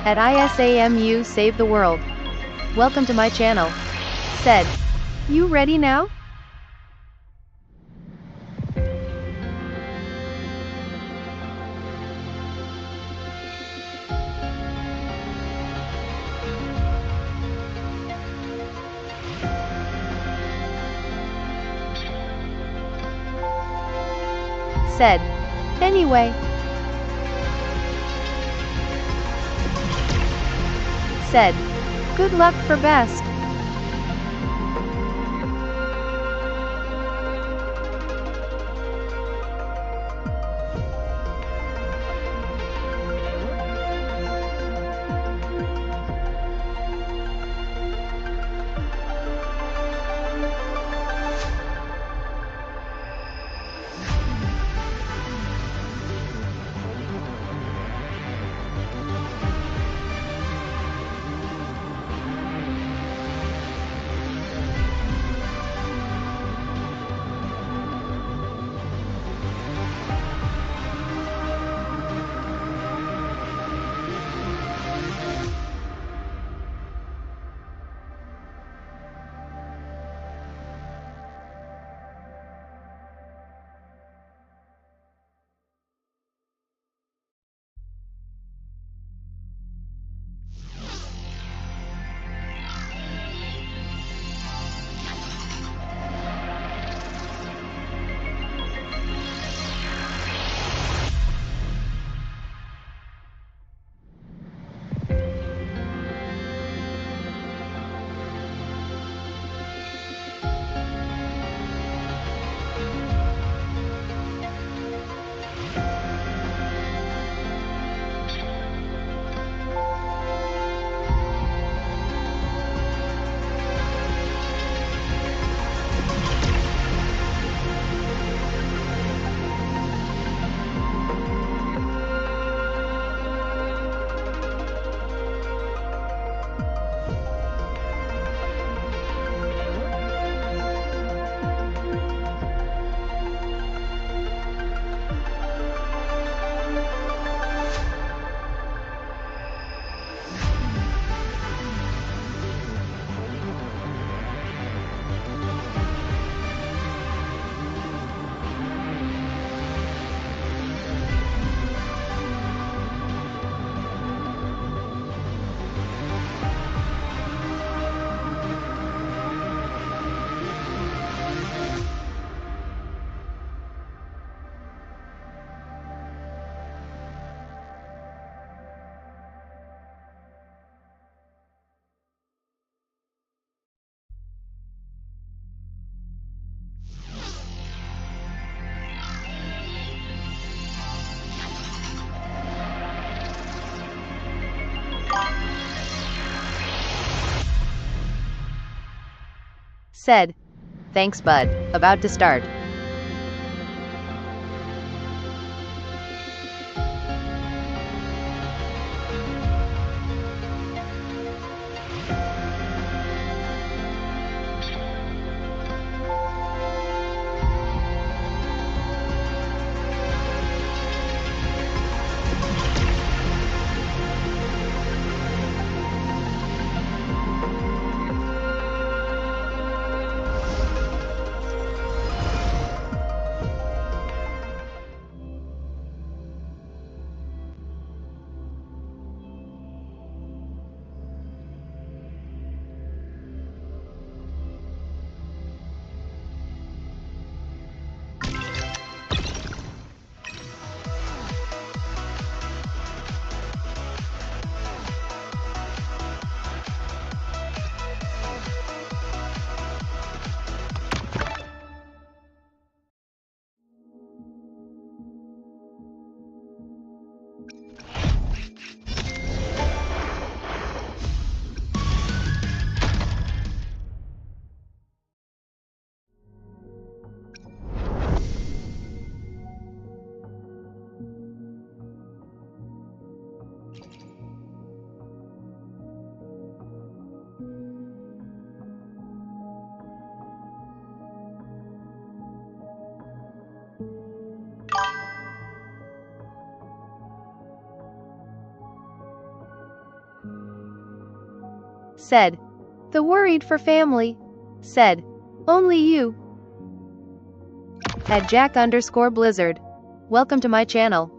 At ISAMU Save the World. Welcome to my channel. Said. You ready now? Said. Anyway. Said. Good luck for best. Said, thanks bud, about to start. Said, the worried for family. Said, only you. At Jack_Blizzard. Welcome to my channel.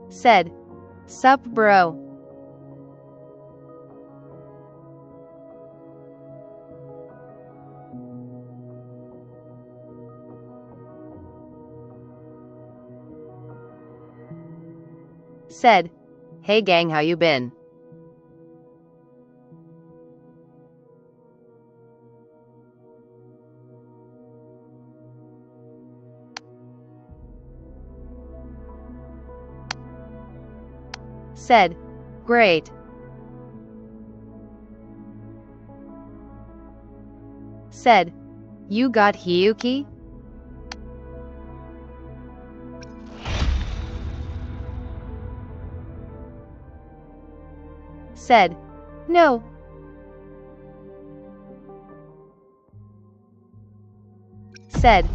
Said, sup bro. Said, hey gang, how you been? Said, great. Said, you got Hiyuki? Said, no. Said,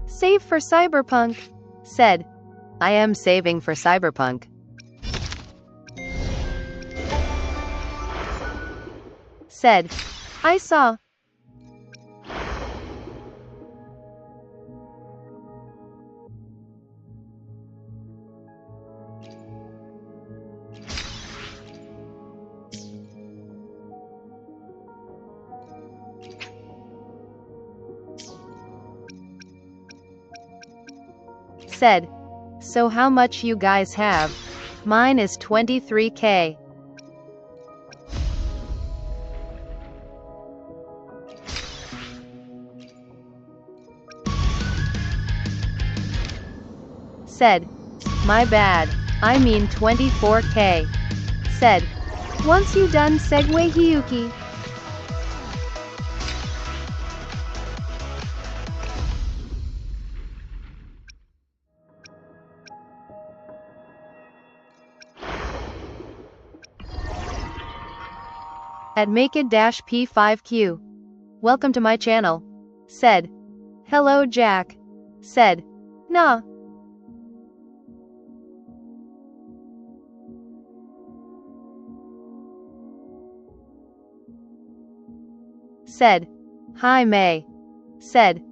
save for Cyberpunk. Said, I am saving for Cyberpunk. Said, I saw. Said, so how much you guys have? Mine is 23k. Said, my bad, I mean 24k. Said, once you done segue Hiyuki. At Aemeath-P5Q. Welcome to my channel. Said, hello Jack. Said, nah. Said, hi May. Said,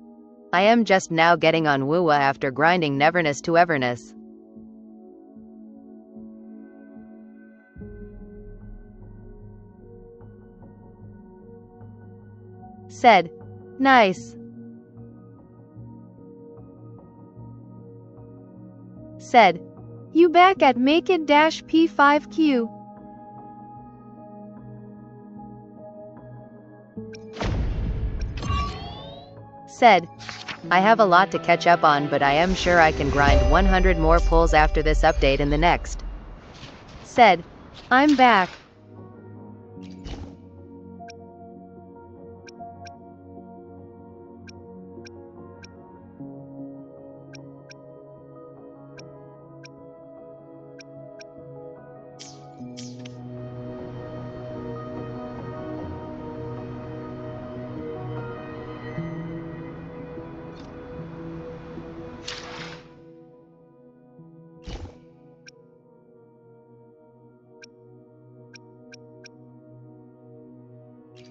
I am just now getting on Wuwa after grinding Neverness to Everness. Said, nice. Said, you back at Aemeath-P5Q. Said, I have a lot to catch up on, but I am sure I can grind 100 more pulls after this update and the next. Said, I'm back.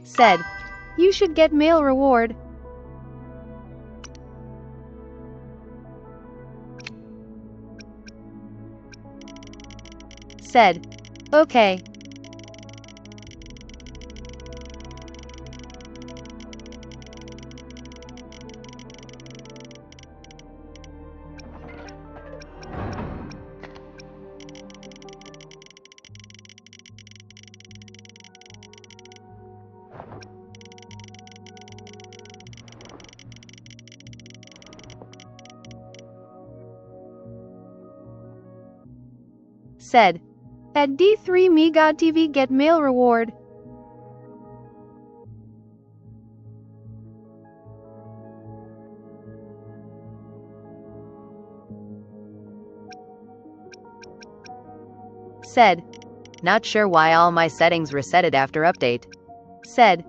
Said, you should get mail reward. Said, okay. Said, at D3 Mega TV get mail reward. Said, not sure why all my settings resetted after update. Said,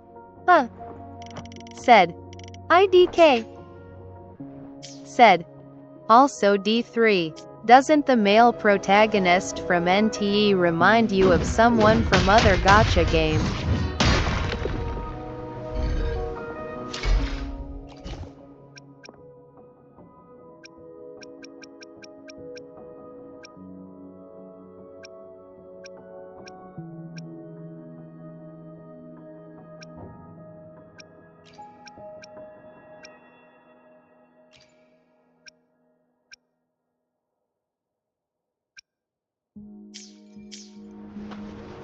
Said, IDK. Said, also D3. Doesn't the male protagonist from NTE remind you of someone from other gacha game?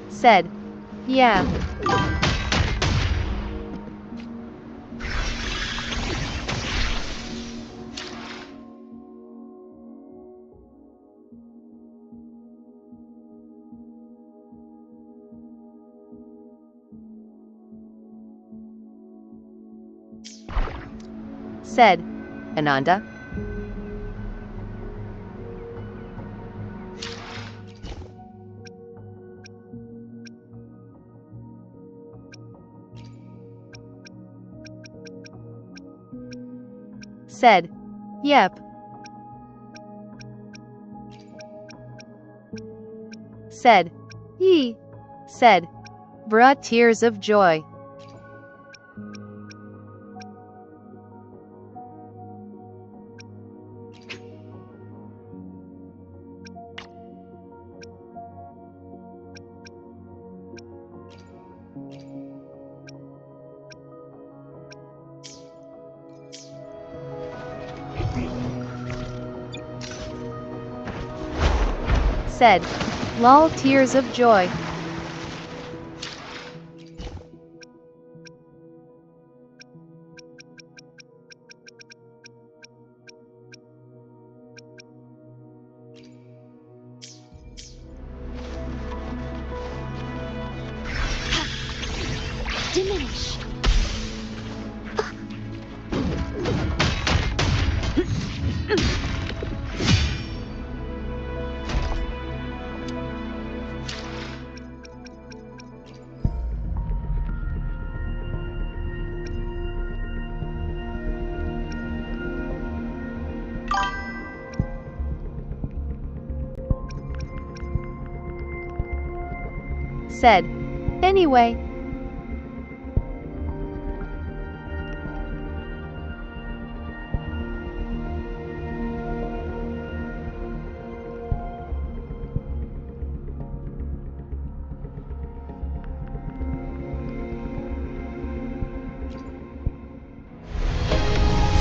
Said, yeah. Said, Ananda? Said, yep. Said, yee. Said, brought tears of joy. Said, lol tears of joy. Diminish. Said, anyway.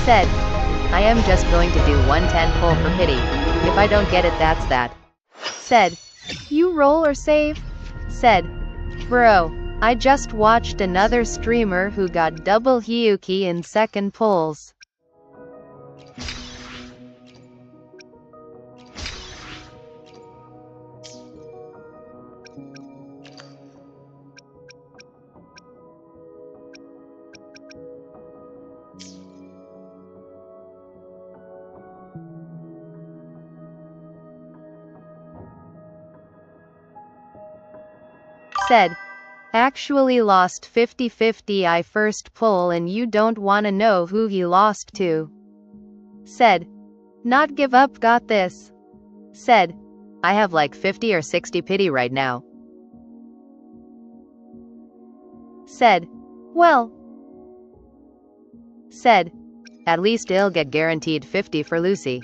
Said, I am just going to do 110 pull for pity. If I don't get it, that's that. Said, you roll or save? Said, bro, I just watched another streamer who got double Hyuki in second pulls. Said, actually lost 50-50 I first pull and you don't wanna know who he lost to. Said, not give up got this. Said, I have like 50 or 60 pity right now. Said, Well, said, at least I'll get guaranteed 50 for Lucy.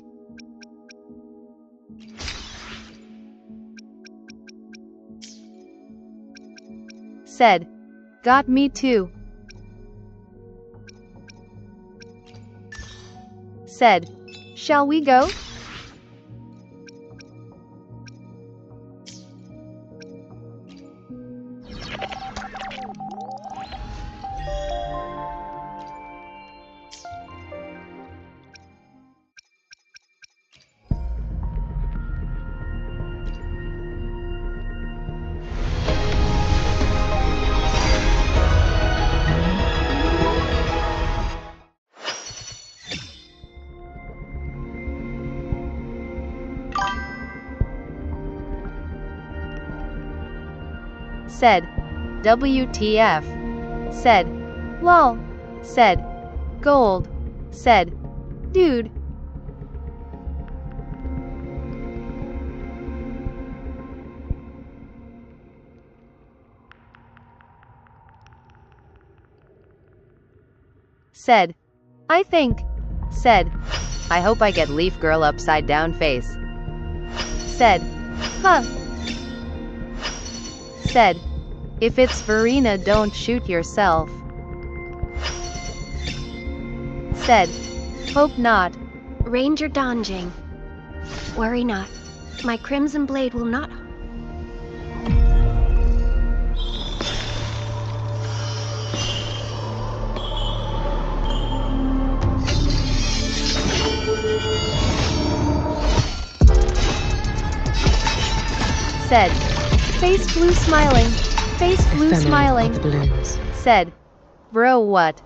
Said, got me too. Said, shall we go? Said, WTF. Said, lol. Said, gold. Said, dude. Said, I think. Said, I hope I get Leaf Girl upside down face. Said, huh. Said, if it's Verena, don't shoot yourself. Said, hope not. Ranger Donjing. Worry not. My crimson blade will not. Said, face blue smiling. Face blue smiling. Said, bro, what?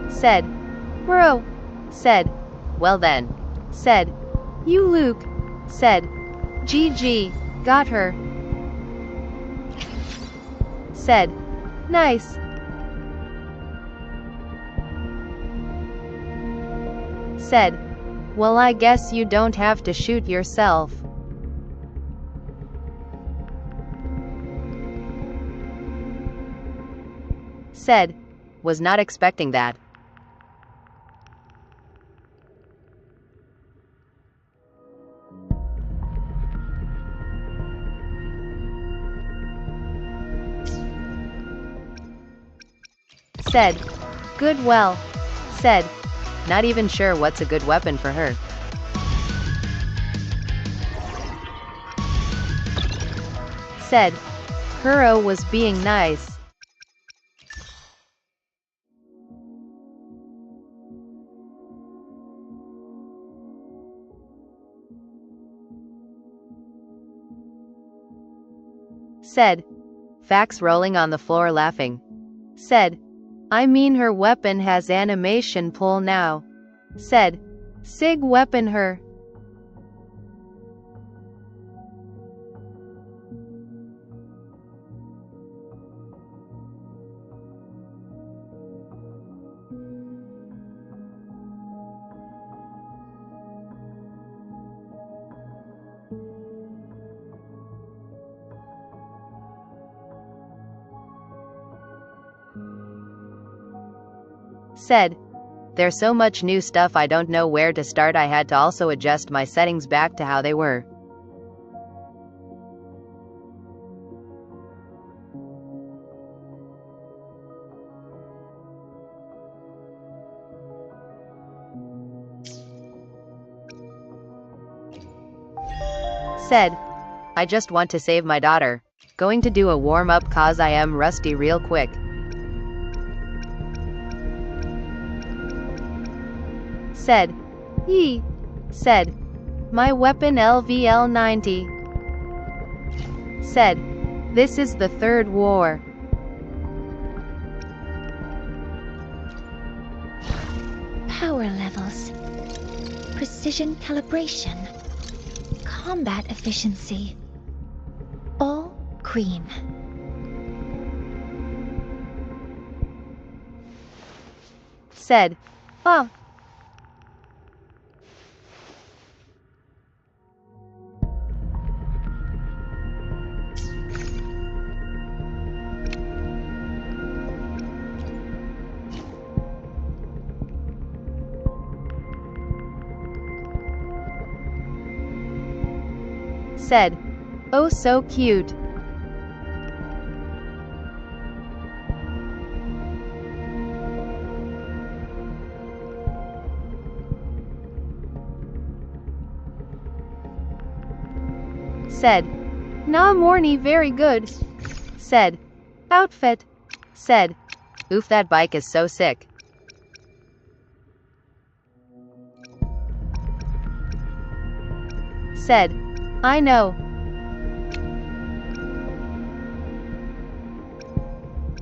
Said, bro. Said, well then. Said, you Luke. Said, GG, got her. Said, nice. Said, well, I guess you don't have to shoot yourself. Said, was not expecting that. Said, good well. Said, not even sure what's a good weapon for her. Said, Kuro was being nice. Said, Fax rolling on the floor laughing. Said, I mean her weapon has animation pull now. Said, Sig weapon her. Said, there's so much new stuff I don't know where to start. I had to also adjust my settings back to how they were. Said, I just want to save my daughter. Going to do a warm-up cause I am rusty real quick. Said, Yee. Said, my weapon LVL-90. Said, this is the third war. Power levels. Precision calibration. Combat efficiency. All green. Said, oh. Said, oh so cute. Said, nah Morny very good. Said, outfit. Said, oof that bike is so sick. Said, I know.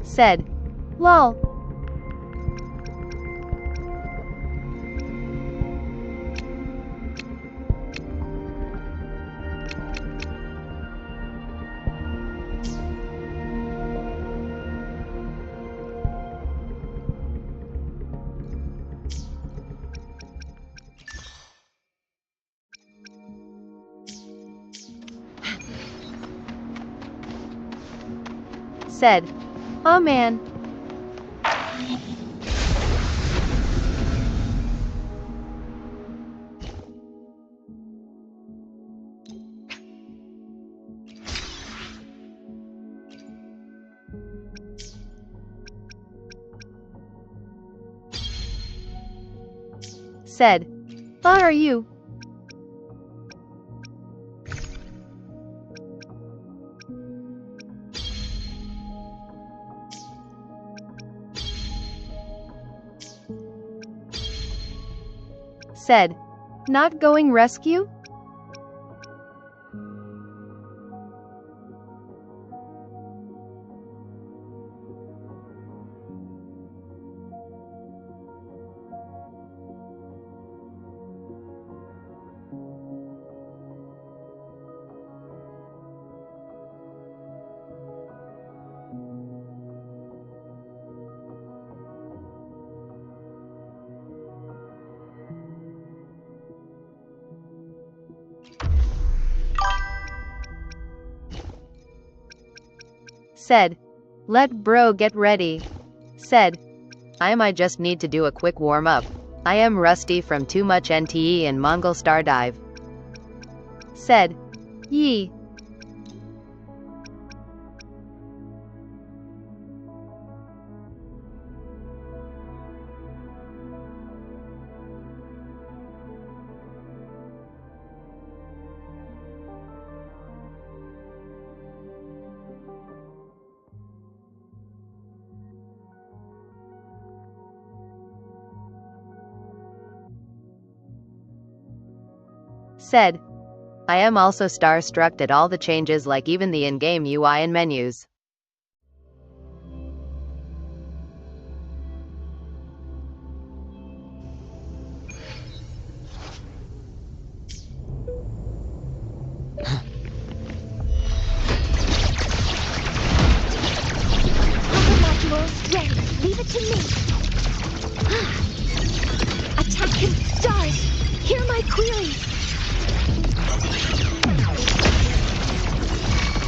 Said, lol. Said, oh man. Said, what are you? Said, not going rescue? Said, let bro get ready. Said, I might just need to do a quick warm-up. I am rusty from too much NTE and Mongol Star Dive. Said, yee. Said, I am also starstruck at all the changes, like even the in-game UI and menus. Modules ready. Leave it to me. Attack him, stars. Hear my queries.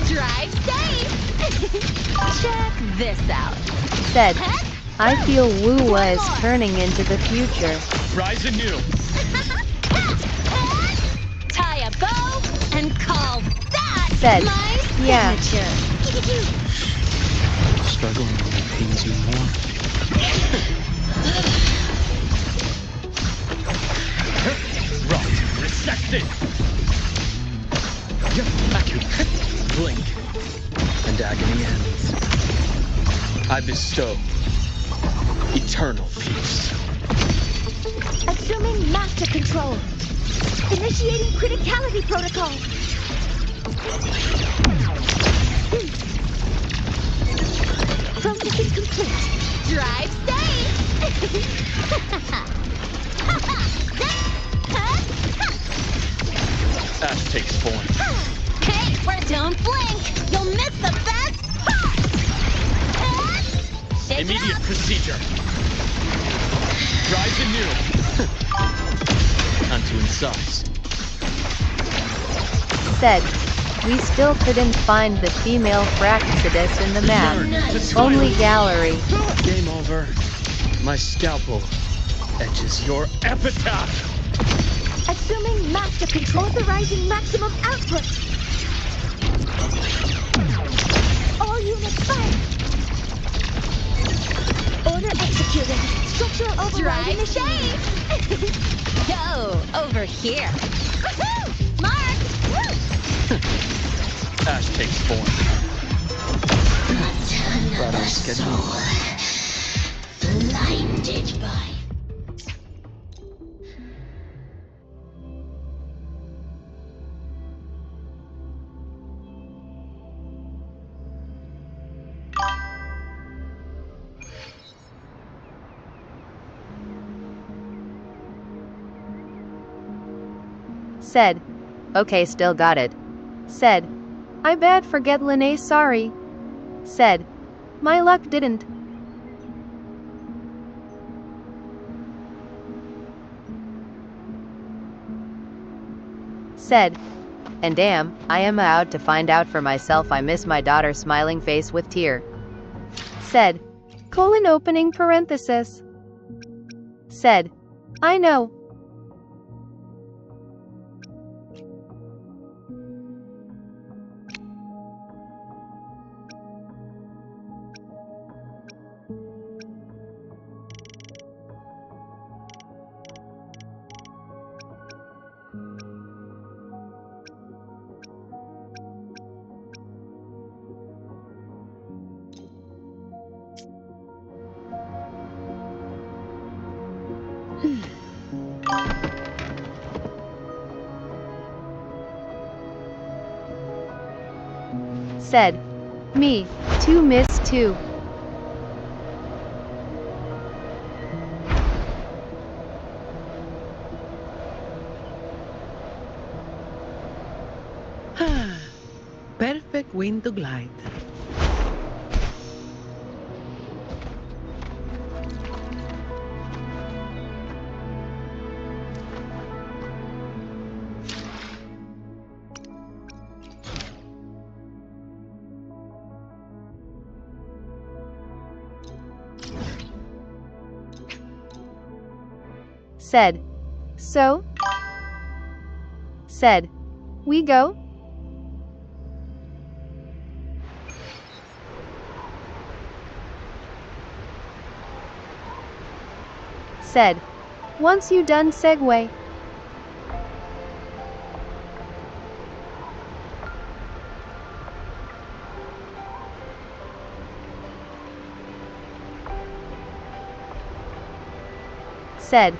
Drive safe. Check this out. Said, I feel Woo-Wa is turning into the future. Rise anew. Tie a bow and call that Said, my yeah. signature. Struggling only pains you more. Rot, resected. Blink, and agony ends. I bestow eternal peace. Assuming master control. Initiating criticality protocol. Processing complete. Drive safe. Ash takes form. Hey, don't blink. You'll miss the best part. Immediate procedure. Rise anew. Unto insides. Said, we still couldn't find the female Fraxidus in the map. Only gallery. Game over. My scalpel etches your epitaph. Assuming master control, authorizing maximum output. All units fire! Order executed. Structural override initiated. Go over here. Woohoo! Mark! Ash takes form. Right on schedule. Blinded by. Said, okay, still got it. Said, I bad forget Linnae, sorry. Said, my luck didn't. Said, and damn, I am out to find out for myself. I miss my daughter, smiling face with tear. Said, colon opening parenthesis. Said, I know. Said, me, too miss too. Perfect wind to glide. Said, so? Said, we go? Said, once you done segue. Said,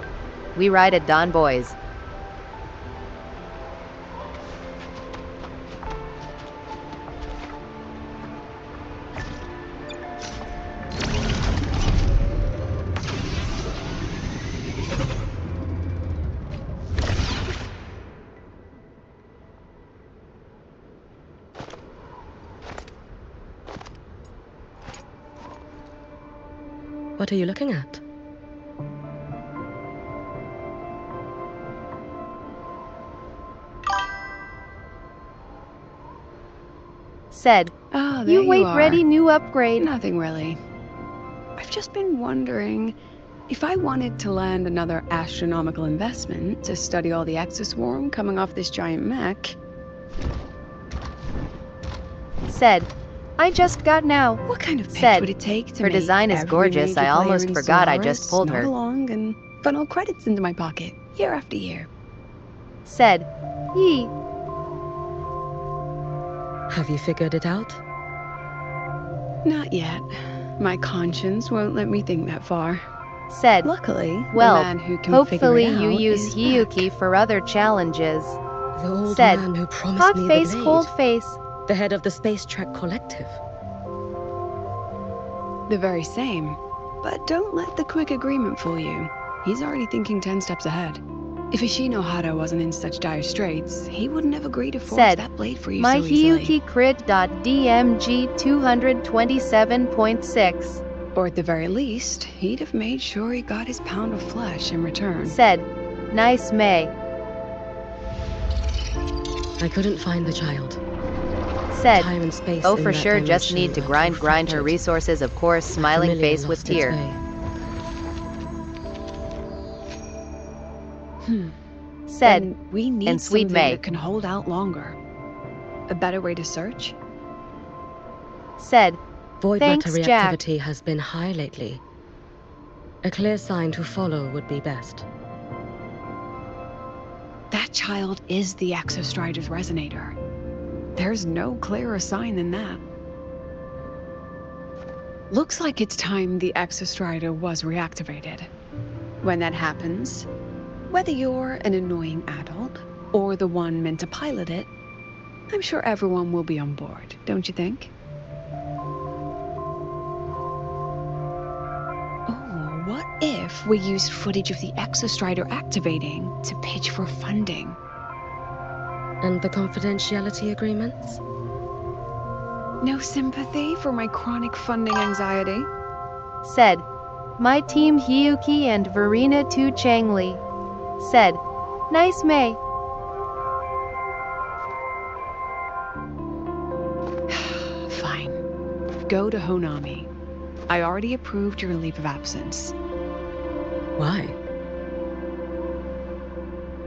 we ride at dawn, boys. What are you looking at? Said, Oh, there you wait, are. ready, new upgrade. Nothing really. I've just been wondering if I wanted to land another astronomical investment to study all the exoswarm coming off this giant mech. Said, I just got now. What kind of pitch Said, would it take to her make design is every gorgeous, major I player almost in forgot I Solaris just pulled nod her. along and funnel credits into my pocket year after year? Said, yee. Have you figured it out? Not yet. My conscience won't let me think that far. Said, Luckily, well, the man who can hopefully figure it you out use is Hiyuki back. for other challenges. The old Said, man who promised hot me face, the blade. cold face. The head of the Space Trek Collective. The very same. But don't let the quick agreement fool you. He's already thinking 10 steps ahead. If Ishino Hado wasn't in such dire straits, he wouldn't have agreed to forge Said, that blade for you my so easily. Hiyuki crit.dmg 227.6. Or at the very least, he'd have made sure he got his pound of flesh in return. Said, nice May. I couldn't find the child. Said, Time and space oh in for that sure, just dimension need to are grind too her fractured. resources, of course, smiling Familiar face with lost its tear. way. Said, Then we need and sweet something May. that can hold out longer. A better way to search? Said, Void Thanks, matter Jack. reactivity has been high lately. A clear sign to follow would be best. That child is the Exostrider's resonator. There's no clearer sign than that. Looks like it's time the Exostrider was reactivated. When that happens, whether you're an annoying adult or the one meant to pilot it, I'm sure everyone will be on board, don't you think? Oh, what if we used footage of the Exostrider activating to pitch for funding? And the confidentiality agreements? No sympathy for my chronic funding anxiety? Said, My team Hyuki and Verena Tu Changli. Said, Nice May. Fine. Go to Honami. I already approved your leave of absence. Why?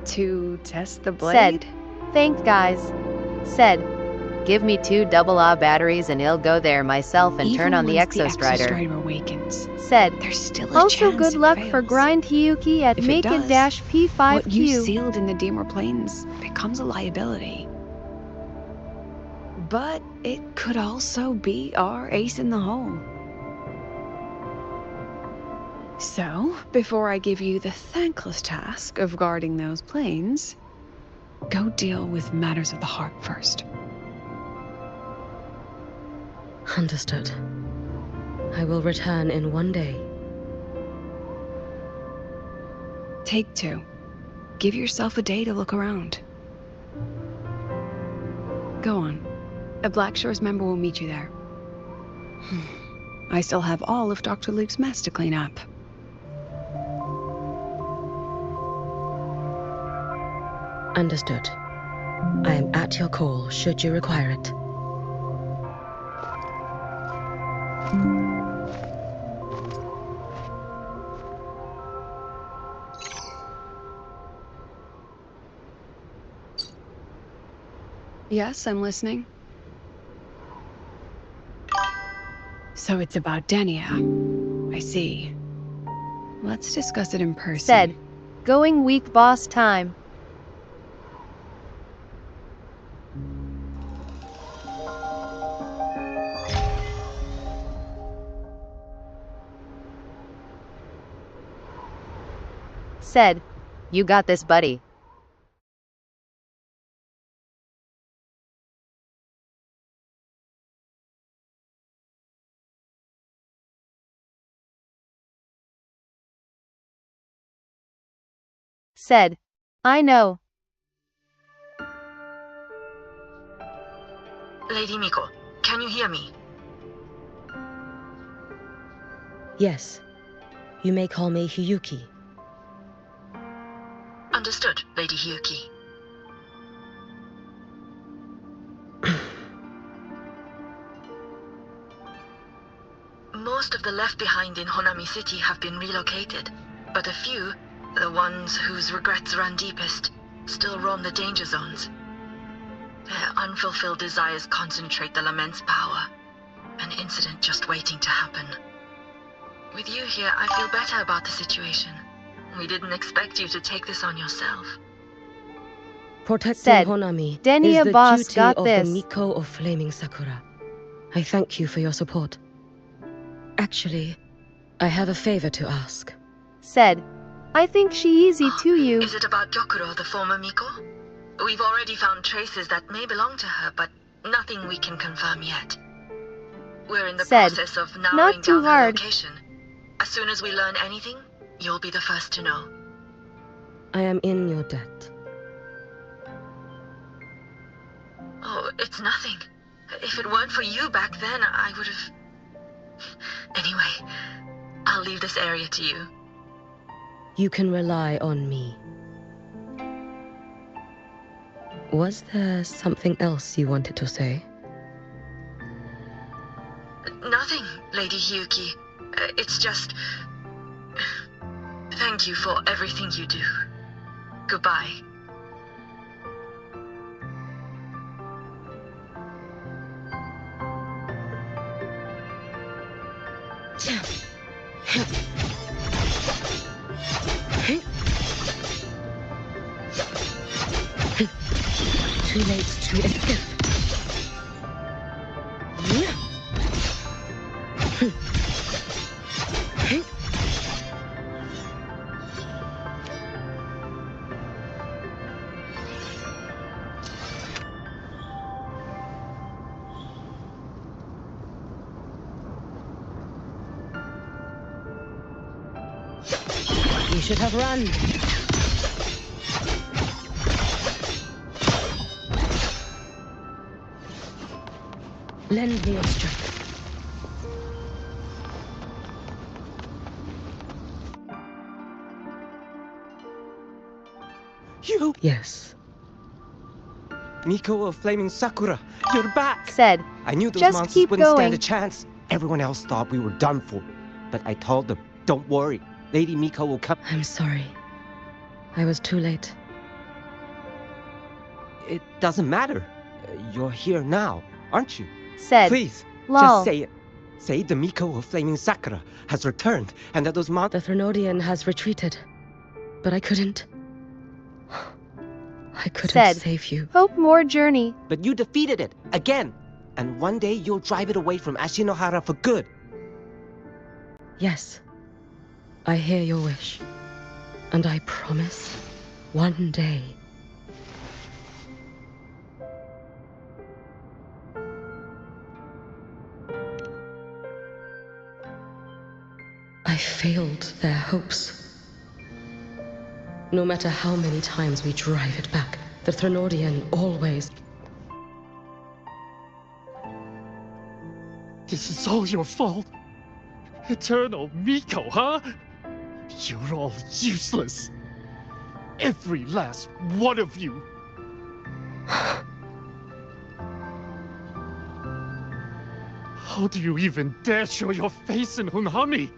To test the blade? Said, Thank guys. Said, Give me 2 AA batteries and I'll go there myself and Even turn on the once the Exostrider. Exostrider awakens, Said, there's still a Also chance good it luck for fails. Grind Hyuki at If it does, Make-It-P5Q. What you sealed in the Deemer Plains becomes a liability. But it could also be our ace in the hole. So, before I give you the thankless task of guarding those planes, go deal with matters of the heart first. Understood. I will return in 1 day. Take 2. Give yourself a day to look around. Go on. A Black Shores member will meet you there. I still have all of Dr. Luke's mess to clean up. Understood. I am at your call, should you require it. Yes, I'm listening. So it's about Denia. I see. Let's discuss it in person. Said, Going weak boss time. Said, You got this, buddy. Said, I know. Lady Miko, can you hear me? Yes. You may call me Hyuki. Understood, Lady Hyuki. Most of the left behind in Honami City have been relocated, but a few, the ones whose regrets run deepest, still roam the danger zones. Their unfulfilled desires concentrate the Lament's power. An incident just waiting to happen. With you here, I feel better about the situation. We didn't expect you to take this on yourself. Protecting Said, Honami Denia is the boss duty got of this. the Miko of Flaming Sakura. I thank you for your support. Actually, I have a favor to ask. Said, I think she easy to you. Is it about Gyokuro, the former Miko? We've already found traces that may belong to her, but nothing we can confirm yet. We're in the Said, process of narrowing "Not too down her hard." location. As soon as we learn anything, you'll be the first to know. I am in your debt. Oh, it's nothing. If it weren't for you back then, I would have... Anyway, I'll leave this area to you. You can rely on me. Was there something else you wanted to say? Nothing, Lady Hyuki. It's just... Thank you for everything you do. Goodbye. Too late to escape. You should have run. Lend me your strength. You! Yes. Miko of Flaming Sakura, you're back! Said, I knew those just monsters keep wouldn't stand going. a chance. Everyone else thought we were done for. But I told them, don't worry. Lady Miko will come. I'm sorry. I was too late. It doesn't matter. You're here now, aren't you? Said, Please, lol. just say it. Say the Miko of Flaming Sakura has returned and that those The monsters... Threnodian has retreated, but I couldn't. I couldn't Said, save you. hope more journey. But you defeated it, again! And one day you'll drive it away from Ashinohara for good. Yes, I hear your wish. And I promise, one day. I failed their hopes. No matter how many times we drive it back, the Threnodian always... This is all your fault. Eternal Miko, huh? You're all useless. Every last one of you. How do you even dare show your face in Hunhami?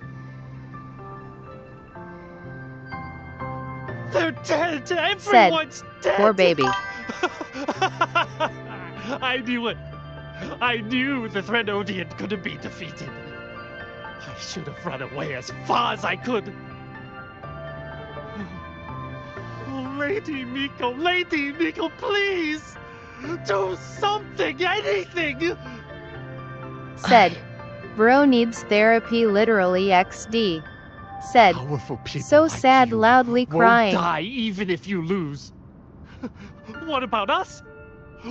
They're dead! Everyone's dead! Poor baby. I knew it. I knew the Threnodian couldn't be defeated. I should have run away as far as I could. Oh, Lady Miko, please! Do something, anything! Said, bro needs therapy literally XD. Said, Powerful people so like sad you loudly crying. won't die even if you lose. What about us?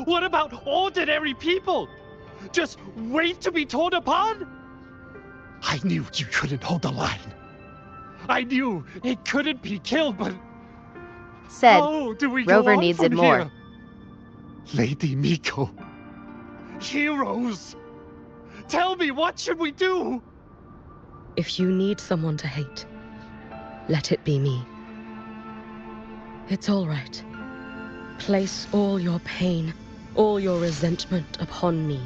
What about ordinary people? Just wait to be torn apart? I knew you couldn't hold the line. I knew it couldn't be killed, but Said, how do we Rover go on needs from it more. here? Lady Miko. Heroes. Tell me, what should we do? If you need someone to hate, let it be me. It's all right. Place all your pain, all your resentment upon me.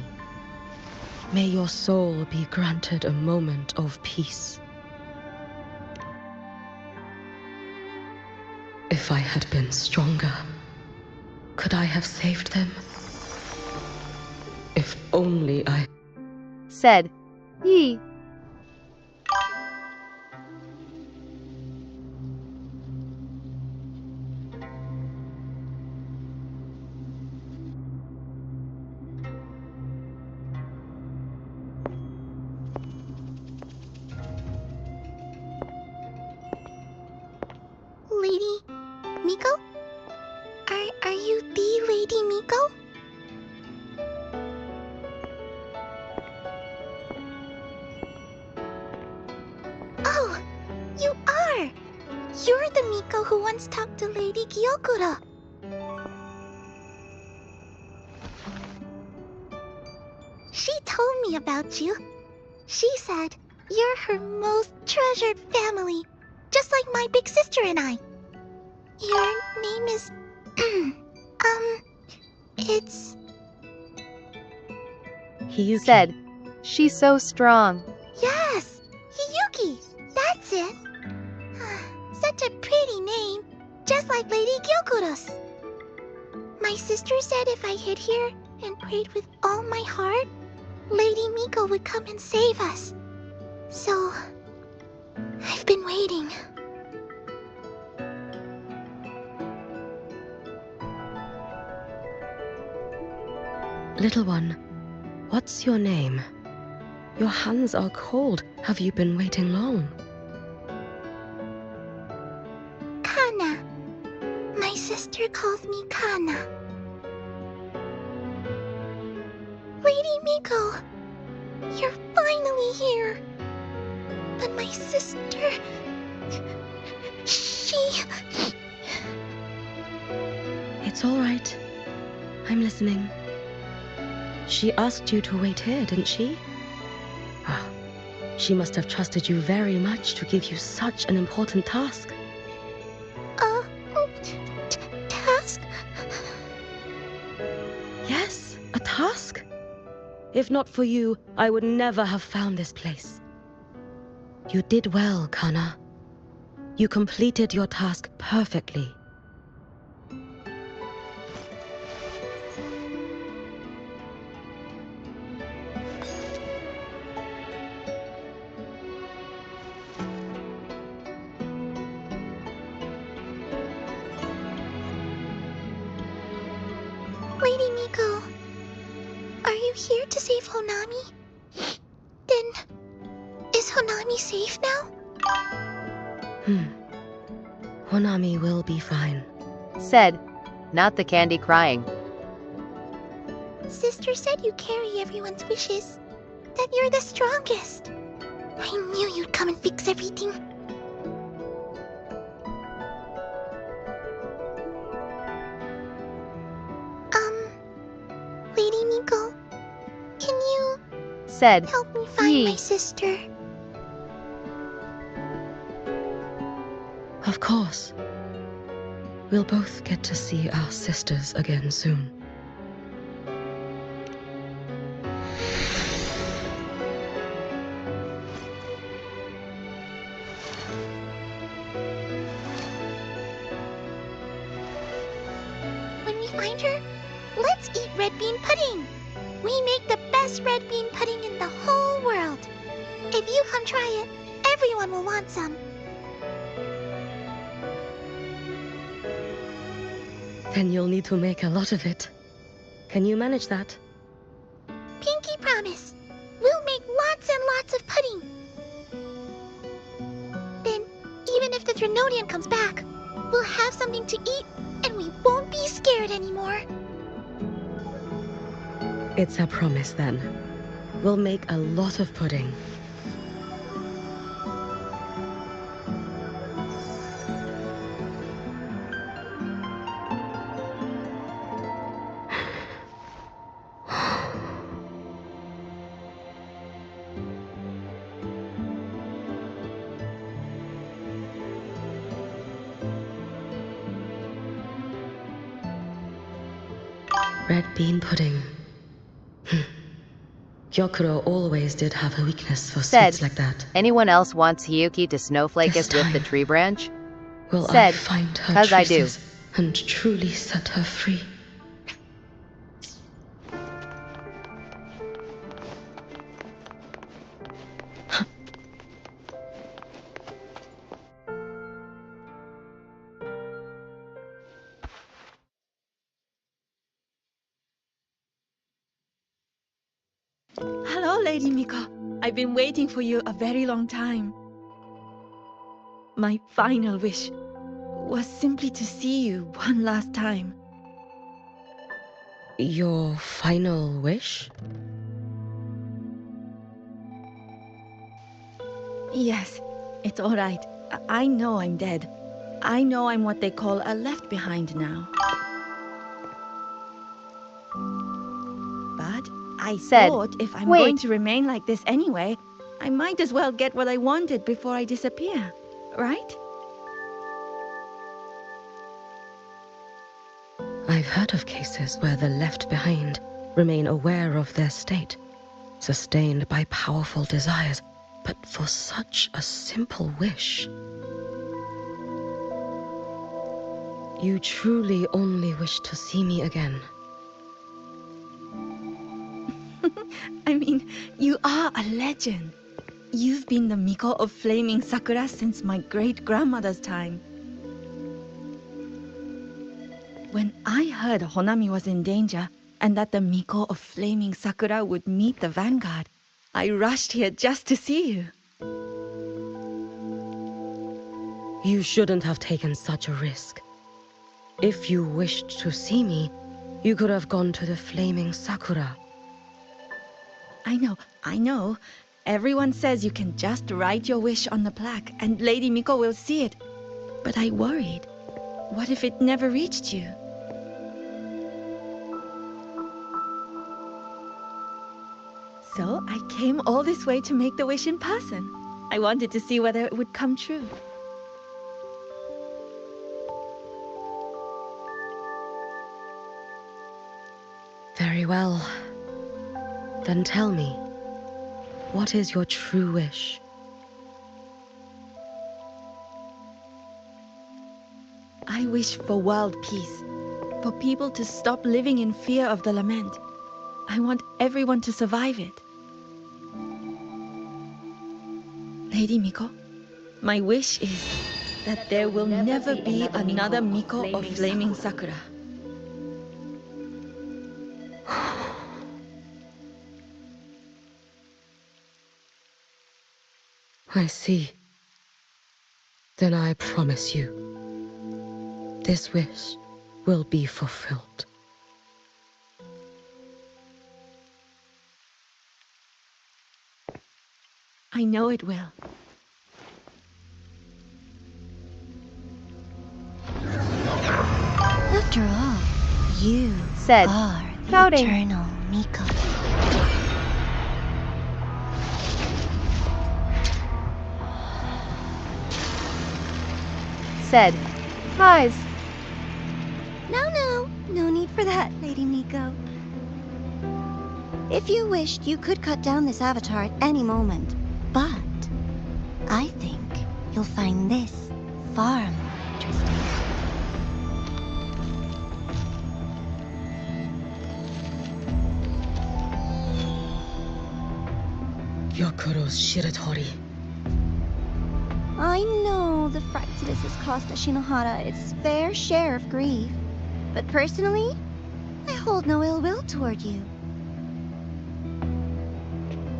May your soul be granted a moment of peace. If I had been stronger, could I have saved them? If only I... Said, yee. Lady Miko? Are you the Lady Miko? Oh, you are! You're the Miko who once talked to Lady Gyokura. She told me about you. She said you're her most treasured family, just like my big sister and I. Your name is... it's... He Said, she's so strong. Yes! Hiyuki! That's it! Such a pretty name, just like Lady Gyokura's. My sister said if I hid here and prayed with all my heart, Lady Miko would come and save us. So, I've been waiting. Little one, what's your name? Your hands are cold. Have you been waiting long? Kana. My sister calls me Kana. Lady Miko, you're finally here. But my sister... she... It's all right. I'm listening. She asked you to wait here, didn't she? Ah, she must have trusted you very much to give you such an important task. Task? Yes, a task. If not for you, I would never have found this place. You did well, Kana. You completed your task perfectly. Lady Miko, are you here to save Honami? Then, is Honami safe now? Honami will be fine. Said, not the candy crying. Sister said you carry everyone's wishes. That you're the strongest. I knew you'd come and fix everything. Lady Miko, can you Said, help me find my sister? Of course. We'll both get to see our sisters again soon. When we find her, let's eat red bean pudding. We make the best red bean pudding in the whole world. If you come try it, everyone will want some. Then you'll need to make a lot of it. Can you manage that? Pinky promise. We'll make lots and lots of pudding. Then, even if the Drenodian comes back, we'll have something to eat and we won't be scared anymore. It's a promise then. We'll make a lot of pudding. Red bean pudding. Gyokuro always did have a weakness for Said, sweets like that. anyone else wants Hiyuki to snowflake This us with the time, tree branch? Will I Said, find her 'cause I do. traces and truly set her free? Hello, Lady Miko. I've been waiting for you a very long time. My final wish was simply to see you one last time. Your final wish? Yes, it's all right. I know I'm dead. I know I'm what they call a left behind now. But I Said, thought if I'm "Wait." going to remain like this anyway, I might as well get what I wanted before I disappear, right? I've heard of cases where the left behind remain aware of their state, sustained by powerful desires, but for such a simple wish. You truly only wish to see me again. I mean, you are a legend. You've been the Miko of Flaming Sakura since my great-grandmother's time. When I heard Honami was in danger, and that the Miko of Flaming Sakura would meet the vanguard. I rushed here just to see you. You shouldn't have taken such a risk. If you wished to see me, you could have gone to the Flaming Sakura. I know. Everyone says you can just write your wish on the plaque and Lady Miko will see it. But I worried. What if it never reached you? So I came all this way to make the wish in person. I wanted to see whether it would come true. Very well. Then tell me, what is your true wish? I wish for world peace, for people to stop living in fear of the lament. I want everyone to survive it. Lady Miko, my wish is that there will never be another Miko of Flaming Sakura. I see. Then I promise you, this wish will be fulfilled. I know it will. After all, you Said, are the pouting. eternal Miko. Said, rise. No need for that, Lady Miko. If you wished, you could cut down this avatar at any moment. But I think you'll find this far more interesting. Yokuro's Shiratori. I know the Fraxidus has cost Ashinohara its fair share of grief. But personally, I hold no ill will toward you.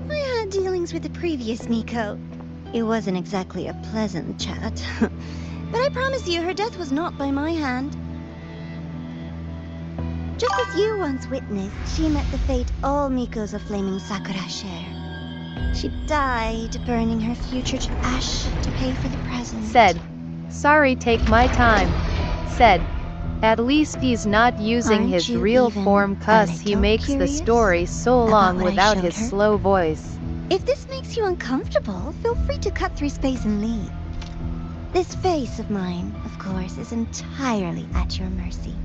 I had dealings with the previous Miko. It wasn't exactly a pleasant chat. But I promise you, her death was not by my hand. Just as you once witnessed, she met the fate all Mikos of Flaming Sakura share. She died, burning her future to ash to pay for the present. Said, sorry, take my time. Said, at least he's not using Aren't his you real even form, a cuz he little makes the curious story so about long what I without showed his her? slow voice. If this makes you uncomfortable, feel free to cut through space and leave. This face of mine, of course, is entirely at your mercy.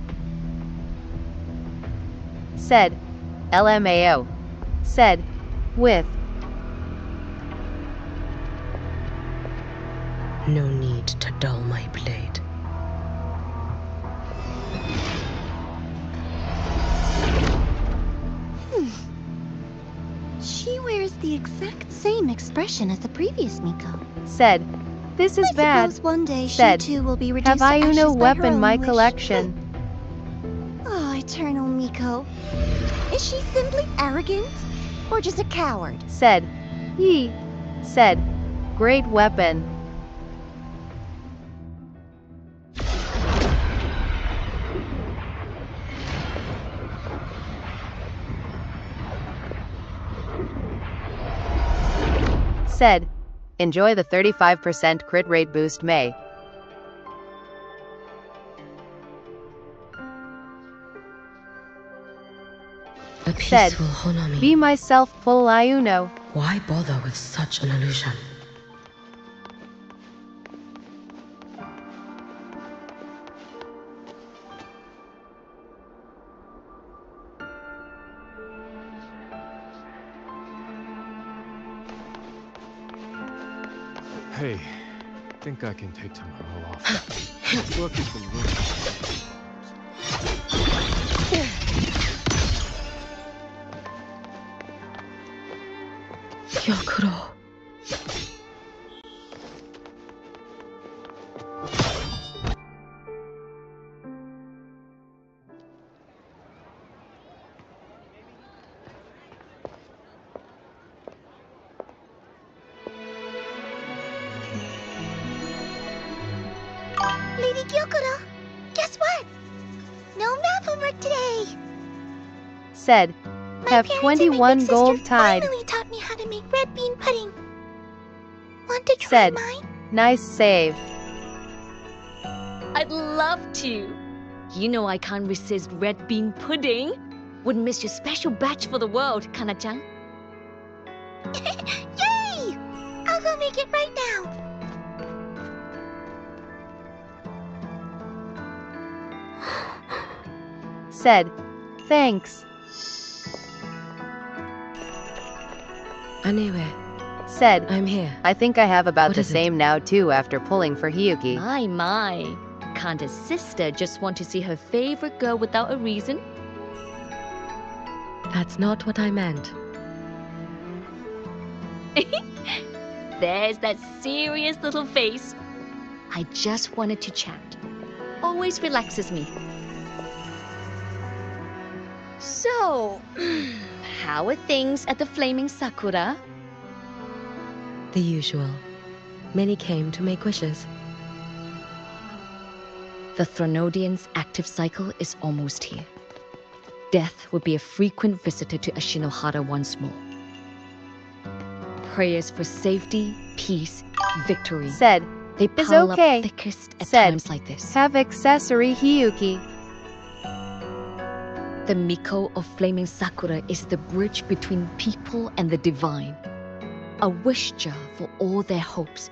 Said, LMAO. Said, with. No need to dull my blade. She wears the exact same expression as the previous Miko. Said, this is I bad. suppose one day Said, she too will be reduced have to I ashes no by her weapon own my wish. collection? Oh, eternal Miko. Is she simply arrogant? Or just a coward? Said, ye. Said, great weapon. Said, enjoy the 35% crit rate boost, May. A Said, peaceful Honami. be myself, full Ayuno. Why bother with such an illusion? Hey, think I can take tomorrow off. Work has been ruined. Yokuro. Lady Gyokuro. Guess what? No math homework today. Said, My have parents and my 21 big gold sister tied. finally taught me how to make red bean pudding. Want to try Said, mine? nice save. I'd love to. You know I can't resist red bean pudding. Wouldn't miss your special batch for the world, Kana-chan. Yay! I'll go make it right now. Said, thanks. Anyway, Said, I'm here. I think I have about What the is it? same now too after pulling for Hiyuki. My. Can't a sister just want to see her favorite girl without a reason? That's not what I meant. There's that serious little face. I just wanted to chat. Always relaxes me. So, how are things at the Flaming Sakura? The usual. Many came to make wishes. The Thronodian's active cycle is almost here. Death will be a frequent visitor to Ashinohara once more. Prayers for safety, peace, victory. Said, They is pile okay. up thickest at Said, times like this. have accessory Hiyuki. The Miko of Flaming Sakura is the bridge between people and the divine. A wish jar for all their hopes.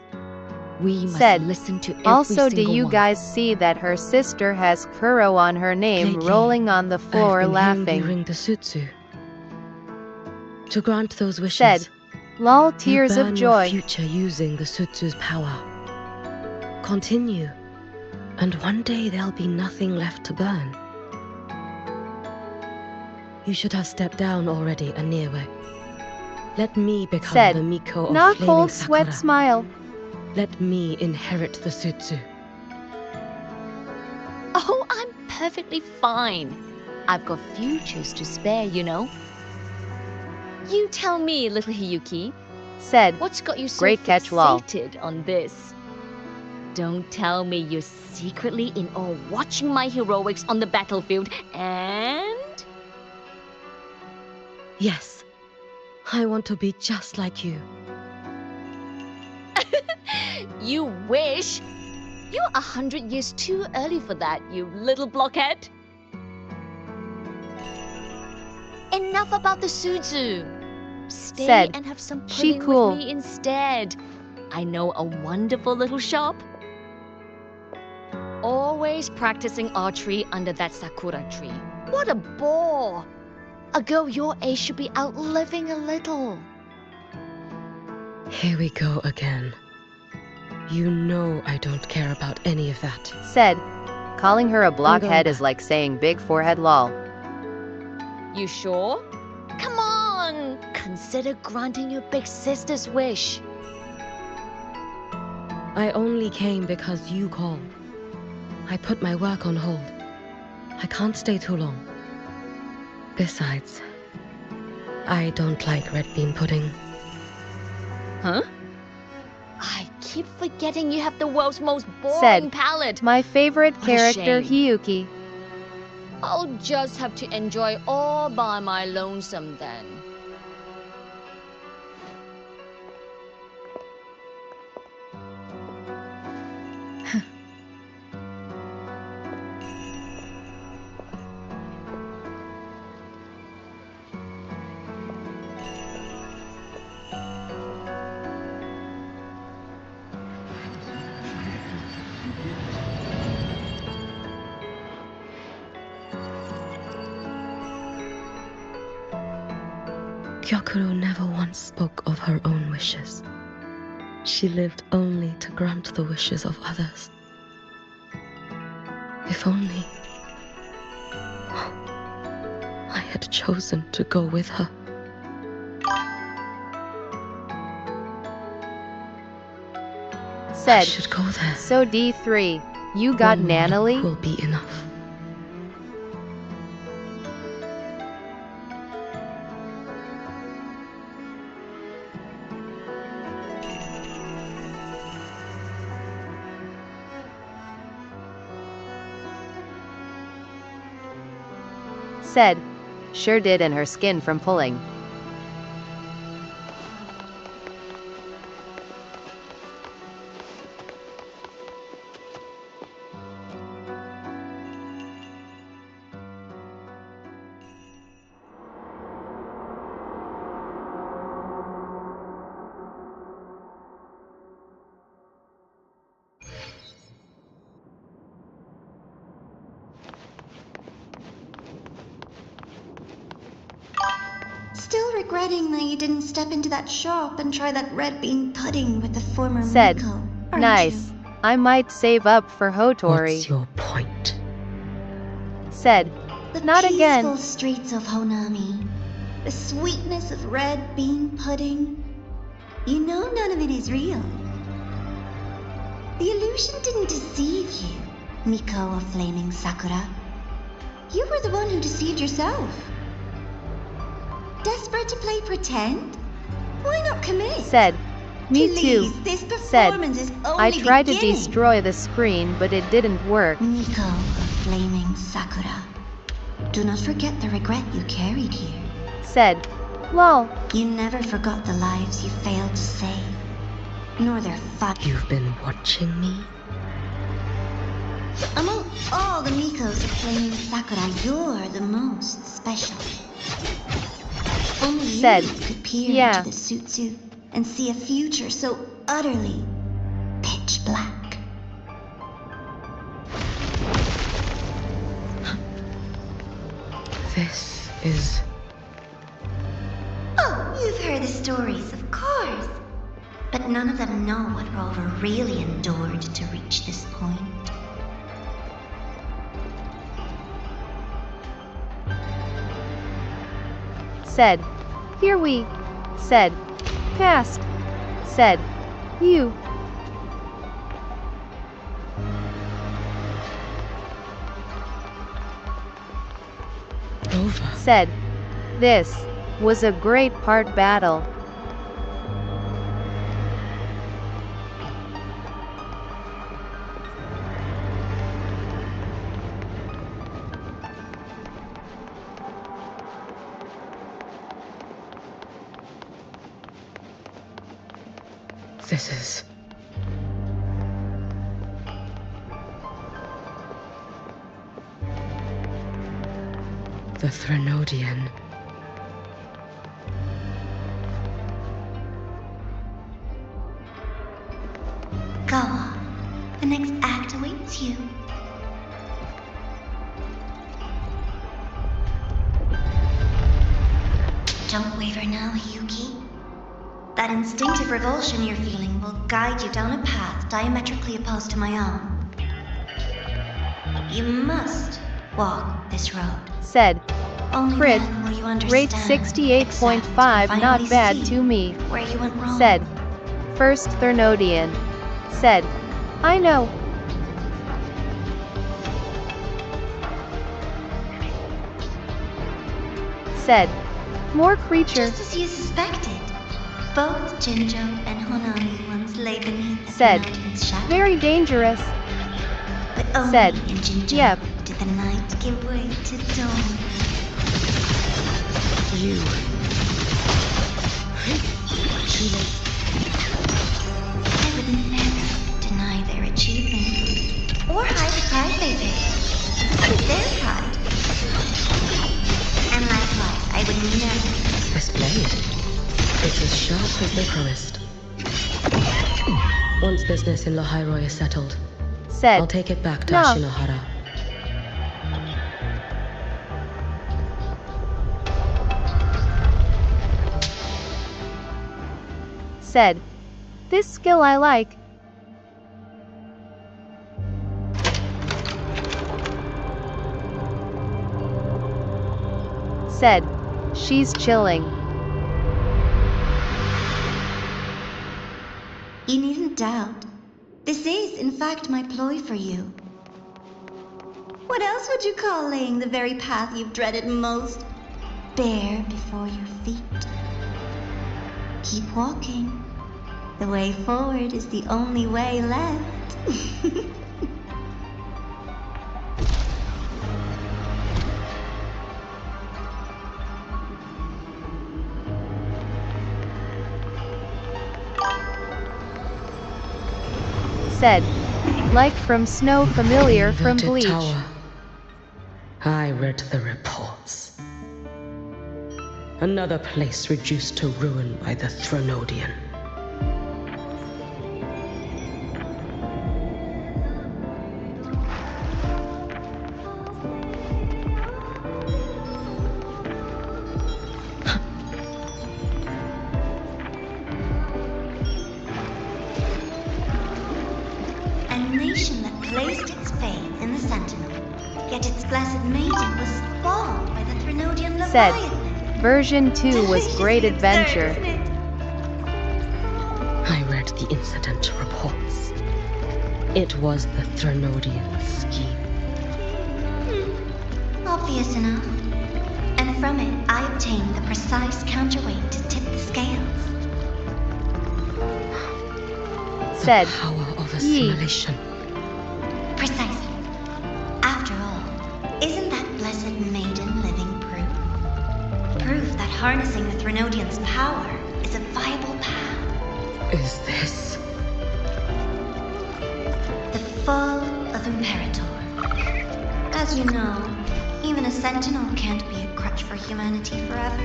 We must Said, listen to every also, do single you one. guys see that her sister has Kuro on her name, Lately, rolling on the floor I've been laughing? hearing you ring the Sutsu. To grant those wishes, Said, lol, you tears burn of your joy. future using the Sutsu's power. Continue, and one day there'll be nothing left to burn. You should have stepped down already, Aemeath. Let me become Said, the Miko of not Flaming cold Sakura. sweat smile. Let me inherit the Sutsu. Oh, I'm perfectly fine. I've got futures to spare, you know. You tell me, little Hiyuki, Said, what's got you so great catch, lol. fixated on this? Don't tell me you're secretly in awe watching my heroics on the battlefield and... Yes, I want to be just like you. You wish? You're 100 years too early for that, you little blockhead. Enough about the Suzu. Stay Said, and have some she pudding cool. with me instead. I know a wonderful little shop. Always practicing archery under that sakura tree. What a bore! A girl your age should be out living a little. Here we go again. You know I don't care about any of that. Said, calling her a blockhead is back. like saying big forehead lol. You sure? Come on! Consider granting your big sister's wish. I only came because you called. I put my work on hold. I can't stay too long. Besides, I don't like red bean pudding. Huh? I keep forgetting you have the world's most boring Said, palate. my favorite What a character shame. Hiyuki. I'll just have to enjoy all by my lonesome then. Gyokuro never once spoke of her own wishes. She lived only to grant the wishes of others. If only I had chosen to go with her. I Said, should go there. so D3, you got One more Nanally? will be enough. said. Sure did, and her skin from pulling. Still regretting that you didn't step into that shop and try that red bean pudding with the former Said, Miko, aren't nice. you? I might save up for Hotori. What's your point? Said, The not peaceful again. streets of Honami, the sweetness of red bean pudding. You know none of it is real. The illusion didn't deceive you, Miko of Flaming Sakura. You were the one who deceived yourself. Desperate to play pretend? Why not commit? Said, me Please, too. this Said, performance is only I tried to beginning. destroy the screen, but it didn't work. Miko of Flaming Sakura. Do not forget the regret you carried here. Said, lol. You never forgot the lives you failed to save, nor their fun. You've been watching me? Among all the Mikos of Flaming Sakura, you're the most special. Only Said, you could peer yeah. into the Sutsu and see a future so utterly pitch black. This is... Oh, you've heard the stories, of course. But none of them know what Rover really endured to reach this point. Said, here we. Said, past. Said, you. Rover. Said, this was a great part battle. This is... the Threnodian. Go on. The next act awaits you. Don't waver now, Yuki. That instinctive revulsion you're feeling will guide you down a path diametrically opposed to my own. You must walk this road. Said, Only crit, then will you understand, rate 68.5, accept, not and bad finally to me. see where you went wrong. Said, first Thernodian. Said, I know. Said, more creature. Just as you suspected, both Jinjo and Honami once lay beneath the Said, mountain's shadow. very dangerous. But only said, in Jinjo yep. did the night give way to dawn. You. I would never deny their achievement, or hide the pride they bear. It's their pride. And likewise, I would never. This blade. It's as sharp as they promised. Once business in Lahairoi is settled, Said, I'll take it back to no. Ashinohara. Said, this skill I like. Said, she's chilling. You needn't doubt. This is, in fact, my ploy for you. What else would you call laying the very path you've dreaded most bare before your feet? Keep walking. The way forward is the only way left. said, like from snow familiar The from inverted Bleach. tower. I read the reports. Another place reduced to ruin by the Threnodian. A nation that placed its faith in the Sentinel, yet its blessed maiden was spawned by the Threnodian Said, Leviathan. version 2 was great Deliciously adventure. absurd, isn't it? I read the incident reports. It was the Threnodian scheme. Obvious enough. And from it, I obtained the precise counterweight to tip the scales. Said, The power of Ye. assimilation. Precisely. After all, isn't that blessed maiden living proof? Proof that harnessing the Threnodian's power is a viable path. Is this? The fall of Imperator. As you know, even a sentinel can't be a crutch for humanity forever.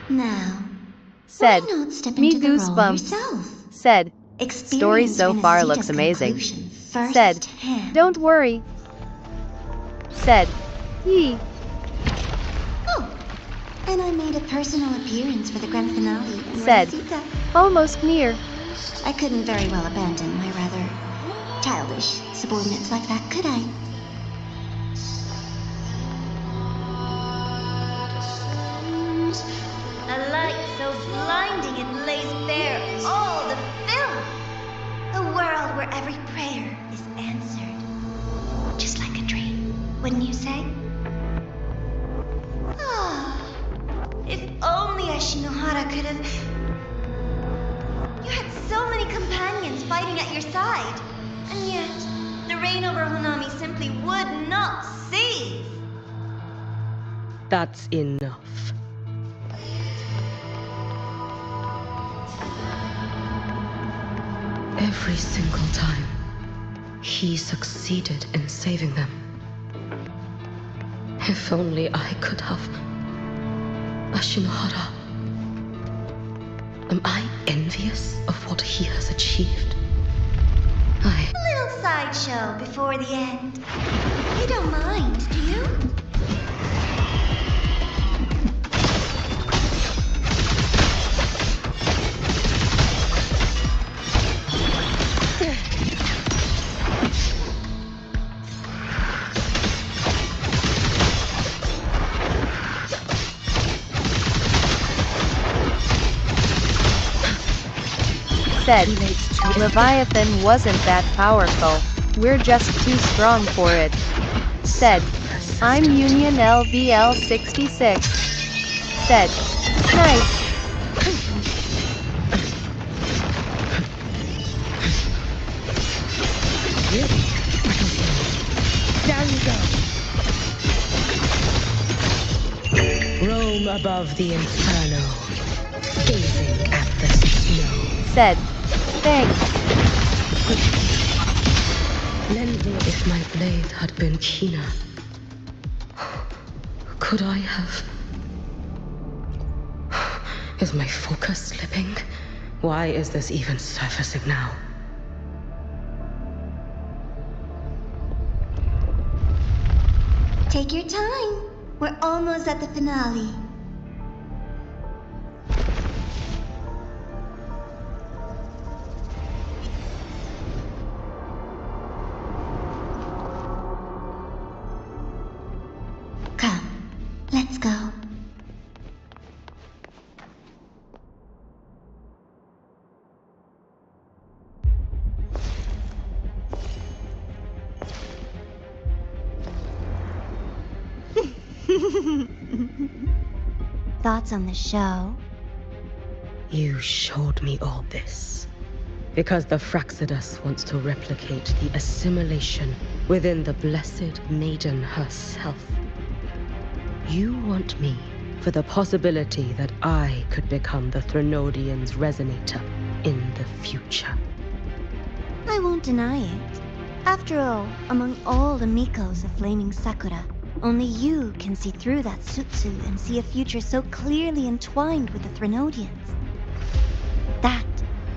Now, said, why not step me into the role goosebumps. yourself? Said, Experience story so far Renaissita looks amazing. conclusion Said, firsthand. don't worry. Said, Ye. Oh, and I made a personal appearance for the grand finale in Said, Renaissita. almost near. I couldn't very well abandon my rather childish subordinates like that, could I? A light so blinding it lays bare all the film. A world where every prayer is answered. Just like a dream, wouldn't you say? Ah, if only Ashinohara could have... You had so many companions fighting at your side. And yet, the reign over Honami simply would not cease. That's enough. Every single time, he succeeded in saving them. If only I could have... Ashinohara. Am I envious of what he has achieved? A little sideshow before the end. You don't mind, do you? Said, Leviathan wasn't that powerful. We're just too strong for it. Said, I'm Union LVL 66. Said, nice. Down you go. Roam above the inferno, gazing at the snow. Said, thanks. Lend me if my blade had been keener. Could I have... Is my focus slipping? Why is this even surfacing now? Take your time. We're almost at the finale. Come, let's go. Thoughts on the show? You showed me all this because the Fraxidus wants to replicate the assimilation within the blessed maiden herself. You want me for the possibility that I could become the Threnodian's resonator in the future. I won't deny it. After all, among all the Mikos of Flaming Sakura, only you can see through that Sutsu and see a future so clearly entwined with the Threnodians. That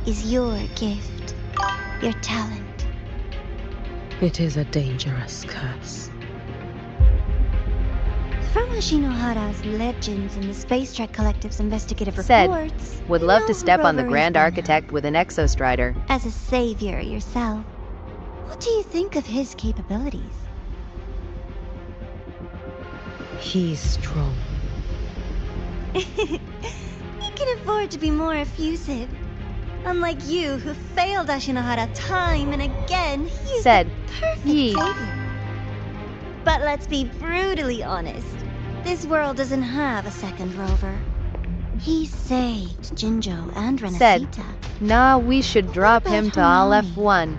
is your gift, your talent. It is a dangerous curse. From Ashinohara's legends and the Space Trek Collective's investigative Said, reports, would you love know to who step on the Rover Grand is by now. Architect with an exostrider. As a savior yourself, what do you think of his capabilities? He's strong. He can afford to be more effusive. Unlike you, who failed Ashinohara time and again, he's Said, the perfect "Ye." savior. But let's be brutally honest. This world doesn't have a second Rover. He saved Jinjo and Said, Renesita. nah, we should drop about him to all Hanami? F1.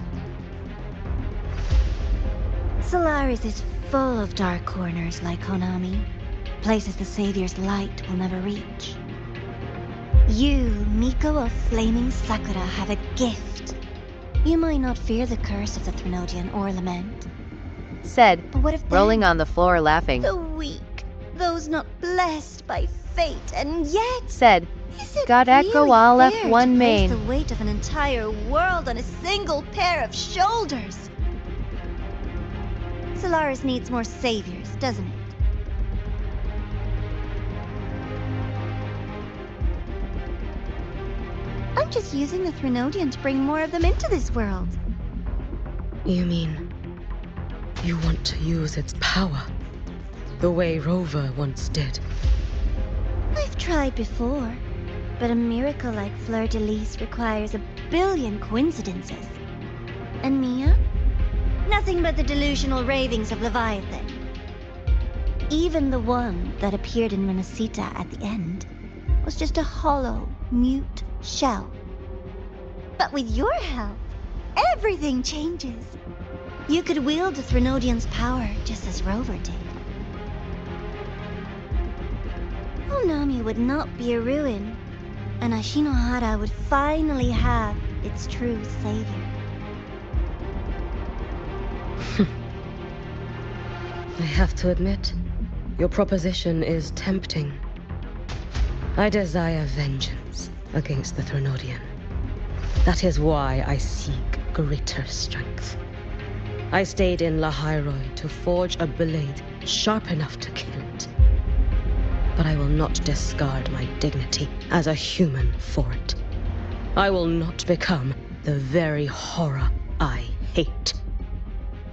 Solaris is full of dark corners like Honami. Places the Savior's light will never reach. You, Miko of Flaming Sakura, have a gift. You might not fear the curse of the Threnodian or lament. Said, But what if rolling them, on the floor laughing. the weak, those not blessed by fate, and yet Said, is it got really echo all fair F1 to place main. the weight of an entire world on a single pair of shoulders? Solaris needs more saviors, doesn't it? I'm just using the Threnodian to bring more of them into this world. You mean you want to use its power the way Rover once did? I've tried before, but a miracle like Fleur-de-Lis requires a billion coincidences. And Mia? Nothing but the delusional ravings of Leviathan. Even the one that appeared in Renesita at the end was just a hollow, mute shell. But with your help, everything changes. You could wield the Threnodian's power just as Rover did. Honami would not be a ruin, and Ashinohara would finally have its true savior. I have to admit, your proposition is tempting. I desire vengeance against the Threnodian. That is why I seek greater strength. I stayed in Lahairoi to forge a blade sharp enough to kill it. But I will not discard my dignity as a human for it. I will not become the very horror I hate.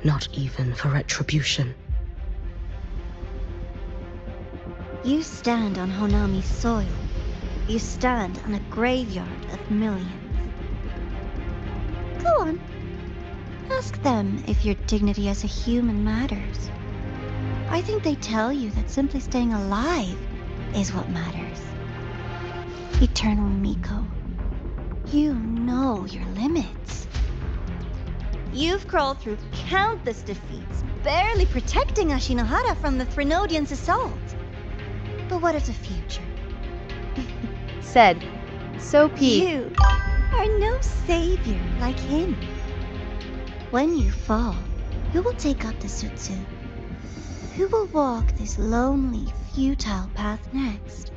Not even for retribution. You stand on Honami's soil. You stand on a graveyard of millions. Go on. Ask them if your dignity as a human matters. I think they tell you that simply staying alive is what matters. Eternal Miko, you know your limits. You've crawled through countless defeats, barely protecting Ashinohara from the Threnodian's assault. But what of the future? Said, so Pete. You are no savior like him. When you fall, who will take up the Sutsu? Who will walk this lonely, futile path next?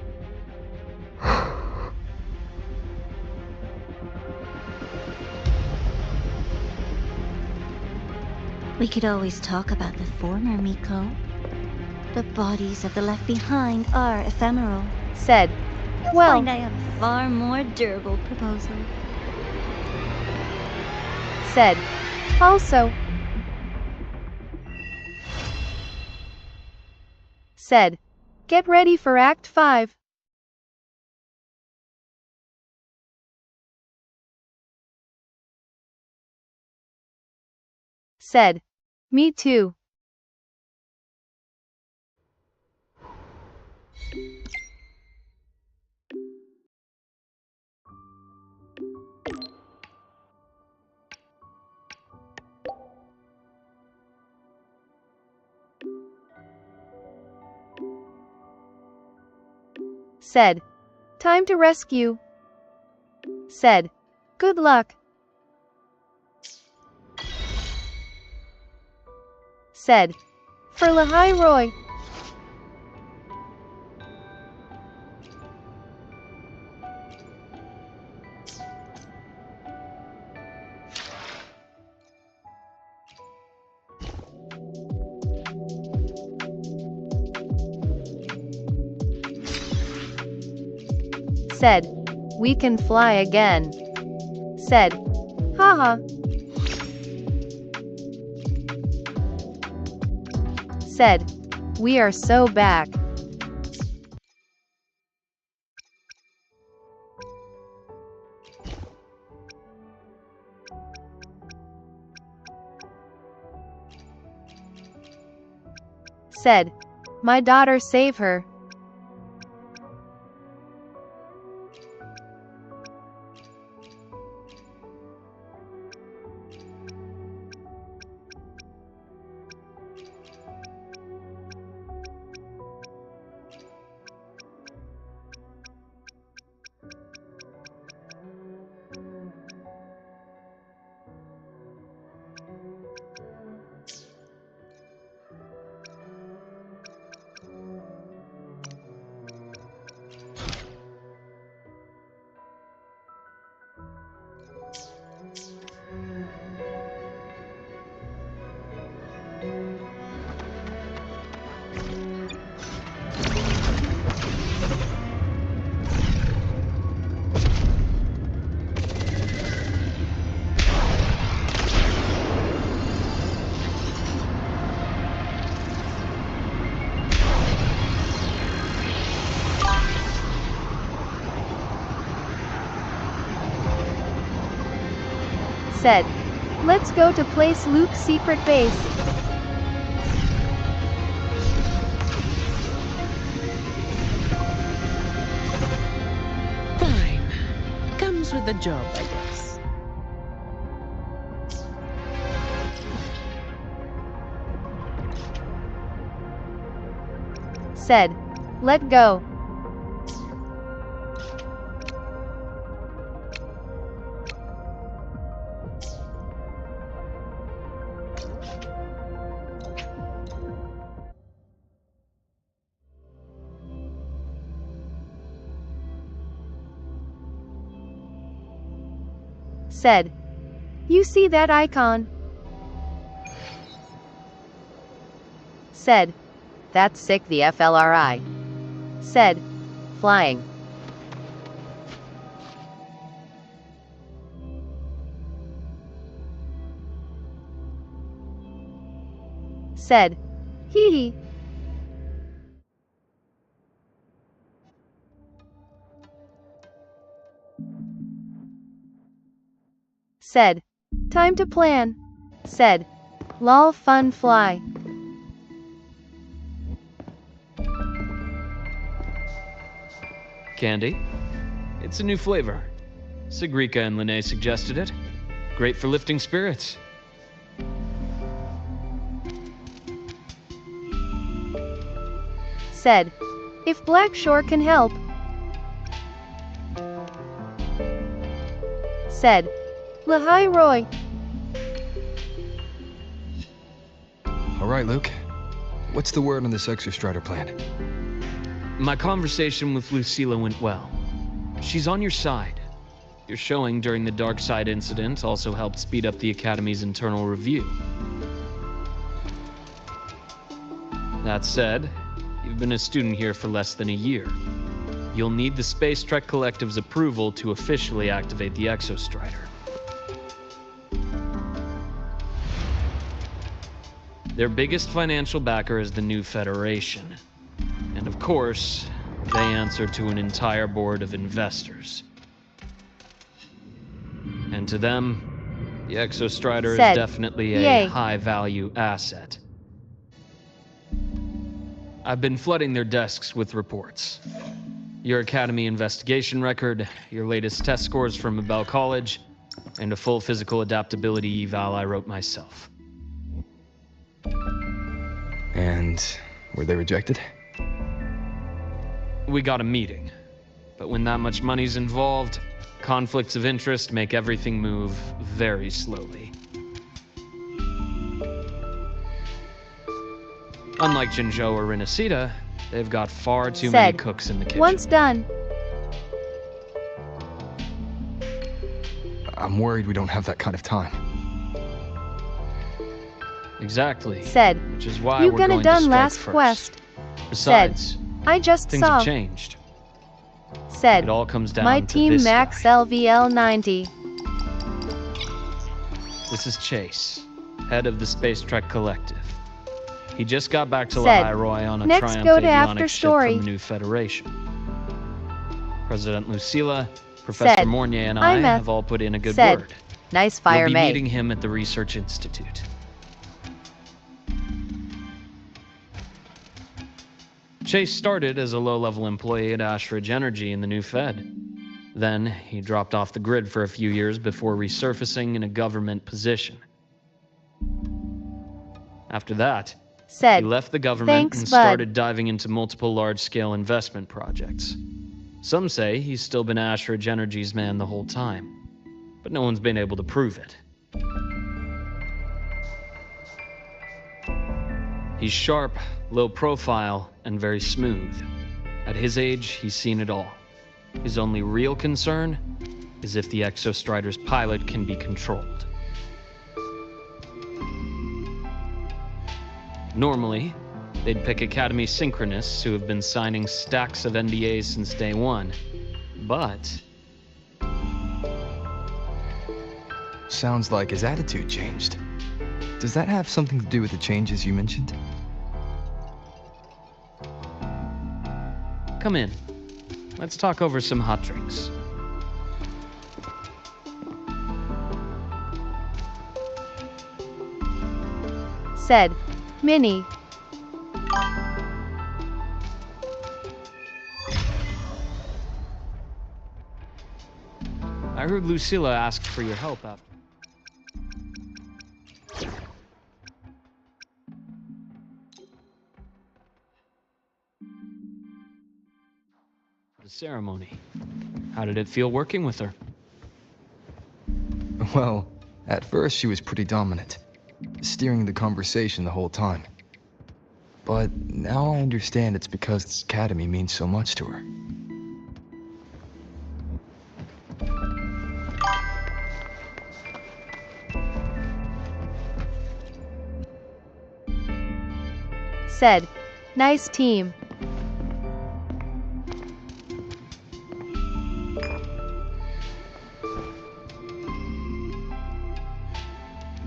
We could always talk about the former, Miko. The bodies of the left behind are ephemeral. Said, You'll well, find I have a far more durable proposal. said, also. Said, get ready for Act 5. Said, me too. Said, time to rescue. Said, good luck. Said, for Lahai Roy. Said, we can fly again. Said, haha. Said, we are so back. Said, my daughter save her. Said, let's go to place Luke's secret base. Fine. Comes with the job, I guess. Said, let go. Said, you see that icon? Said, that's sick the FLRI. Said, flying. Said, hee hee. Said, time to plan. Said, lol fun fly. Candy? It's a new flavor. Sigrika and Lene suggested it. Great for lifting spirits. Said, if Blackshore can help. Said, Lahai Roy. All right, Luke. What's the word on this Exostrider plan? My conversation with Lucilla went well. She's on your side. Your showing during the Dark Side incident also helped speed up the Academy's internal review. That said, you've been a student here for less than a year. You'll need the Space Trek Collective's approval to officially activate the Exostrider. Their biggest financial backer is the New Federation. And of course, they answer to an entire board of investors. And to them, the Exostrider is definitely a high-value asset. I've been flooding their desks with reports. Your Academy investigation record, your latest test scores from Abel College, and a full physical adaptability eval I wrote myself. And were they rejected? We got a meeting. But when that much money's involved, conflicts of interest make everything move very slowly. Unlike Jinzhou or Rinasita, they've got far too many Said, cooks in the kitchen. Once done. I'm worried we don't have that kind of time. Exactly. Said, which is why you we're gonna going done to strike last first. quest. Besides, Said, I just things saw. have changed. Said, It all comes down my to team this max guy. LVL90. This is Chase, head of the Space Trek Collective. He just got back to Said, Lahai on a next Triumph go to avionics ship Afterstory. from the New Federation. President Lucilla, Professor Said, Mornier, and I Aemeath. have all put in a good Said, word. nice fire You'll be mate. meeting him at the Research Institute. Chase started as a low-level employee at Ashridge Energy in the New Fed. Then, he dropped off the grid for a few years before resurfacing in a government position. After that, Said, he left the government thanks, and bud. started diving into multiple large-scale investment projects. Some say he's still been Ashridge Energy's man the whole time, but no one's been able to prove it. He's sharp, low profile, and very smooth. At his age, he's seen it all. His only real concern is if the Exostrider's pilot can be controlled. Normally, they'd pick Academy Synchronists who have been signing stacks of NDAs since day one. But Sounds like his attitude changed. Does that have something to do with the changes you mentioned? come in. Let's talk over some hot drinks. Said, Minnie. I heard Lucilla asked for your help after the ceremony. How did it feel working with her? Well, at first she was pretty dominant, steering the conversation the whole time. But now I understand it's because this academy means so much to her. Said, nice team.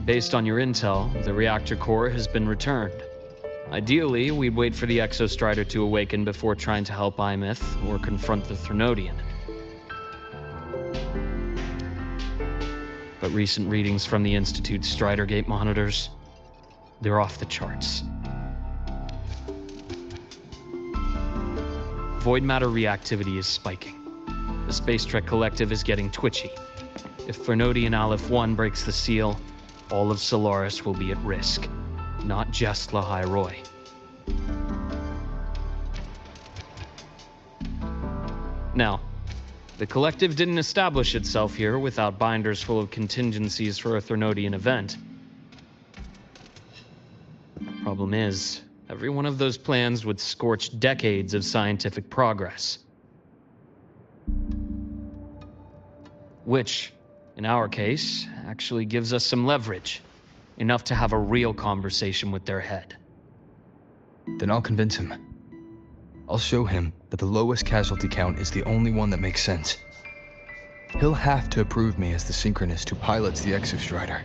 Based on your intel, the reactor core has been returned. Ideally, we'd wait for the Exostrider to awaken before trying to help Aemeath or confront the Threnodian. But recent readings from the Institute's Strider Gate monitors, they're off the charts. Void matter reactivity is spiking. The Space Trek Collective is getting twitchy. If Threnodian Aleph 1 breaks the seal, all of Solaris will be at risk, not just Lahai Roy. Now, the Collective didn't establish itself here without binders full of contingencies for a Threnodian event. Problem is, every one of those plans would scorch decades of scientific progress. Which, in our case, actually gives us some leverage. Enough to have a real conversation with their head. Then I'll convince him. I'll show him that the lowest casualty count is the only one that makes sense. He'll have to approve me as the synchronist who pilots the Exostrider.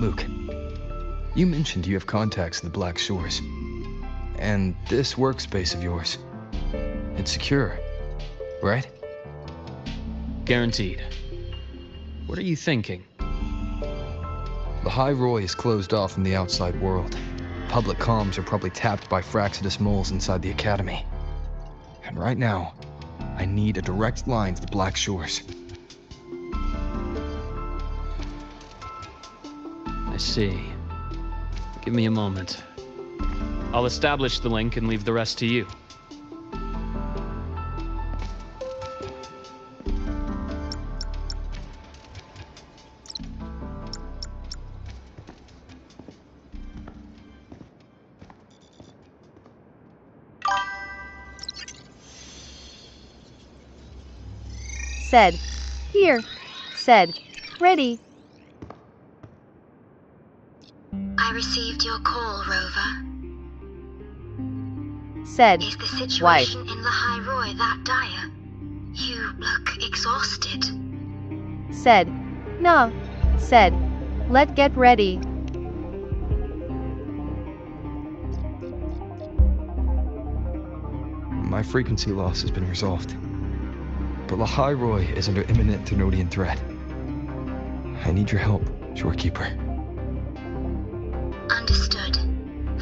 Luke, you mentioned you have contacts in the Black Shores. And this workspace of yours, it's secure, right? Guaranteed. What are you thinking? Lahai Roy is closed off from the outside world. Public comms are probably tapped by Fraxidus moles inside the Academy. And right now, I need a direct line to the Black Shores. I see. Give me a moment. I'll establish the link and leave the rest to you. Said, here. Said, ready. I received your call, Rover. Said, Is the situation wife. in the High Roy that dire? You look exhausted. Said, no. Said, let get ready. My frequency loss has been resolved. But the High Roy is under imminent Thenodian threat. I need your help, Shorekeeper. Understood.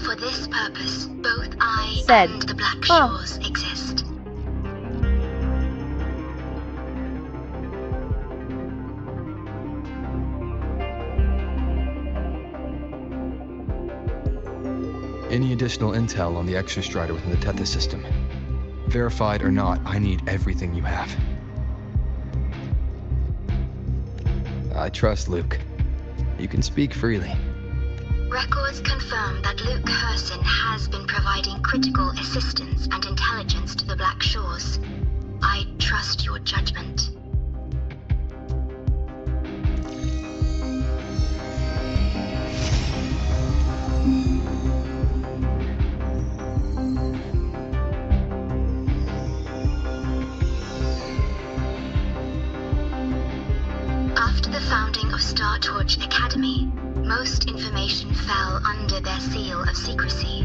For this purpose, both I Said, and the Black Shores exist. Any additional intel on the Exostrider within the Tethys system? Verified or not, I need everything you have. I trust Luke. You can speak freely. Records confirm that Luke Herson has been providing critical assistance and intelligence to the Black Shores. I trust your judgment. After the founding of Star Torch Academy, most information fell under their seal of secrecy.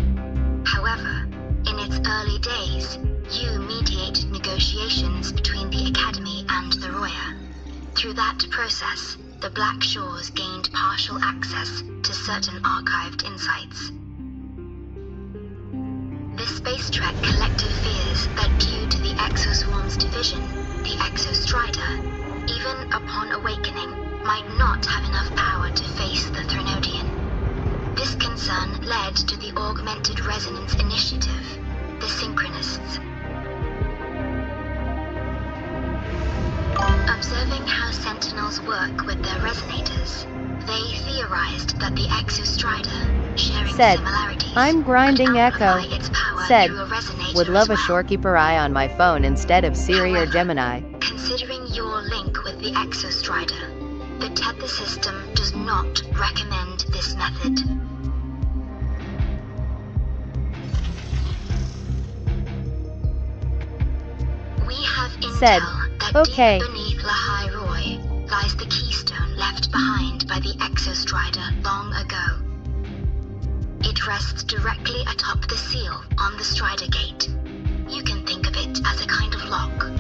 However, in its early days, you mediated negotiations between the Academy and the Roya. Through that process, the Black Shores gained partial access to certain archived insights. This space trek collective fears that due to the Exoswarm's division, the Exostrider, even upon awakening, might not have enough power to face the Thenodian. This concern led to the Augmented Resonance Initiative, the Synchronists. Observing how Sentinels work with their resonators, they theorized that the Exostrider, sharing Said, similarities, I'm grinding could Echo. amplify its power Said, through a resonator would love a as well. Shorekeeper eye on my phone instead of Siri or Gemini. Considering your link with the Exostrider, the Tethys system does not recommend this method. We have intel Said, that okay. deep beneath the High Roy lies the keystone left behind by the Exostrider long ago. It rests directly atop the seal on the Strider Gate. You can think of it as a kind of lock.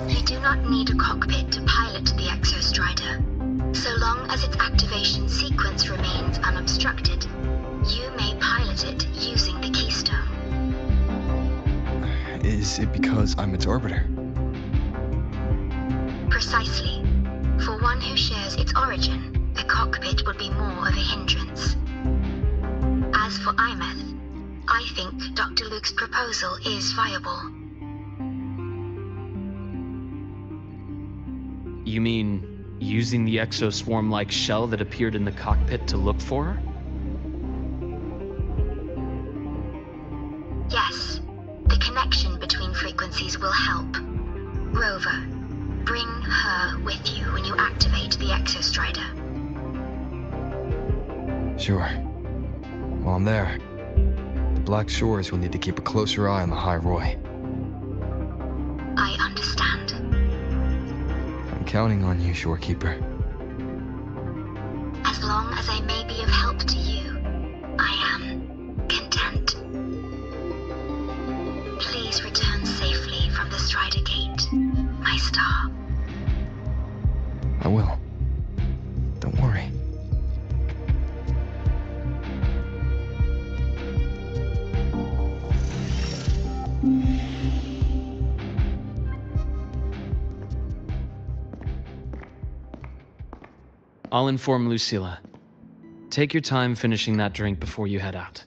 You do not need a cockpit to pilot the Exostrider. So long as its activation sequence remains unobstructed, you may pilot it using the keystone. Is it because I'm its orbiter? Precisely. For one who shares its origin, a cockpit would be more of a hindrance. As for Aemeath, I think Dr. Luke's proposal is viable. You mean using the exoswarm-like shell that appeared in the cockpit to look for her? Yes. The connection between frequencies will help. Rover, bring her with you when you activate the Exostrider. Sure. While I'm there, the Black Shores will need to keep a closer eye on the High Roy. I understand. I'm counting on you, Shorekeeper. As long as I may be of help to you, I am content. Please return safely from the Strider Gate, my star. I will. Don't worry. I'll inform Lucilla. Take your time finishing that drink before you head out.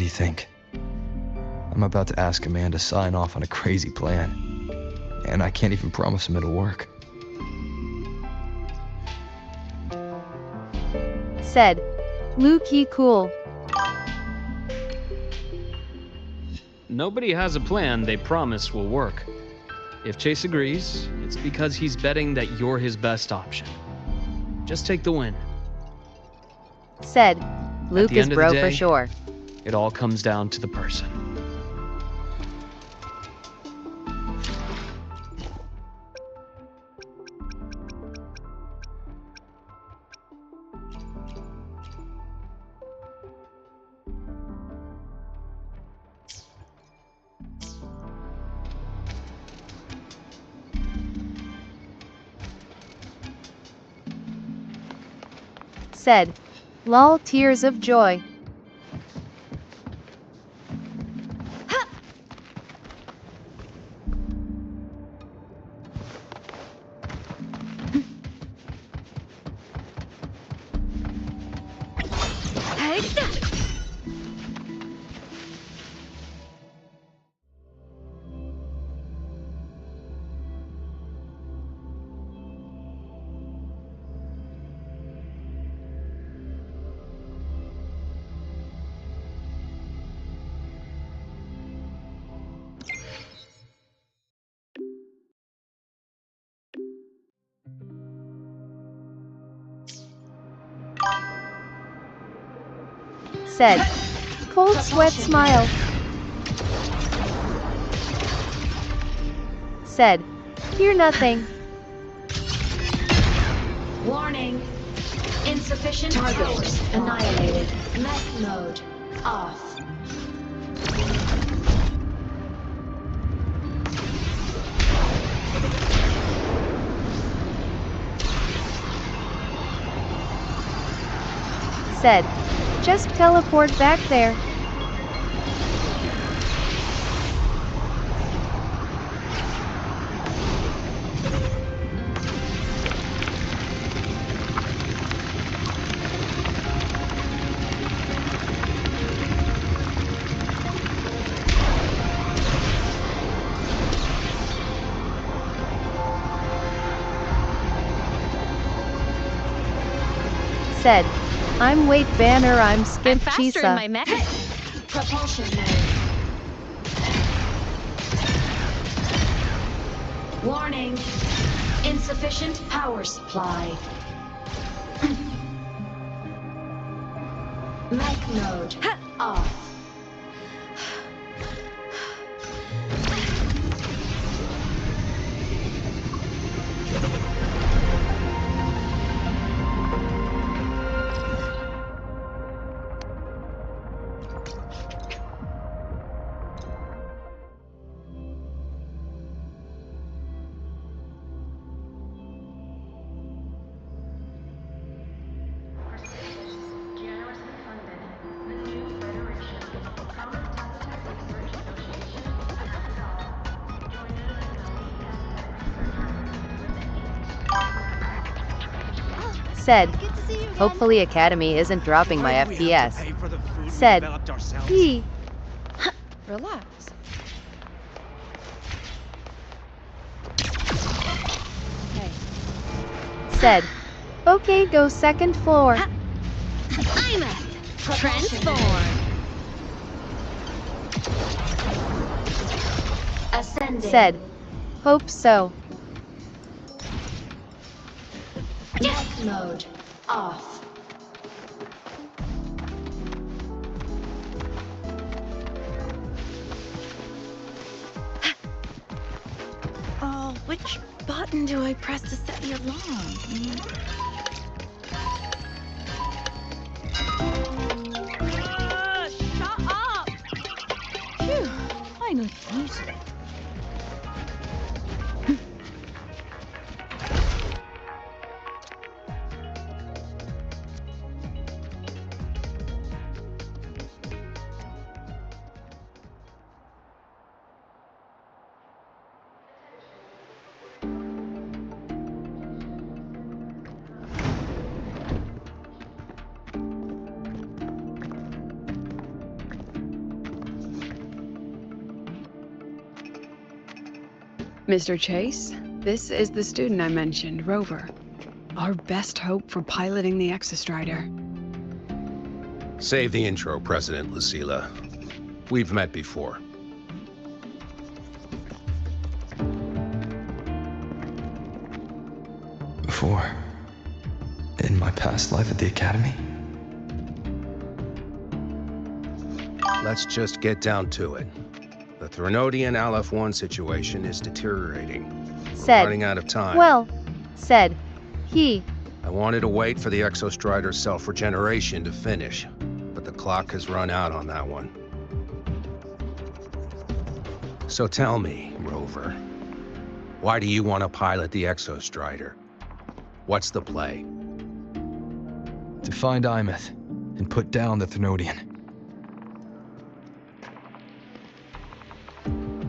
do you think? I'm about to ask a man to sign off on a crazy plan, and I can't even promise him it'll work. Said, Luke-y cool. Nobody has a plan they promise will work. If Chase agrees, it's because he's betting that you're his best option. Just take the win. Said, Luke is bro for sure. It all comes down to the person. Said, lol tears of joy. Said, cold sweat smile. Said, hear nothing. Warning. Insufficient target annihilated. Mech mode off. Said, just teleport back there. Said, I'm weight banner, I'm skip Faster in my Chisa. mech. Propulsion mode. Warning. Insufficient power supply. Mech mode off. Said, hopefully Academy isn't dropping my FPS. Said, he. Relax. Okay. Said, okay, go second floor. Aemeath. Transform. Ascending. Said, hope so. Mech mode off. Oh, which button do I press to set the alarm? Shut up! Phew, I know you. Mr. Chase, this is the student I mentioned, Rover. Our best hope for piloting the Exostrider. Save the intro, President Lucilla. We've met before. Before? In my past life at the Academy? Let's just get down to it. The Threnodian Aleph-1 situation is deteriorating. Said. We're running out of time. Well, said. He. I wanted to wait for the Exostrider's self-regeneration to finish, but the clock has run out on that one. So tell me, Rover, why do you want to pilot the Exostrider? What's the play? To find Aemeath and put down the Threnodian.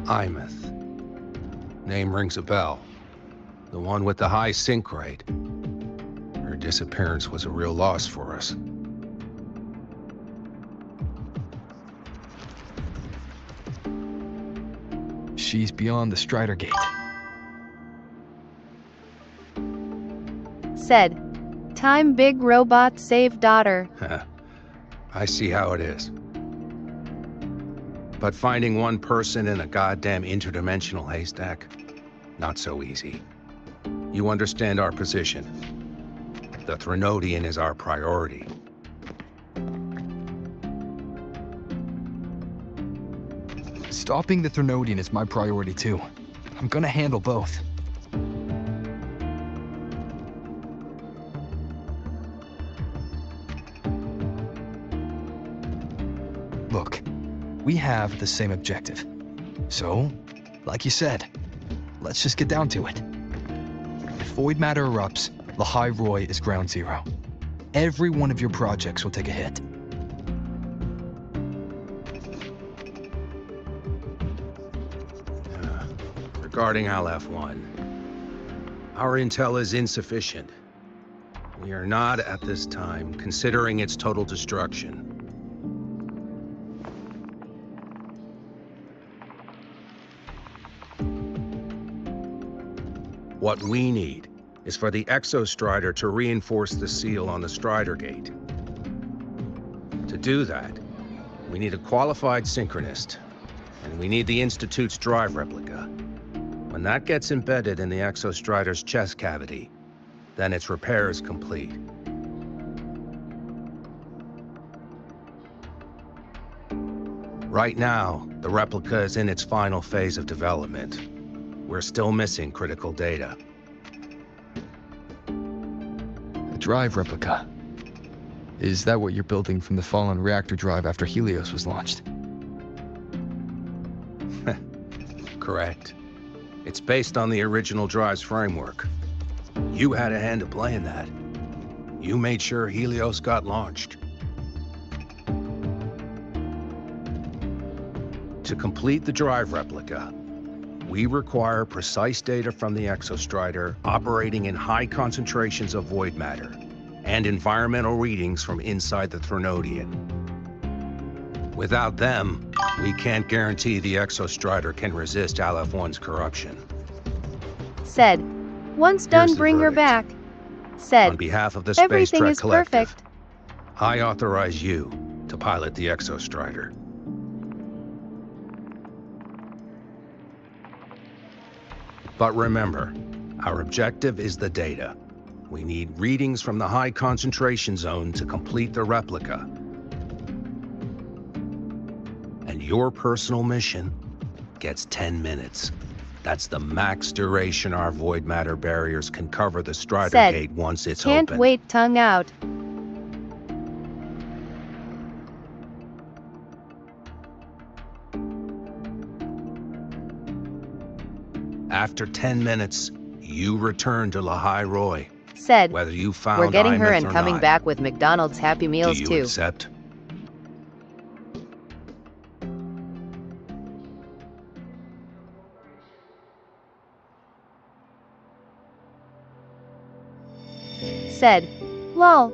Aemeath. Name rings a bell. The one with the high sync rate. Her disappearance was a real loss for us. She's beyond the Strider Gate. Said. Time big robot save daughter. I see how it is. But finding one person in a goddamn interdimensional haystack, not so easy. You understand our position. The Threnodian is our priority. Stopping the Threnodian is my priority too. I'm gonna handle both. Look, we have the same objective. So, like you said, let's just get down to it. If void matter erupts, Lahai Roy is ground zero. Every one of your projects will take a hit. Regarding Aleph-1, our intel is insufficient. We are not, at this time, considering its total destruction. What we need is for the Exostrider to reinforce the seal on the Strider Gate. To do that, we need a qualified synchronist, and we need the Institute's drive replica. When that gets embedded in the Exostrider's chest cavity, then its repair is complete. Right now, the replica is in its final phase of development. We're still missing critical data. A drive replica. Is that what you're building from the fallen reactor drive after Helios was launched? Correct. It's based on the original drive's framework. You had a hand to play in that. You made sure Helios got launched. To complete the drive replica, we require precise data from the Exostrider operating in high concentrations of void matter and environmental readings from inside the Threnodian. Without them, we can't guarantee the Exostrider can resist Aleph-1's corruption. Said. Once done, Here's the bring her verdict. back. Said. On behalf of the Space Everything Trek is Collective, perfect. I authorize you to pilot the Exostrider. But remember, our objective is the data. We need readings from the high concentration zone to complete the replica. And your personal mission gets 10 minutes. That's the max duration our void matter barriers can cover the Strider Said. Gate once it's Can't open. wait, tongue out. After 10 minutes, you return to Lahai Roy. Said. Whether you found We're getting her Aemeath and or coming not. back with McDonald's Happy Meals Do you too. accept? Said. Lol.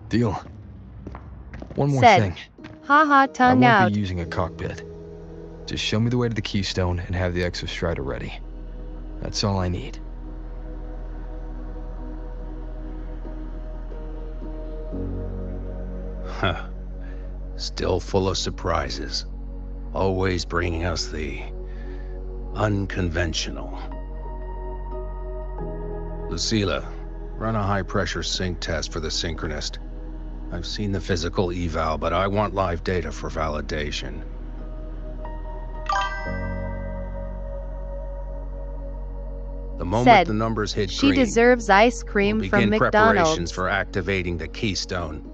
Deal. One more Said, thing. haha, I tongue won't out. be using a cockpit. Just show me the way to the Keystone and have the Exostrider ready. That's all I need. Huh. Still full of surprises. Always bringing us the unconventional. Lucilla, run a high-pressure sync test for the Synchronist. I've seen the physical eval, but I want live data for validation. The moment Said, the numbers hit she green, deserves ice we'll cream begin from preparations McDonald's. for activating the Keystone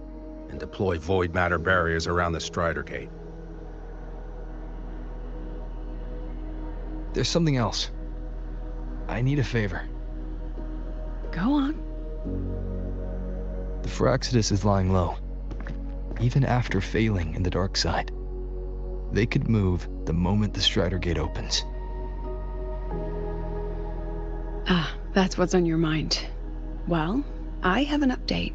and deploy void matter barriers around the Strider Gate. There's something else. I need a favor. Go on. The Phyrexidus is lying low. Even after failing in the dark side, they could move the moment the Strider Gate opens. Ah, that's what's on your mind. Well, I have an update.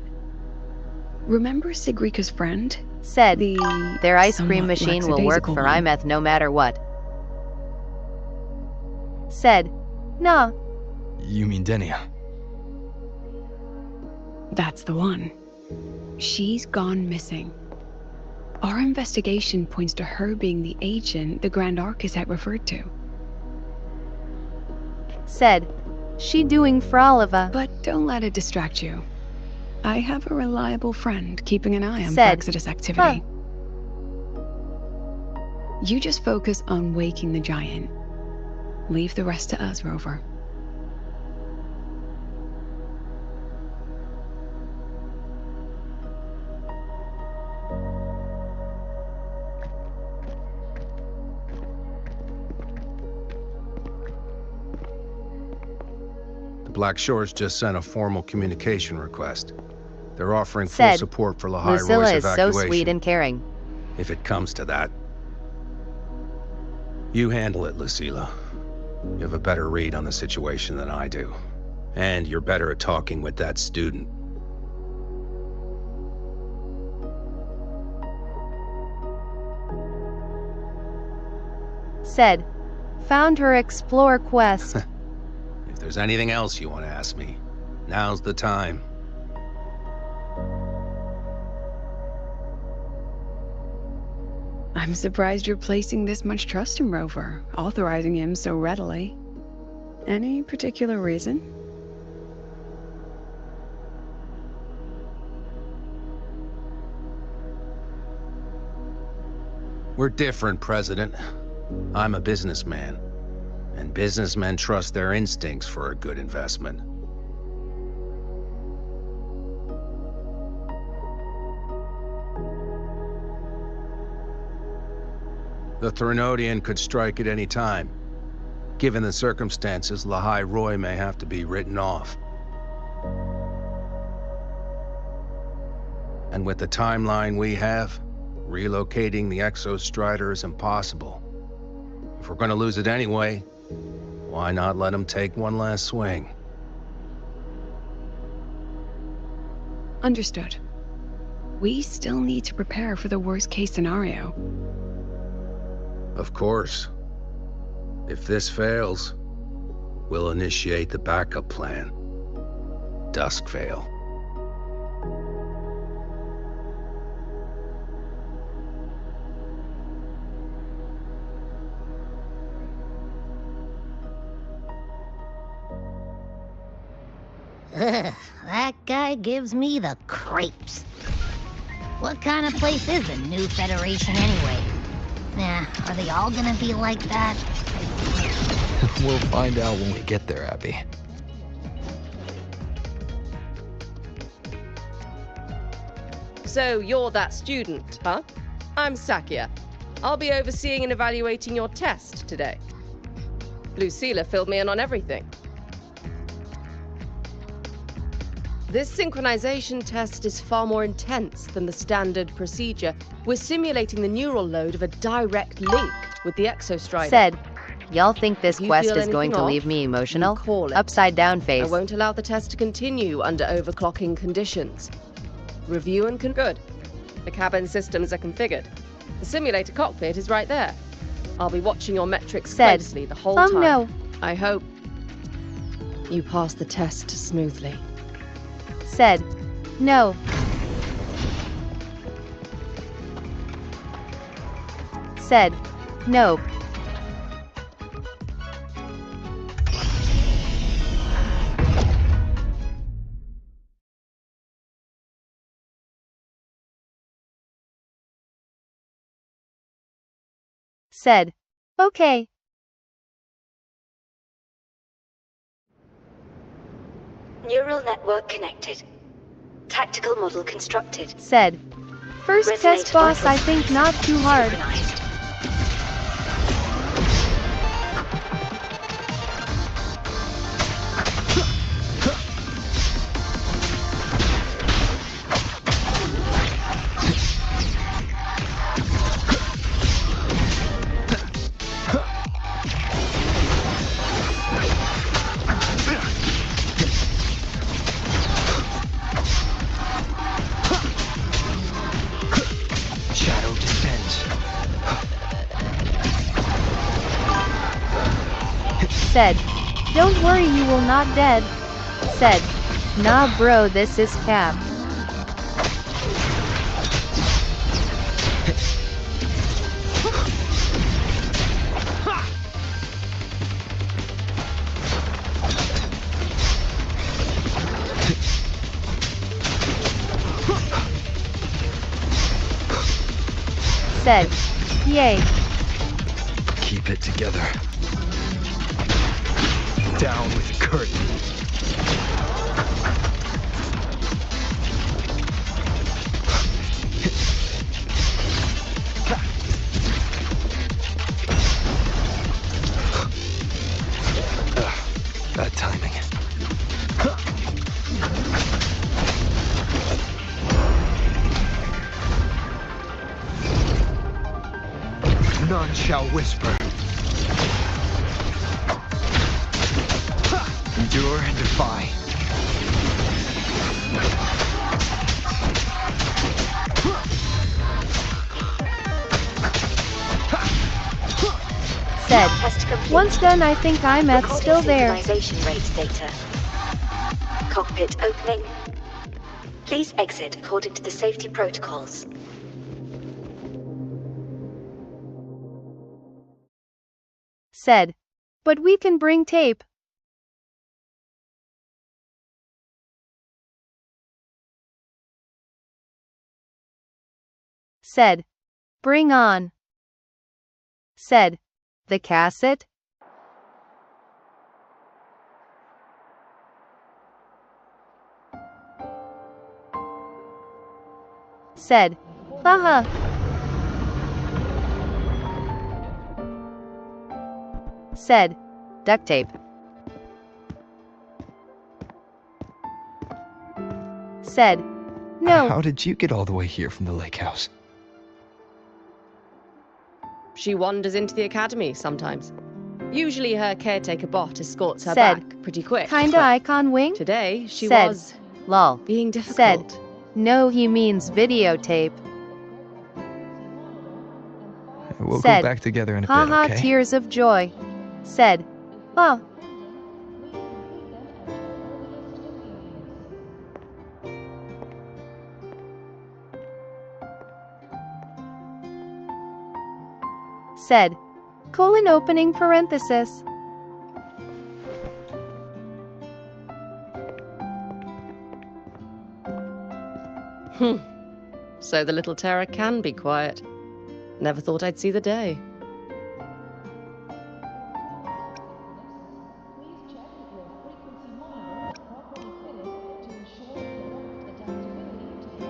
Remember Sigrika's friend? Said, their ice cream somewhat machine will work lackadaisical for one. Aemeath no matter what. Said, nah. You mean Denia? That's the one. She's gone missing. Our investigation points to her being the agent the Grand Architect referred to. Said, she doing Froliva. But don't let it distract you. I have a reliable friend keeping an eye on Said, Phyrexidus activity. You just focus on waking the giant. Leave the rest to us, Rover. Black Shores just sent a formal communication request. They're offering full Said, support for Lahai Lucilla Roy's is so evacuation. sweet and caring. If it comes to that. You handle it, Lucilla. You have a better read on the situation than I do. And you're better at talking with that student. Said, found her explore quest. If there's anything else you want to ask me, now's the time. I'm surprised you're placing this much trust in Rover, authorizing him so readily. Any particular reason? We're different, President. I'm a businessman, and businessmen trust their instincts for a good investment. The Threnodian could strike at any time. Given the circumstances, Lahai Roy may have to be written off. And with the timeline we have, relocating the Exostrider is impossible. If we're gonna lose it anyway, why not let him take one last swing? Understood. We still need to prepare for the worst-case scenario. Of course. If this fails, we'll initiate the backup plan. Duskvale. Ugh, that guy gives me the creeps. What kind of place is the new Federation anyway? Nah, are they all gonna be like that? We'll find out when we get there, Abby. So you're that student, huh? I'm Sakia. I'll be overseeing and evaluating your test today. Lucilla filled me in on everything. This synchronization test is far more intense than the standard procedure. We're simulating the neural load of a direct link with the Exostrider. Said, y'all think this If you quest feel is going anything to off, leave me emotional? you call it. Upside down I face. won't allow the test to continue under overclocking conditions. Review and good. The cabin systems are configured. The simulator cockpit is right there. I'll be watching your metrics Said, closely the whole time. no. I hope you pass the test smoothly. Said, no. Said, nope. Said, okay. Neural network connected. Tactical model constructed. Said, first Resonate test boss, vital I think not too hard. synchronized. Shadow descends. Said, don't worry, you will not dead. Said, nah bro, this is cap. Said, yay. Keep it together. Down with the curtain. Bad timing. None shall whisper. Endure and defy. Said, Test complete. once done, I think Aemeath's Recording still there. synchronization rate data. Cockpit opening. Please exit according to the safety protocols. Said, but we can bring tape. Said, bring on. Said, the cassette? Said, haha. Said, duct tape. Said, no. How did you get all the way here from the lake house? She wanders into the academy sometimes. Usually her caretaker bot escorts her Said, back pretty quick. Kinda but icon wing? today she Said, was lol. being difficult. Said, no, he means videotape. We'll Said, go back together in a haha, bit, okay? tears of joy. Said, oh. Said, colon opening parenthesis. So the little terror can be quiet. Never thought I'd see the day.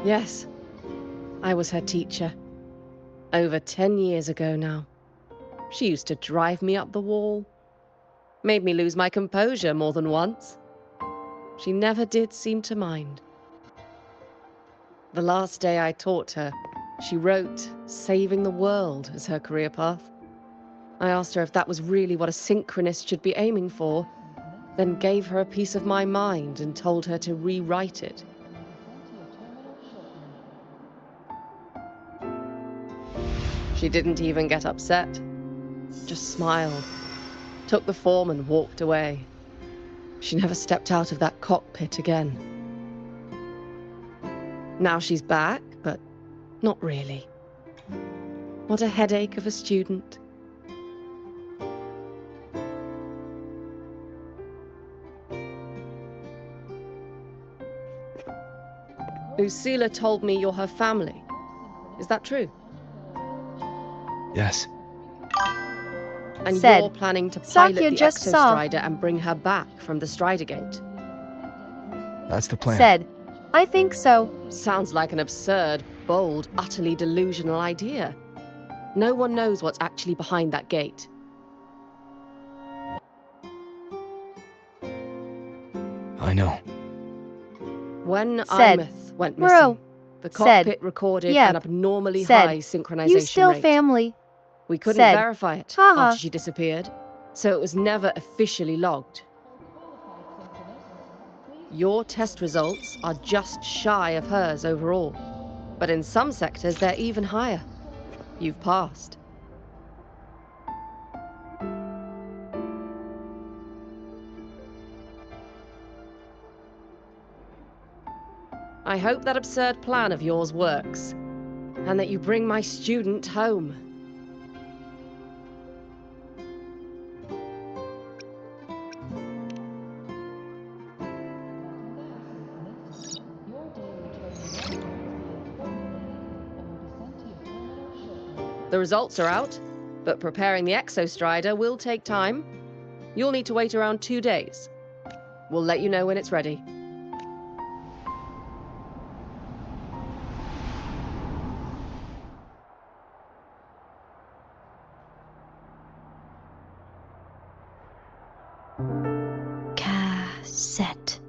Yes, I was her teacher. Over 10 years ago now. She used to drive me up the wall. Made me lose my composure more than once. She never did seem to mind. The last day I taught her, she wrote saving the world as her career path. I asked her if that was really what a synchronist should be aiming for, then gave her a piece of my mind and told her to rewrite it. She didn't even get upset. Just smiled, took the form and walked away. She never stepped out of that cockpit again. Now she's back, but not really. What a headache of a student. Usila told me you're her family. Is that true? Yes. And Said, you're planning to pilot Sakya the just saw. Exostrider and bring her back from the Strider Gate? That's the plan. Said, I think so. Sounds like an absurd, bold, utterly delusional idea. No one knows what's actually behind that gate. I know. When Said, Aemeath went Bro. missing, the cockpit recorded Yep. an abnormally Said, high synchronization You still rate. family. We couldn't Said, verify it Haha. after she disappeared, so it was never officially logged. Your test results are just shy of hers overall, but in some sectors they're even higher. You've passed. I hope that absurd plan of yours works, and that you bring my student home. The results are out, but preparing the Exostrider will take time. You'll need to wait around 2 days. We'll let you know when it's ready. Cassette.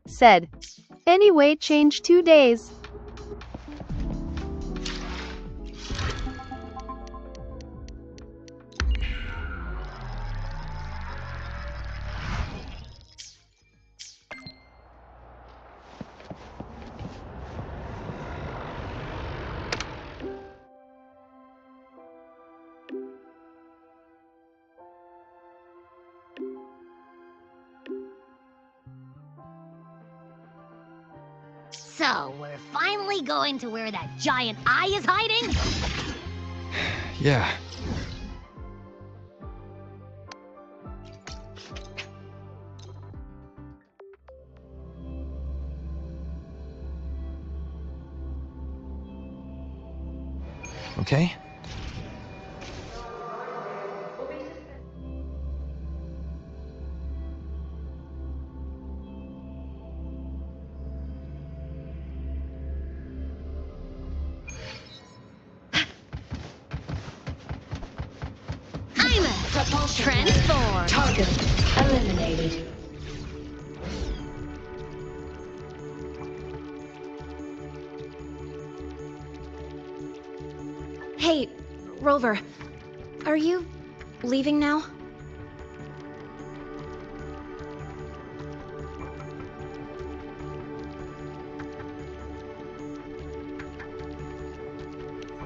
Said, anyway, change 2 days. So, we're finally going to where that giant eye is hiding? Yeah. Okay? Aemeath, transform. Target eliminated. Hey, Rover, are you leaving now?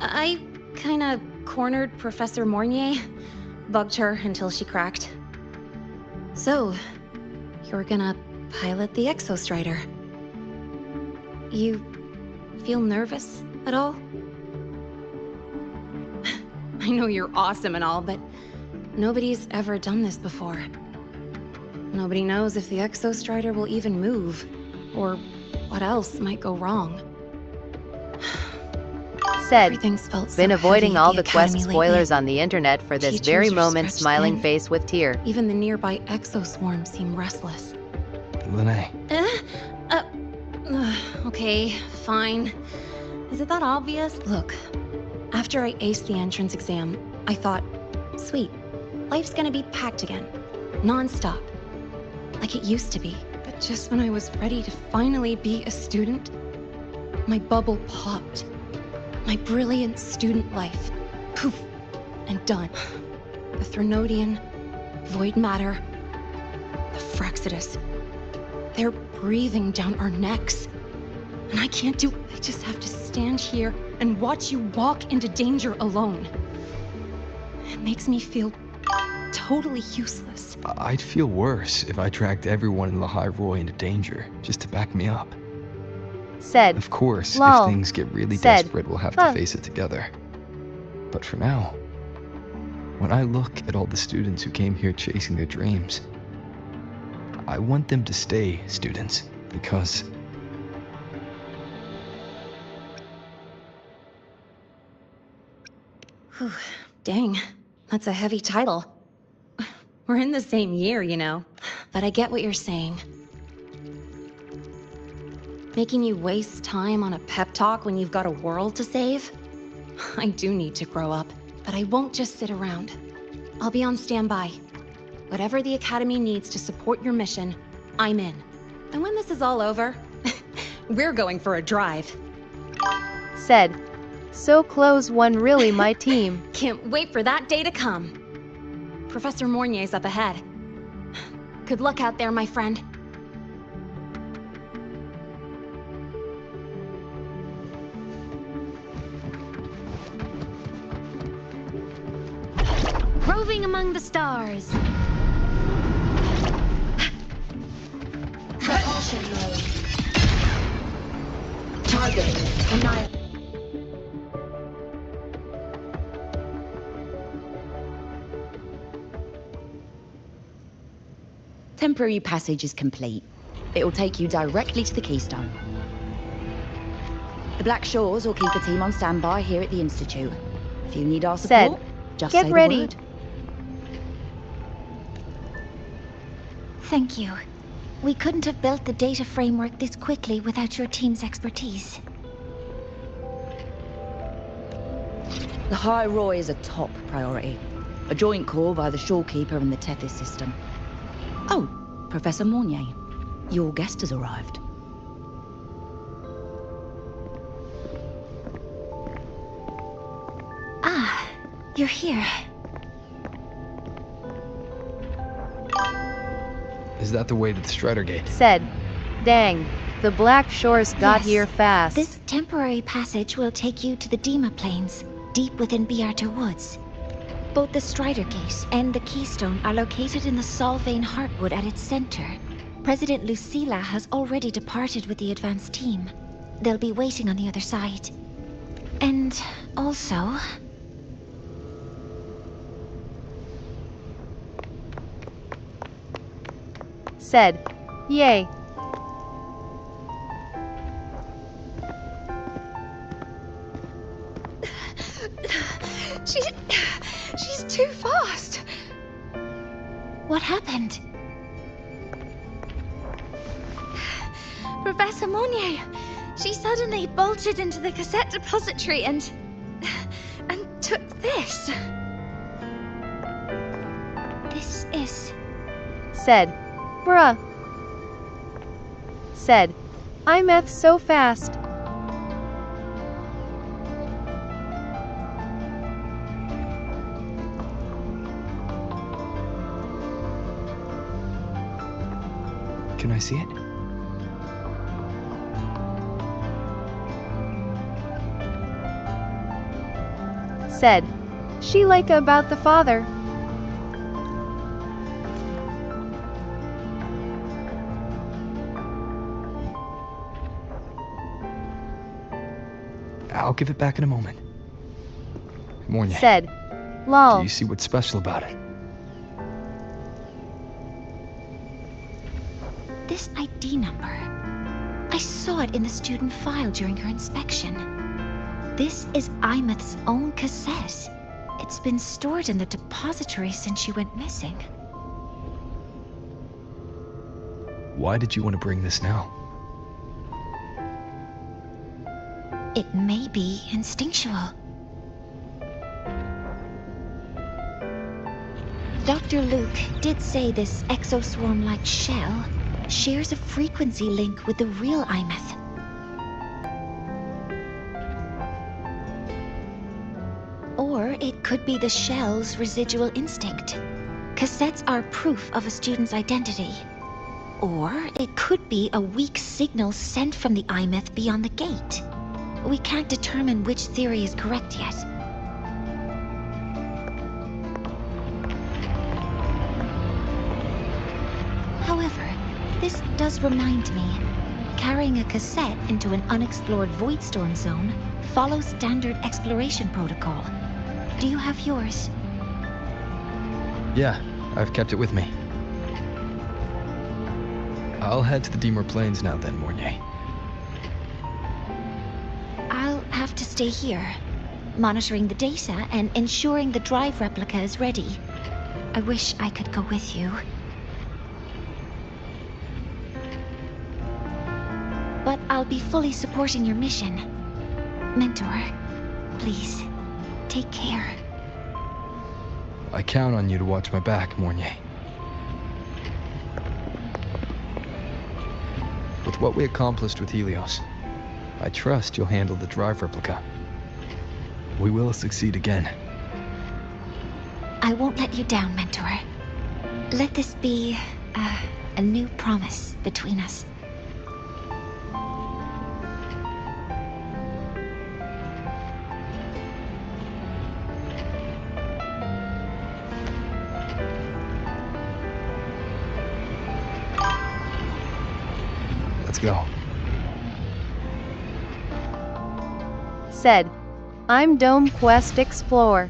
I kinda cornered Professor Mornier, bugged her until she cracked. So, you're gonna pilot the Exostrider. You feel nervous at all? I know you're awesome and all, but Nobody's ever done this before. Nobody knows if the Exostrider will even move, or what else might go wrong. Said, Everything's felt so been avoiding heavy at all the the quest Academy spoilers lately. on the internet for this Teachers very are moment, stretched smiling thin. face with tear. Even the nearby exoswarms seem restless. Lene, Okay, fine. Is it that obvious? Look, after I aced the entrance exam, I thought, sweet, life's gonna be packed again. Non-stop. Like it used to be. But just when I was ready to finally be a student, my bubble popped. My brilliant student life. Poof. And done. The Threnodian, void matter, the Fraxidus. They're breathing down our necks. And I can't do... I just have to stand here and watch you walk into danger alone. It makes me feel totally useless. I'd feel worse if I dragged everyone in the High Roy into danger, just to back me up. Said, Of course, lol. if things get really Said, desperate, we'll have huh. to face it together. But for now, when I look at all the students who came here chasing their dreams, I want them to stay students, because... Whew, dang, that's a heavy title. We're in the same year, you know. But I get what you're saying. Making you waste time on a pep talk when you've got a world to save? I do need to grow up, but I won't just sit around. I'll be on standby. Whatever the Academy needs to support your mission, I'm in. And when this is all over, we're going for a drive. Said, so close one really my team. Can't wait for that day to come. Professor Mornier's up ahead. Good luck out there, my friend. Roving among the stars. Propulsion mode. Target annihilated. Temporary passage is complete. It'll take you directly to the Keystone. The Black Shores will keep a team on standby here at the Institute. If you need our support, just get say ready. the word. Thank you. We couldn't have built the data framework this quickly without your team's expertise. The High Roy is a top priority. A joint call by the Shorekeeper and the Tethys system. Oh, Professor Mornier, your guest has arrived. Ah, you're here. Is that the way to the Strider Gate? Said, dang, the Black Shores got Yes. here fast. This temporary passage will take you to the Dima Plains, deep within Biarter Woods. Both the Strider Gate and the Keystone are located in the Solvane Heartwood at its center. President Lucilla has already departed with the advance team. They'll be waiting on the other side. And also... Said, yay. She's too fast. What happened? Professor Monnier, she suddenly bolted into the cassette depository and took this. This is... Said, bruh. Said, Aemeath so fast. Can I see it? Said, she like about the father. I'll give it back in a moment. Mornier, Said, lol. do you see what's special about it? This ID number. I saw it in the student file during her inspection. This is Aemeath's own cassette. It's been stored in the depository since she went missing. Why did you want to bring this now? It may be instinctual. Dr. Luke did say this exoswarm-like shell shares a frequency link with the real Aemeath. Or it could be the shell's residual instinct. Cassettes are proof of a student's identity. Or it could be a weak signal sent from the Aemeath beyond the gate. We can't determine which theory is correct yet. However, this does remind me, carrying a cassette into an unexplored Voidstorm zone follows standard exploration protocol. Do you have yours? Yeah, I've kept it with me. I'll head to the Deemer Plains now then, Mornier. I'll have to stay here, monitoring the data and ensuring the drive replica is ready. I wish I could go with you. But I'll be fully supporting your mission. Mentor, please, take care. I count on you to watch my back, Mornier. With what we accomplished with Helios, I trust you'll handle the drive replica. We will succeed again. I won't let you down, Mentor. Let this be a new promise between us. Let's go. Said, I'm Dome Quest Explorer.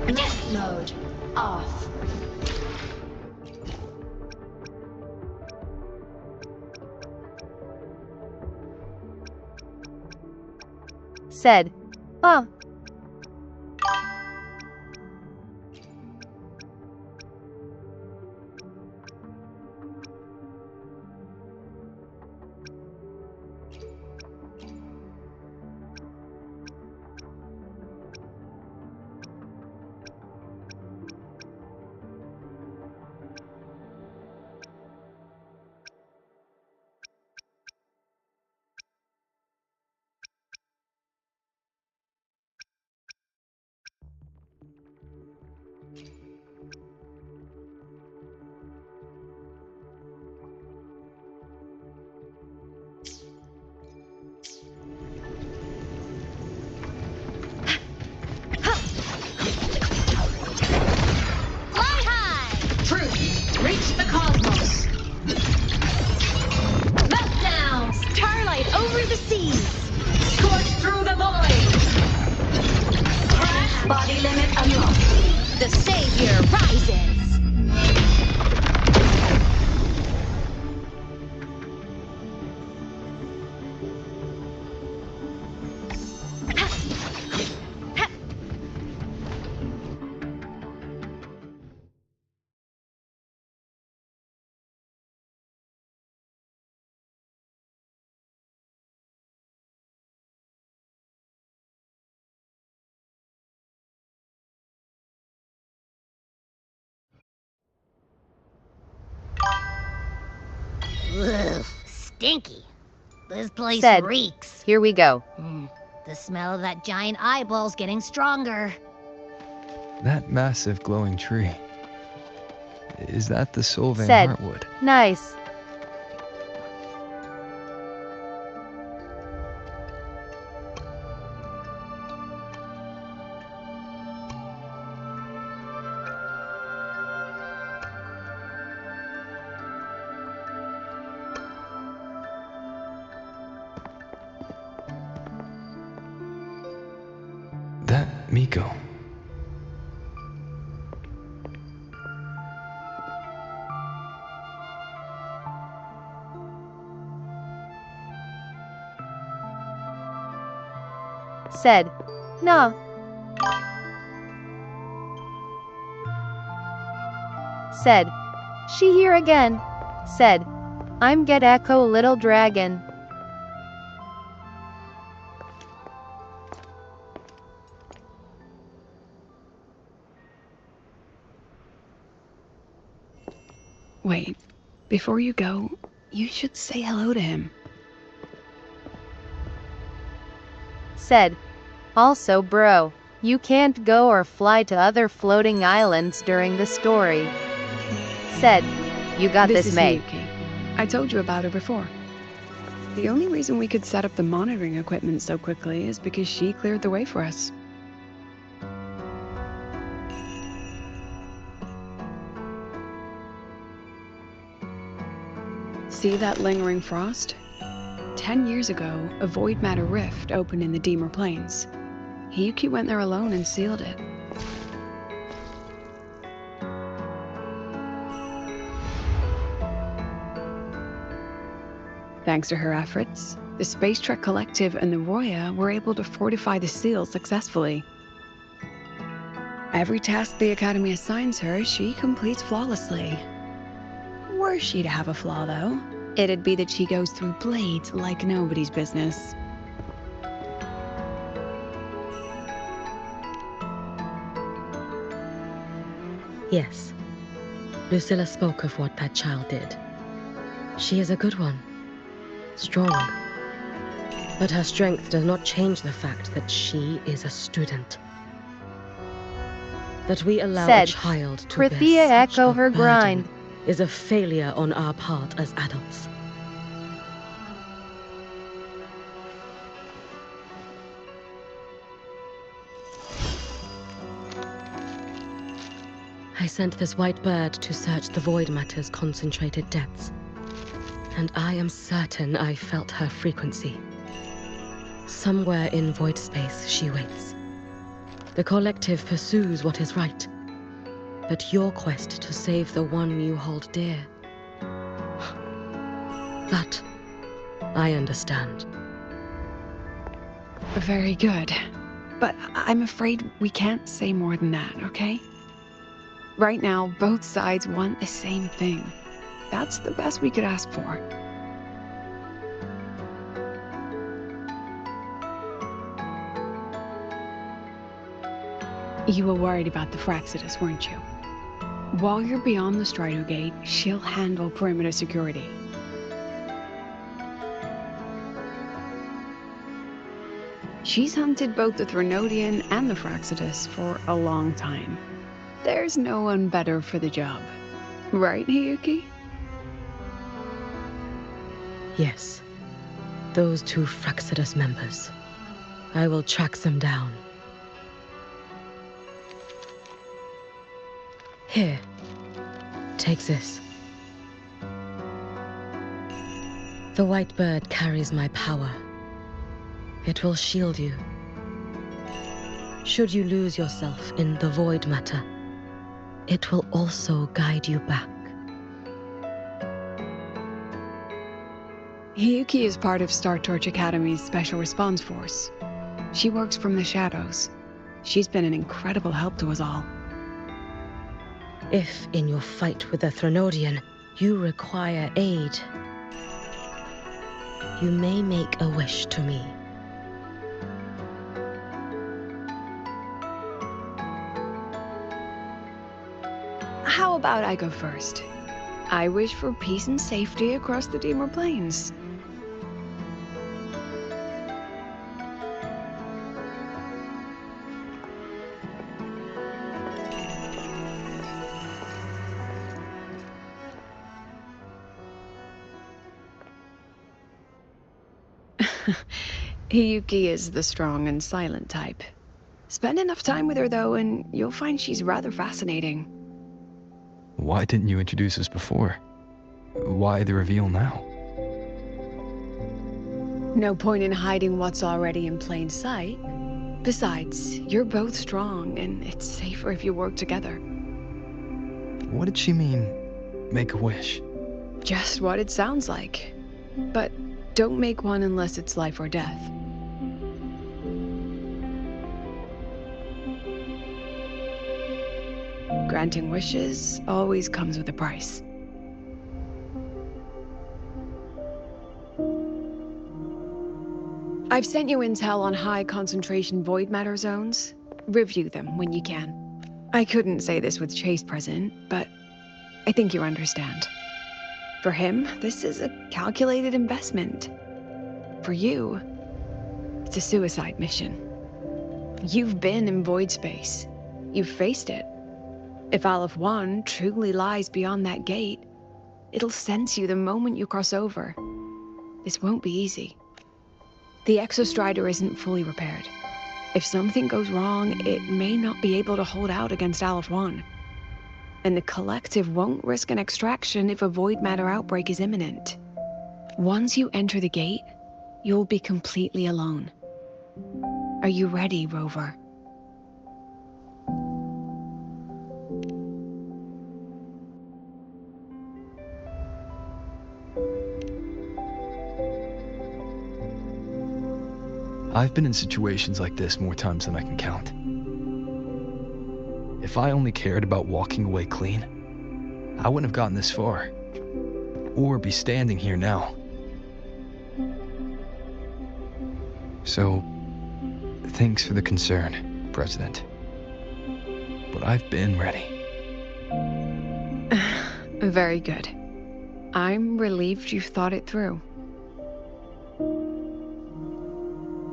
Death mode off. Said, ah. Reach the cosmos. Meltdown. Starlight over the seas. Scorch through the void. Crash body limit unlocked. The Savior rises. Ugh, stinky. This place Said, reeks. Here we go. The smell of that giant eyeball's getting stronger. That massive glowing tree. Is that the Solvang Said, Heartwood? Nice. Miko. Said, "Nah." Said, "She here again." Said, "I'm get echo little dragon." Wait, before you go, you should say hello to him. Said, "Also bro, you can't go or fly to other floating islands during the story." Said, "You got this, is May." Miyuki. I told you about her before. The only reason we could set up the monitoring equipment so quickly is because she cleared the way for us. See that lingering frost? 10 years ago, a void matter rift opened in the Deemer Plains. Hiyuki went there alone and sealed it. Thanks to her efforts, the Space Trek Collective and the Roya were able to fortify the seal successfully. Every task the Academy assigns her, she completes flawlessly. Were she to have a flaw, though, it'd be that she goes through blades like nobody's business. Yes. Lucilla spoke of what that child did. She is a good one. Strong. But her strength does not change the fact that she is a student. That we allow Said, a child to "Prithia bear such echo a her burden grind." is a failure on our part as adults. I sent this white bird to search the void matter's concentrated depths, and I am certain I felt her frequency. Somewhere in void space she waits. The collective pursues what is right, but your quest to save the one you hold dear, that I understand. Very good. But I'm afraid we can't say more than that, okay? Right now, both sides want the same thing. That's the best we could ask for. You were worried about the Fraxidus, weren't you? While you're beyond the Strider Gate, she'll handle perimeter security. She's hunted both the Threnodian and the Fraxidus for a long time. There's no one better for the job. Right, Hiyuki? Yes. Those two Fraxidus members. I will track them down. Here. Take this. The white bird carries my power. It will shield you. Should you lose yourself in the void matter, it will also guide you back. Hiyuki is part of Star Torch Academy's Special Response Force. She works from the shadows. She's been an incredible help to us all. If, in your fight with the Threnodian, you require aid, you may make a wish to me. How about I go first? I wish for peace and safety across the Deemer Plains. Hiyuki is the strong and silent type. Spend enough time with her, though, and you'll find she's rather fascinating. Why didn't you introduce us before? Why the reveal now? No point in hiding what's already in plain sight. Besides, you're both strong, and it's safer if you work together. What did she mean, make a wish? Just what it sounds like. But don't make one unless it's life or death. Granting wishes always comes with a price. I've sent you intel on high concentration void matter zones. Review them when you can. I couldn't say this with Chase present, but I think you understand. For him, this is a calculated investment. For you, it's a suicide mission. You've been in void space. You've faced it. If Aleph 1 truly lies beyond that gate, it'll sense you the moment you cross over. This won't be easy. The Exostrider isn't fully repaired. If something goes wrong, it may not be able to hold out against Aleph 1. And the Collective won't risk an extraction if a void matter outbreak is imminent. Once you enter the gate, you'll be completely alone. Are you ready, Rover? I've been in situations like this more times than I can count. If I only cared about walking away clean, I wouldn't have gotten this far, or be standing here now. So, thanks for the concern, President. But I've been ready. Very good. I'm relieved you've thought it through.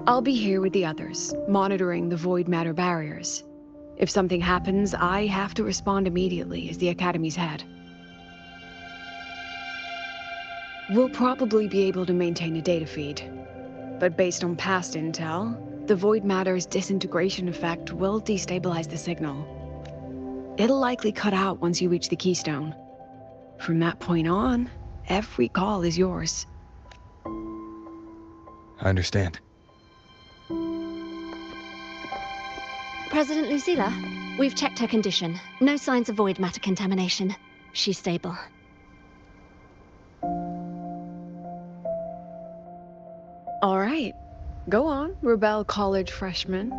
I'll be here with the others, monitoring the void matter barriers. If something happens, I have to respond immediately as the Academy's head. We'll probably be able to maintain a data feed, but based on past intel, the void matter's disintegration effect will destabilize the signal. It'll likely cut out once you reach the keystone. From that point on, every call is yours. I understand. President Lucilla, we've checked her condition. No signs of void matter contamination. She's stable. All right. Go on, Rebel College freshman.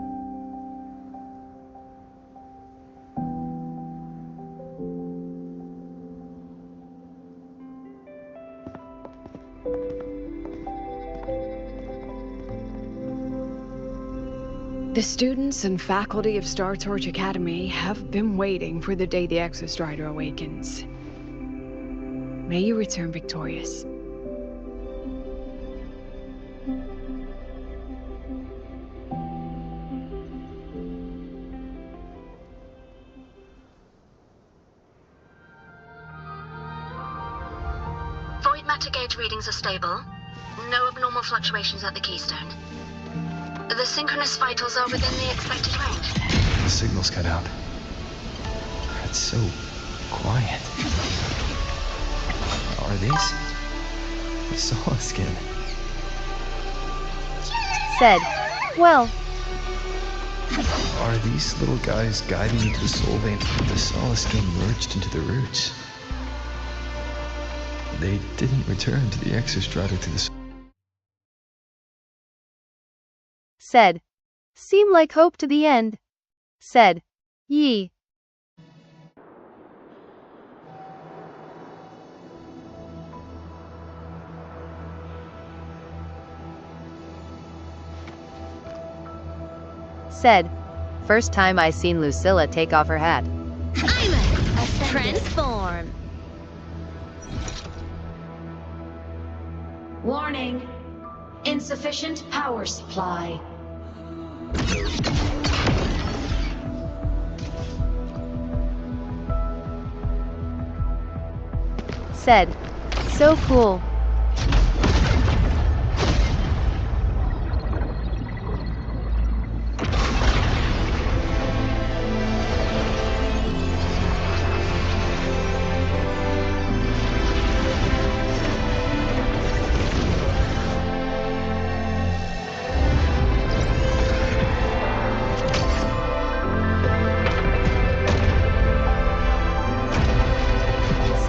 The students and faculty of Star Torch Academy have been waiting for the day the Exostrider awakens. May you return victorious. Void matter gauge readings are stable. No abnormal fluctuations at the keystone. The synchronous vitals are within the expected range. The signal's cut out. It's so quiet. Are these? I saw a skin. Said, well. Are these little guys guiding into the soul vein? The Solace skin merged into the roots. They didn't return to the Exostrider to the... Said, seem like hope to the end. Said, ye. Said, first time I seen Lucilla take off her hat. Aemeath, transform. Warning. Insufficient power supply. Said, so cool.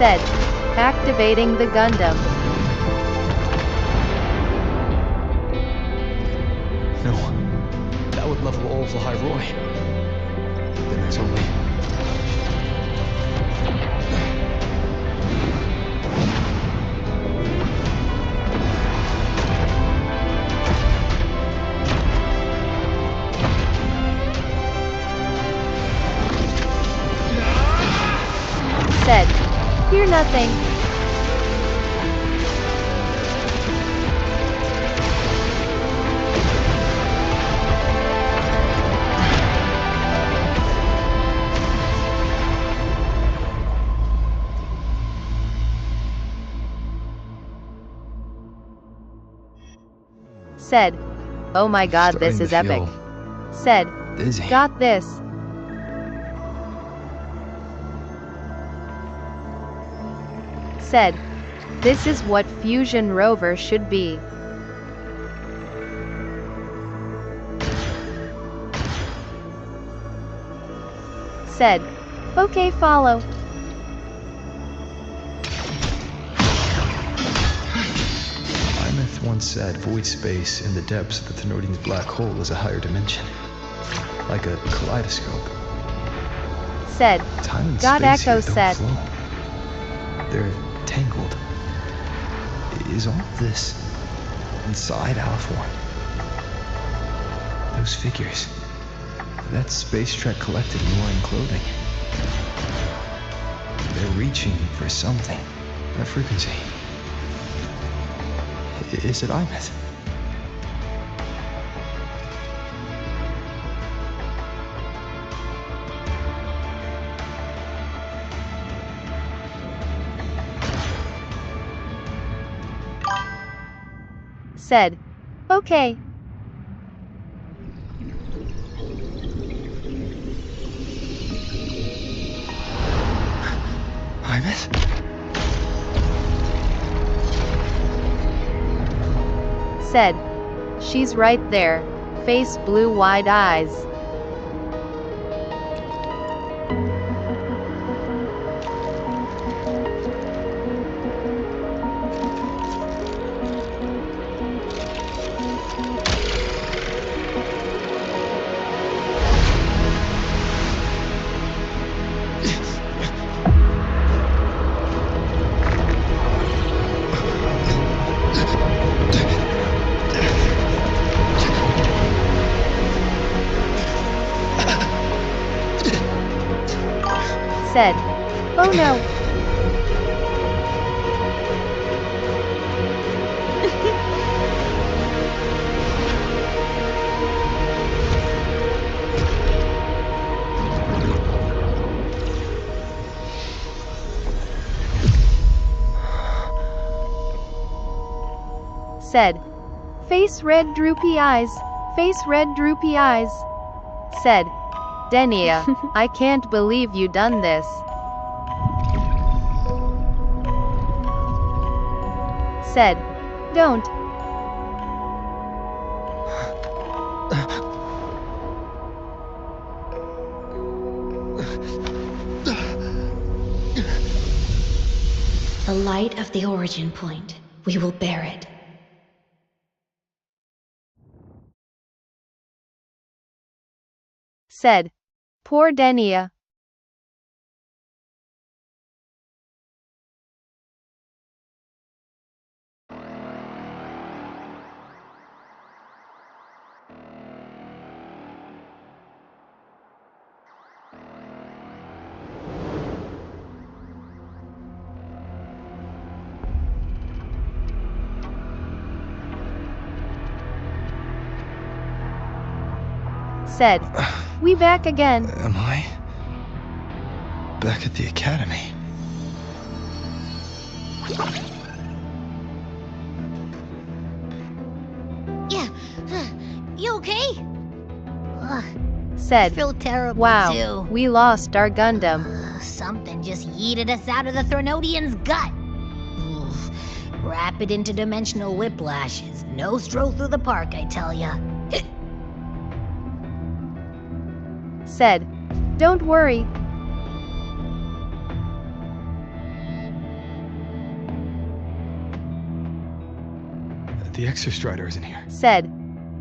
Said, activating the Gundam. No, that would level all of the High Roy. Then there's only... Said, fear nothing. Said, oh my god, this is epic. Said, dizzy. Got this. Said, this is what Fusion Rover should be. Said, okay, follow. Aemeath once said void space in the depths of the Thenodian's black hole is a higher dimension. Like a kaleidoscope. Said, Time and got space Echo here don't said. flow. They're tangled. Is all this inside Alpha? Those figures. That space trek collected in wearing clothing. They're reaching for something. A frequency. Is it Aemeath? Said, okay. Aemeath? Said, she's right there. Face blue, wide eyes. Said, oh no. Said, face red droopy eyes, face red droopy eyes. Said, Denia, I can't believe you done this. Said, don't. The light of the origin point. We will bear it. Said, poor Denia. Said, we back again. Am I? Back at the academy. Yeah. You okay? Ugh, Said, I feel terrible wow, too. we lost our Gundam. Something just yeeted us out of the Thenodian's gut. Oof. Rapid interdimensional whiplashes. No stroll through the park, I tell ya. Said, don't worry. The Exostrider isn't here. Said,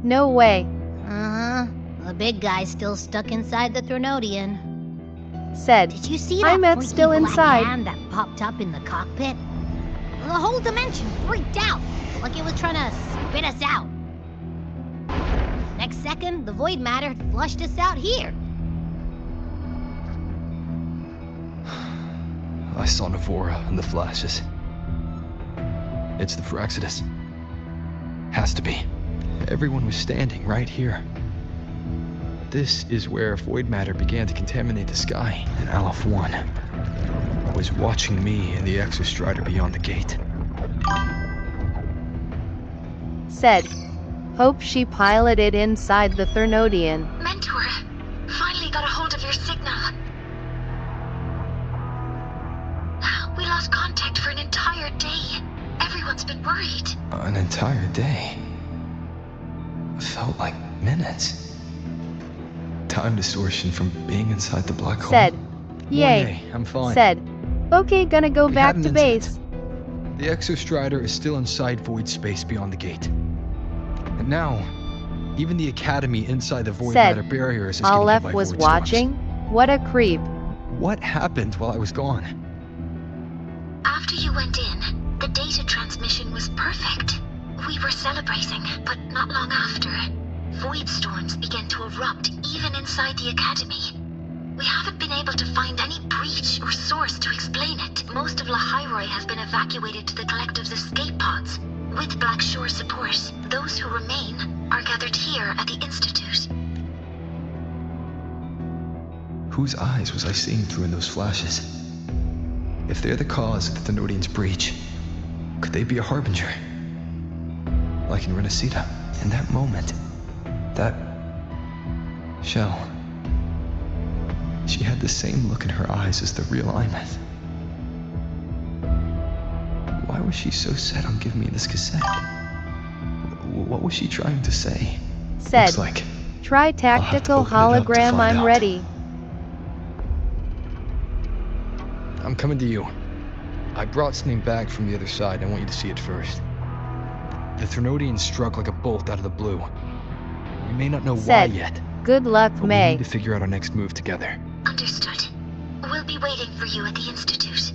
no way. Uh-huh. The big guy's still stuck inside the Threnodian. Said, Did you see that Aemeath freaky still black inside. hand that popped up in the cockpit? The whole dimension freaked out, like it was trying to spit us out. Next second, the void matter flushed us out here. I saw Navora in the flashes. It's the Phraxidus. Has to be. Everyone was standing right here. This is where void matter began to contaminate the sky, and Aleph 1 was watching me and the Exostrider beyond the gate. Said, hope she piloted inside the Threnodian. Mentor, finally got a hold of your signal. We lost contact for an entire day. Everyone's been worried. An entire day? Felt like minutes. Time distortion from being inside the black hole. Said, yay. Yay, I'm fine. Said, okay, gonna go We back had to an base. The Exostrider is still inside void space beyond the gate. And now, even the Academy inside the void Said, matter barrier is getting hit Aleph by was void watching? What a creep. What happened while I was gone? After you went in, the data transmission was perfect. We were celebrating, but not long after, void storms began to erupt even inside the Academy. We haven't been able to find any breach or source to explain it. Most of Lahairoi has been evacuated to the collective's escape pods. With Black Shore support, those who remain are gathered here at the Institute. Whose eyes was I seeing through in those flashes? If they're the cause of the Thenodian's breach, could they be a harbinger? Like in Renacita, in that moment, that shell, she had the same look in her eyes as the real Aemeath. Why was she so set on giving me this cassette? What was she trying to say? Said, Looks like try tactical open it up to hologram, find I'm out. ready. I'm coming to you. I brought something back from the other side. I want you to see it first. The Threnodian struck like a bolt out of the blue. We may not know Said, why yet, good luck, but we May. need to figure out our next move together. Understood. We'll be waiting for you at the Institute.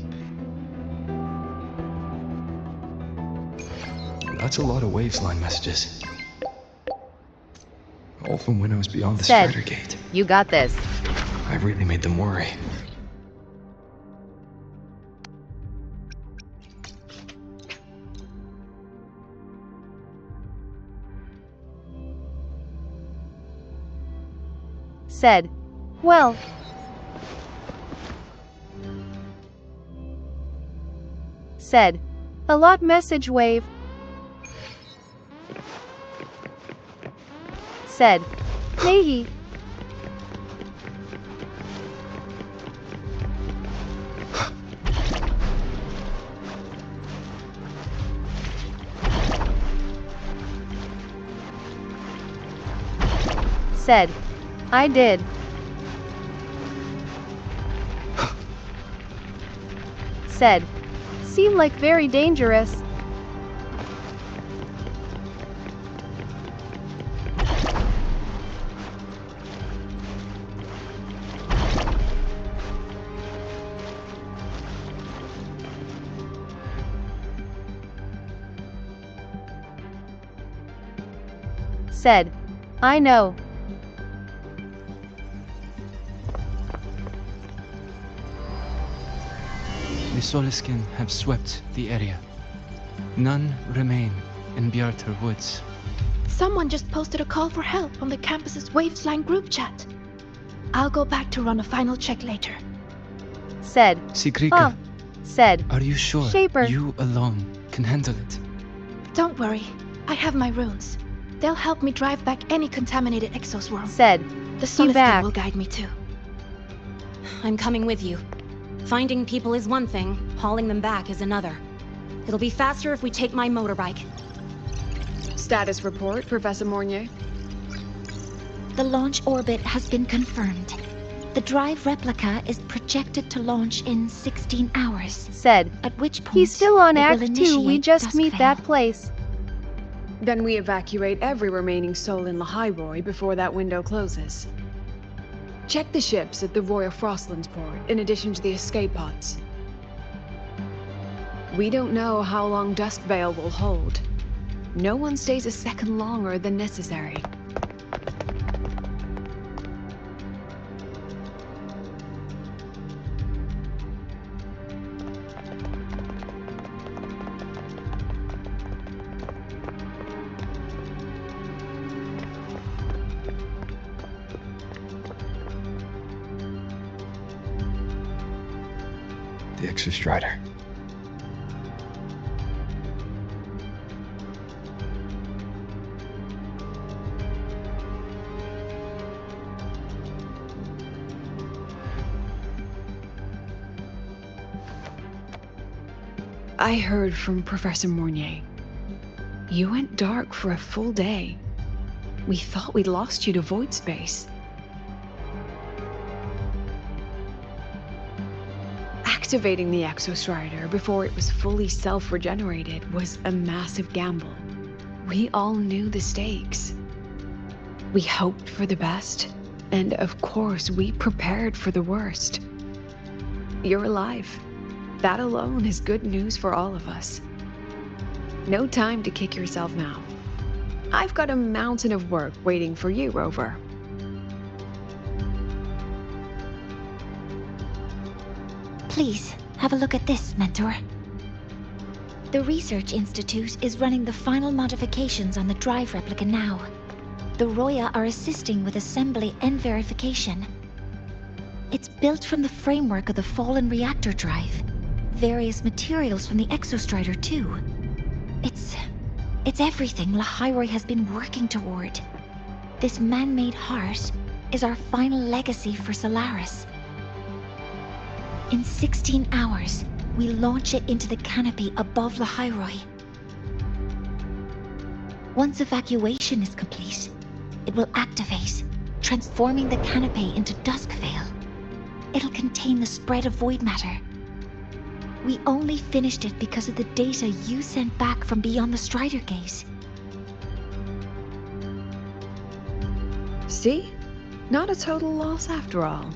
That's a lot of waves line messages. All from when I was beyond the Said, Strider Gate. you got this. I really made them worry. Said, well. Said, a lot message wave. Said, Nahi. Said, I did. Said, seemed like very dangerous. Said, I know. The Soliskin have swept the area. None remain in Bjartar Woods. Someone just posted a call for help on the campus's Wavesline group chat. I'll go back to run a final check later. Said, Sigrika, said, are you sure Shaper. you alone can handle it? Don't worry, I have my runes. They'll help me drive back any contaminated exoswarm. Said, the be back. Soliskin will guide me too. I'm coming with you. Finding people is one thing, hauling them back is another. It'll be faster if we take my motorbike. Status report, Professor Mornier. The launch orbit has been confirmed. The drive replica is projected to launch in 16 hours. Said, at which point he's still on it will Act 2, we initiate just meet Duskvale. that place. Then we evacuate every remaining soul in Lahairoi before that window closes. Check the ships at the Royal Frostlands port, in addition to the escape pods. We don't know how long Duskvale will hold. No one stays a second longer than necessary. The Exostrider. I heard from Professor Mornier. You went dark for a full day. We thought we'd lost you to void space. Activating the Exostrider before it was fully self-regenerated was a massive gamble. We all knew the stakes. We hoped for the best, and of course we prepared for the worst. You're alive. That alone is good news for all of us. No time to kick yourself now. I've got a mountain of work waiting for you, Rover. Please, have a look at this, Mentor. The Research Institute is running the final modifications on the drive replica now. The Roya are assisting with assembly and verification. It's built from the framework of the fallen reactor drive. Various materials from the Exostrider, too. It's everything Lahairoi has been working toward. This man-made heart is our final legacy for Solaris. In 16 hours, we launch it into the canopy above Lahairoi. Once evacuation is complete, it will activate, transforming the canopy into Duskvale. It'll contain the spread of void matter. We only finished it because of the data you sent back from beyond the Strider Gate. See? Not a total loss after all.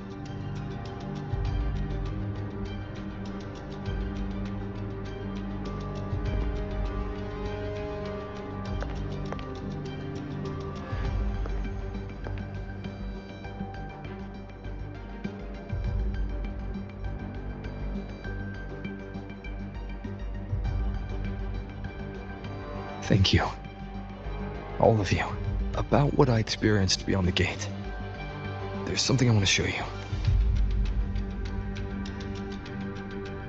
Thank you. All of you. About what I experienced beyond the gate. There's something I want to show you.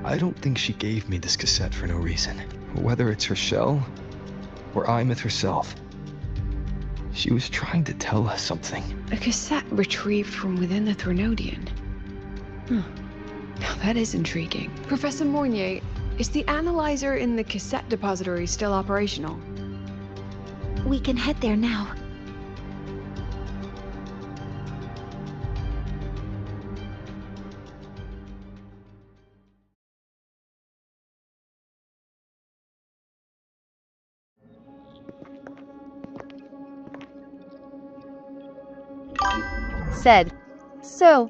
I don't think she gave me this cassette for no reason. Whether it's her shell, or Aemeath herself. She was trying to tell us something. A cassette retrieved from within the Threnodian. Now that is intriguing. Professor Mornier, is the analyzer in the cassette depository still operational? We can head there now. Said, so.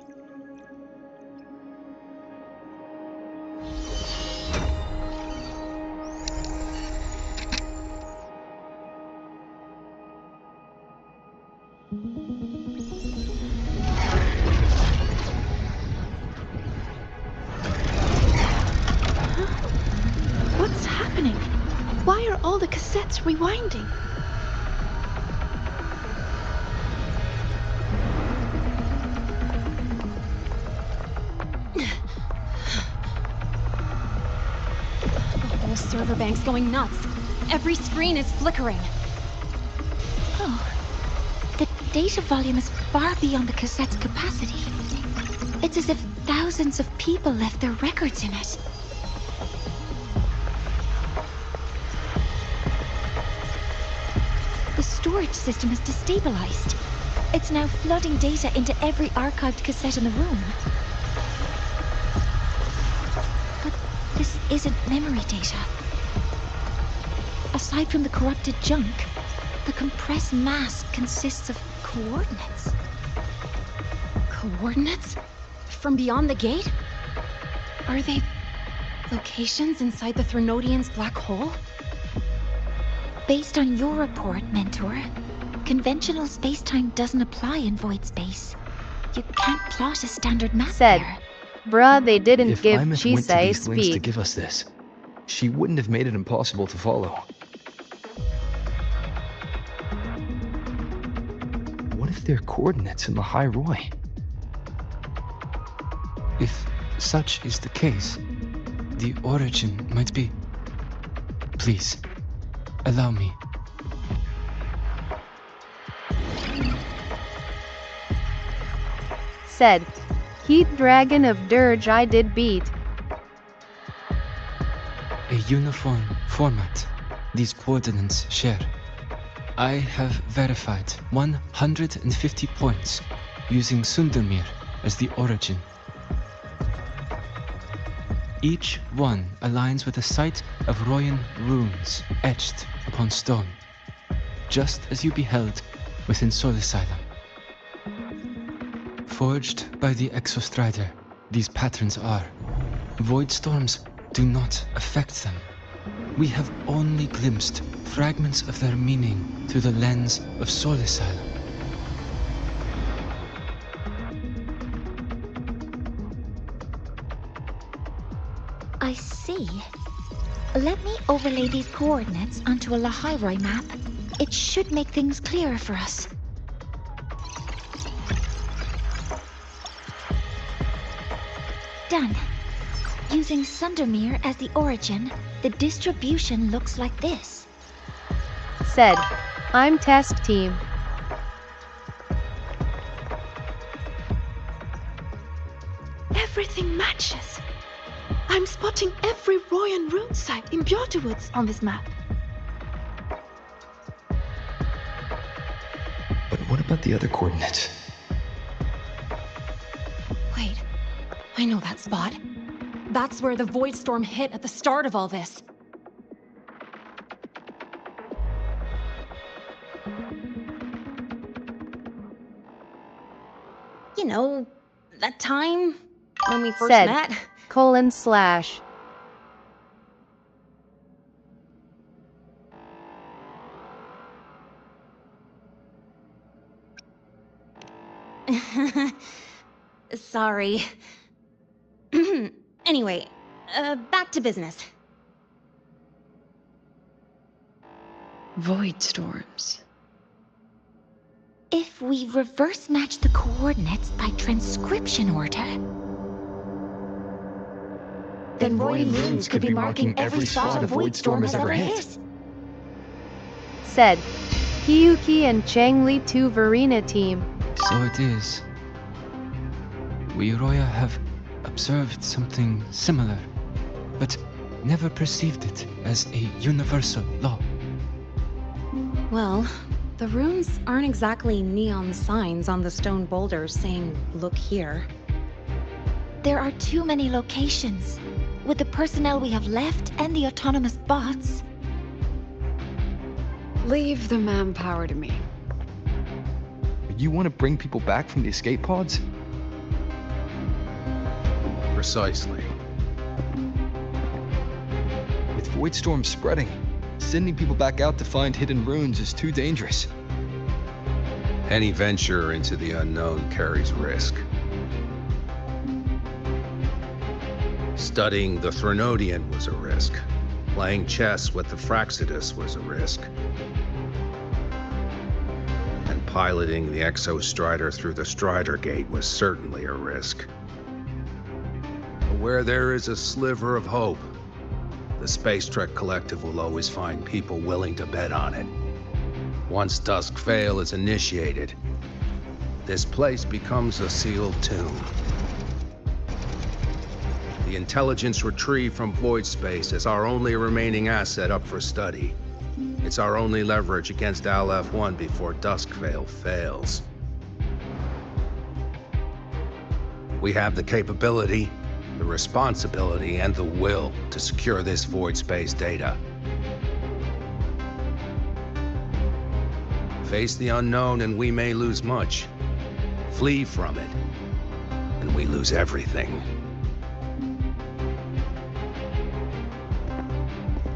What's happening? Why are all the cassettes rewinding? The whole server bank's going nuts. Every screen is flickering. Oh, the data volume is far beyond the cassette's capacity. It's as if thousands of people left their records in it. The storage system is destabilized. It's now flooding data into every archived cassette in the room. But this isn't memory data. Aside from the corrupted junk, The compressed mass consists of coordinates. Coordinates? From beyond the gate? Are they locations inside the Threnodian's black hole? Based on your report, Mentor, conventional space-time doesn't apply in void space. You can't plot a standard map Said, there. bruh, they didn't If give Aemeath went to Chisei these links to speed. give us this, she wouldn't have made it impossible to follow. What if they're coordinates in the High Roy? If such is the case, the origin might be... Please, allow me. Said, Heat Dragon of Dirge I did beat. A uniform format these coordinates share. I have verified 150 points using Sundermere as the origin. Each one aligns with a site of Royan runes etched upon stone, just as you beheld within Soul Asylum. Forged by the Exostrider, these patterns are. Void storms do not affect them. We have only glimpsed fragments of their meaning through the lens of Soul Asylum. I see. Let me overlay these coordinates onto a Lahairoi map. It should make things clearer for us. Done. Using Sundermere as the origin, the distribution looks like this. Said, I'm task team. Everything matches. I'm spotting every Royan rune site in Bjorterwoods on this map. But what about the other coordinates? Wait, I know that spot. That's where the Void Storm hit at the start of all this. You know, that time when we first Said, met? :/. Sorry. Anyway, back to business. Void storms. If we reverse match the coordinates by transcription order, then Royan runes could be marking every spot a void storm has ever hit. Said, Hiyuki and Changli 2 Verena team. So it is. We Roya have observed something similar, but never perceived it as a universal law. Well, the runes aren't exactly neon signs on the stone boulders saying, "Look here." There are too many locations. With the personnel we have left and the autonomous bots. Leave the manpower to me. You want to bring people back from the escape pods? Precisely. With void storms spreading, sending people back out to find hidden runes is too dangerous. Any venture into the unknown carries risk. Studying the Threnodian was a risk. Playing chess with the Fraxidus was a risk. And piloting the Exostrider through the Strider Gate was certainly a risk. But where there is a sliver of hope, the Space Trek Collective will always find people willing to bet on it. Once Dusk Vale is initiated, this place becomes a sealed tomb. The intelligence retrieved from void space is our only remaining asset up for study. It's our only leverage against Aleph-1 before Dusk Vale fails. We have the capability, the responsibility, and the will to secure this void space data. Face the unknown and we may lose much. Flee from it, and we lose everything.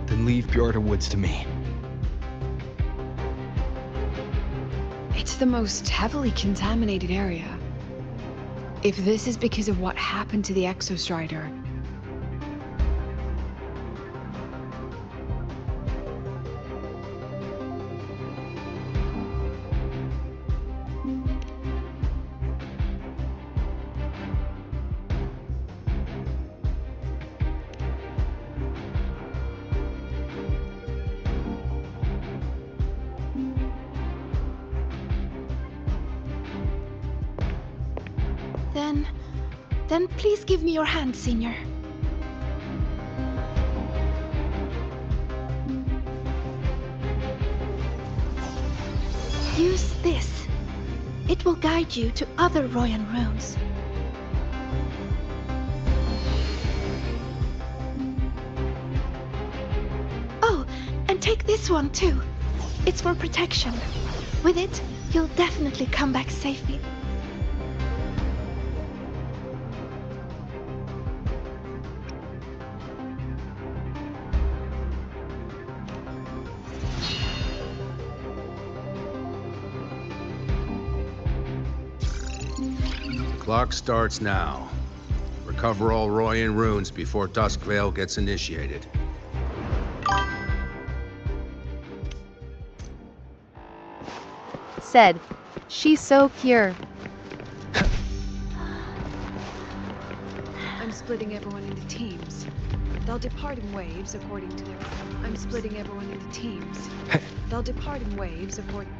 Then leave Bjarta Woods to me. It's the most heavily contaminated area. If this is because of what happened to the Exostrider, Then please give me your hand, Senior. Use this. It will guide you to other Royan runes. Oh, and take this one too. It's for protection. With it, you'll definitely come back safely. Clock starts now. Recover all Royan runes before Duskvale gets initiated. Said, she's so pure. I'm splitting everyone into teams. They'll depart in waves according to their... I'm splitting everyone into teams. They'll depart in waves according...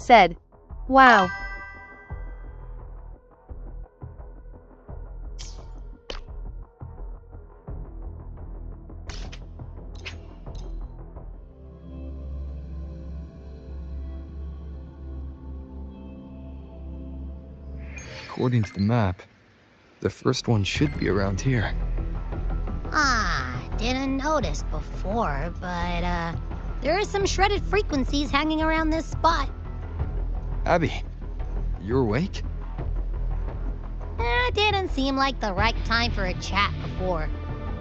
Said, wow. According to the map, the first one should be around here. Didn't notice before, but, there are some shredded frequencies hanging around this spot. Abby, you awake? Didn't seem like the right time for a chat before.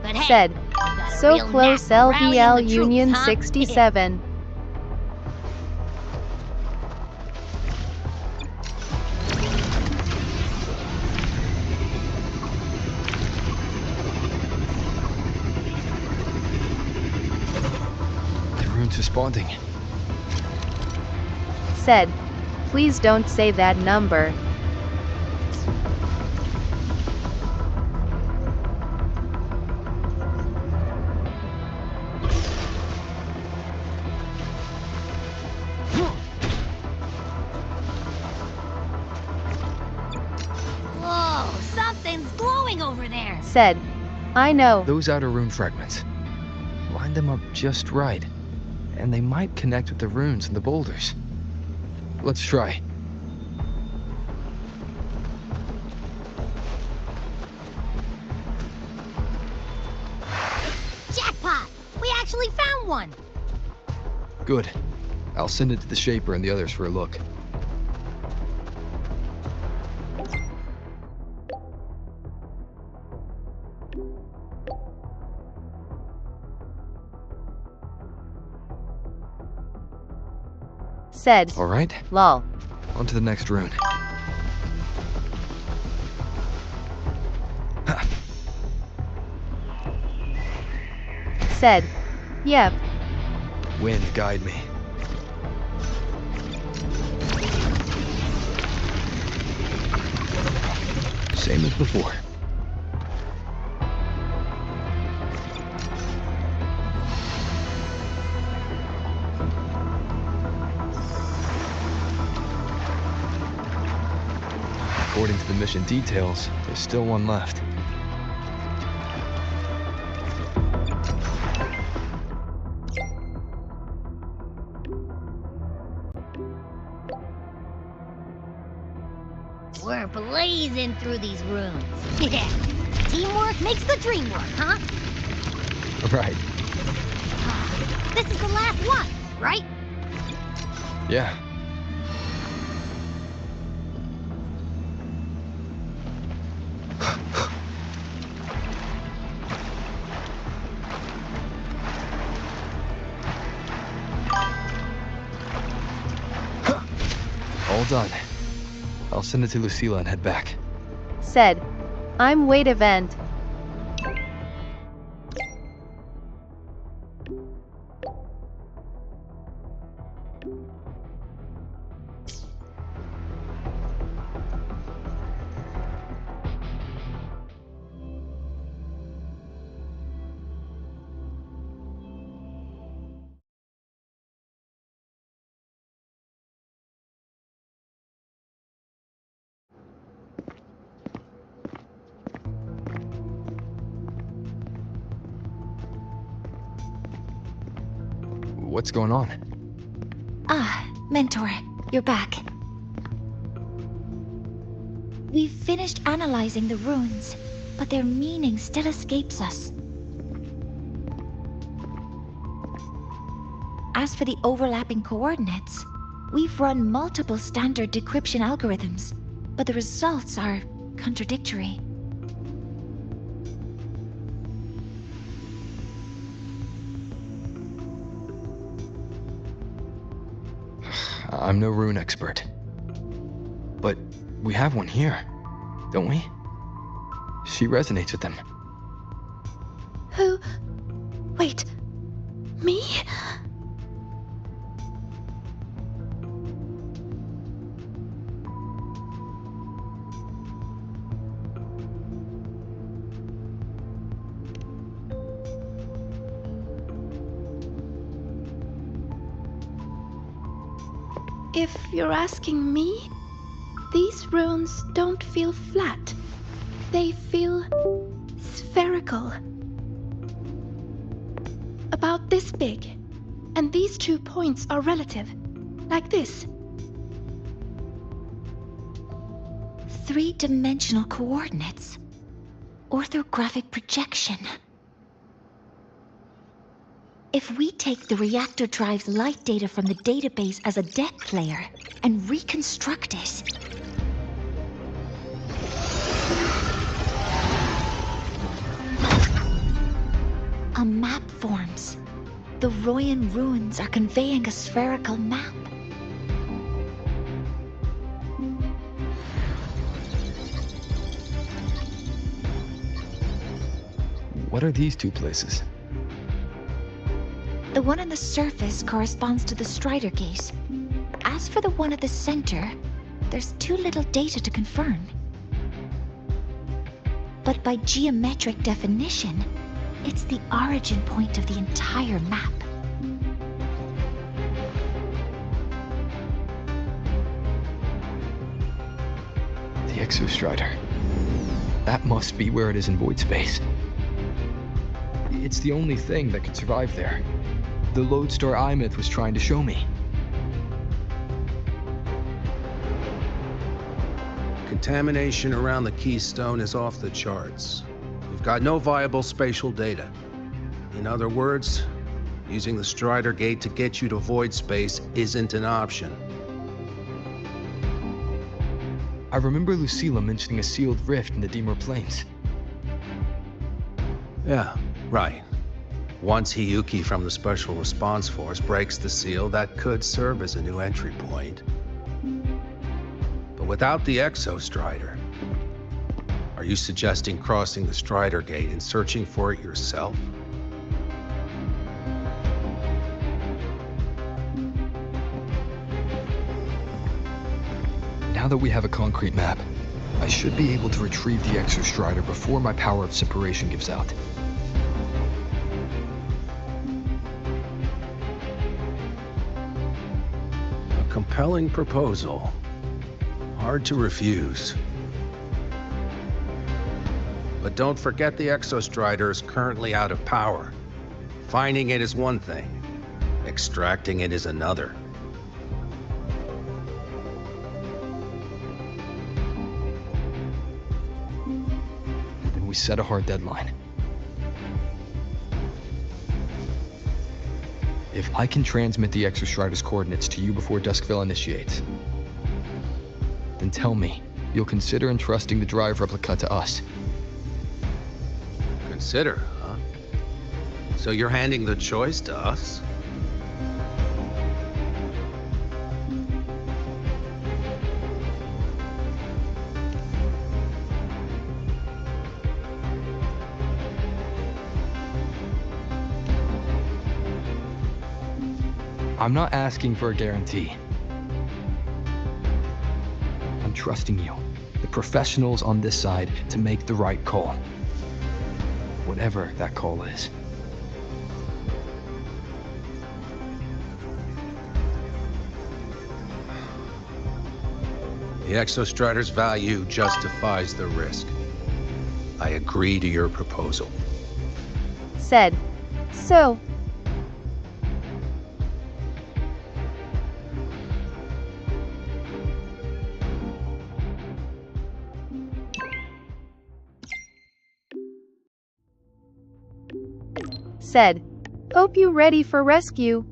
But hey, Said, you got a so real close knack for rallying LVL the troops, Union huh? 67. The rune's responding. Said, please don't say that number. Whoa, something's glowing over there. Said, I know. Those outer rune fragments. Line them up just right, and they might connect with the runes and the boulders. Let's try. Jackpot! We actually found one! Good. I'll send it to the Shaper and the others for a look. Said, All right. lol. On to the next rune. Said, yep. Wind, guide me. Same as before. According to the mission details, there's still one left. We're blazing through these rooms. Teamwork makes the dream work, huh? Right. This is the last one, right? Yeah. All done. I'll send it to Lucilla and head back. Said, I'm wait event. What's going on? Ah, Mentor, you're back. We've finished analyzing the runes, but their meaning still escapes us. As for the overlapping coordinates, we've run multiple standard decryption algorithms, but the results are contradictory. I'm no rune expert. But we have one here, don't we? She resonates with them. Who? Wait. Me? If you're asking me, these runes don't feel flat. They feel spherical. About this big. And these 2 points are relative. Like this. 3-dimensional coordinates. Orthographic projection. If we take the reactor drive's light data from the database as a deck layer and reconstruct it, a map forms. The Royan runes are conveying a spherical map. What are these 2 places? The one on the surface corresponds to the Strider Gate. As for the one at the center, there's too little data to confirm. But by geometric definition, it's the origin point of the entire map. The Exostrider. That must be where it is in void space. It's the only thing that could survive there. The lodestar Aemeath was trying to show me. Contamination around the keystone is off the charts. We've got no viable spatial data. In other words, using the Strider Gate to get you to void space isn't an option. I remember Lucilla mentioning a sealed rift in the Dimur Plains. Yeah, right. Once Hiyuki from the Special Response Force breaks the seal, that could serve as a new entry point. But without the Exostrider, are you suggesting crossing the Strider Gate and searching for it yourself? Now that we have a concrete map, I should be able to retrieve the Exostrider before my power of separation gives out. A compelling proposal. Hard to refuse. But don't forget the Exostrider is currently out of power. Finding it is one thing. Extracting it is another. Then we set a hard deadline. If I can transmit the Exostrider's coordinates to you before Duskville initiates, then tell me you'll consider entrusting the drive replica to us. Consider, huh? So you're handing the choice to us? I'm not asking for a guarantee. I'm trusting you, the professionals on this side, to make the right call. Whatever that call is. The Exostrider's value justifies the risk. I agree to your proposal. Said, so. Said, hope you ready for rescue.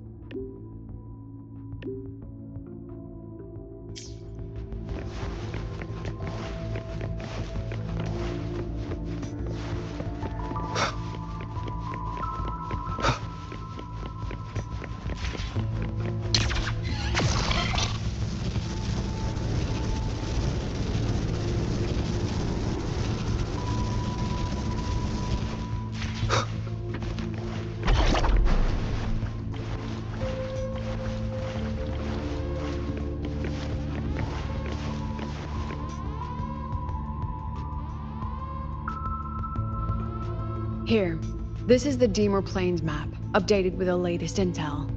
Here, this is the Deemer Plains map, updated with the latest intel.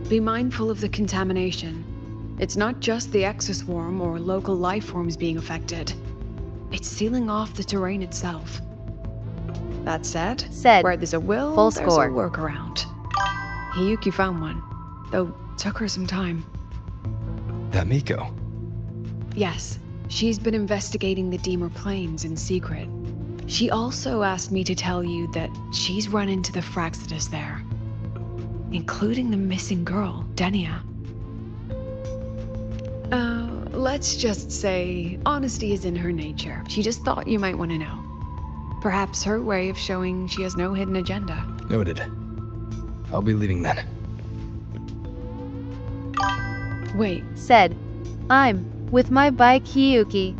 Be mindful of the contamination. It's not just the exoswarm or local life forms being affected. It's sealing off the terrain itself. That said, where there's a will, full there's score. a workaround. Hiyuki found one, though took her some time. That Miko? Yes, she's been investigating the Deemer Plains in secret. She also asked me to tell you that she's run into the Fraxitus there, including the missing girl, Denia. Let's just say honesty is in her nature. She just thought you might want to know. Perhaps her way of showing she has no hidden agenda. Noted. I'll be leaving then. Wait. Said, I'm with my bike Hiyuki.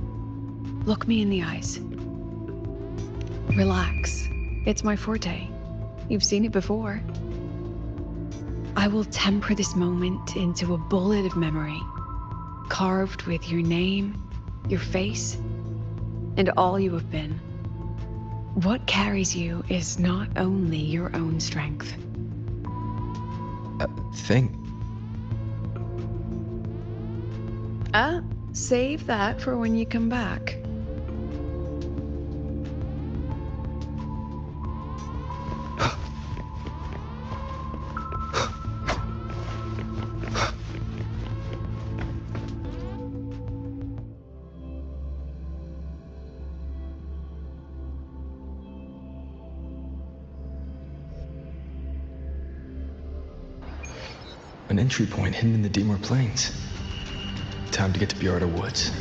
Look me in the eyes. Relax. It's my forte. You've seen it before. I will temper this moment into a bullet of memory, carved with your name, your face, and all you have been. What carries you is not only your own strength. Thing. Save that for when you come back. An entry point hidden in the Deemer Plains. Time to get to Bjarda Woods.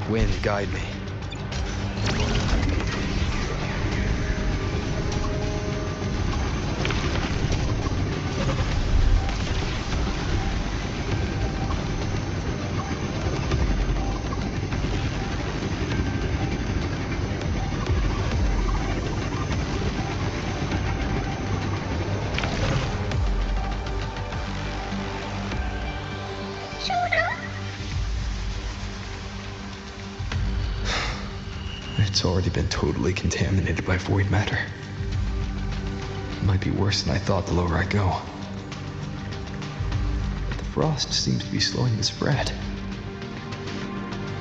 Wind, guide me. It's already been totally contaminated by void matter. It might be worse than I thought the lower I go. The frost seems to be slowing the spread.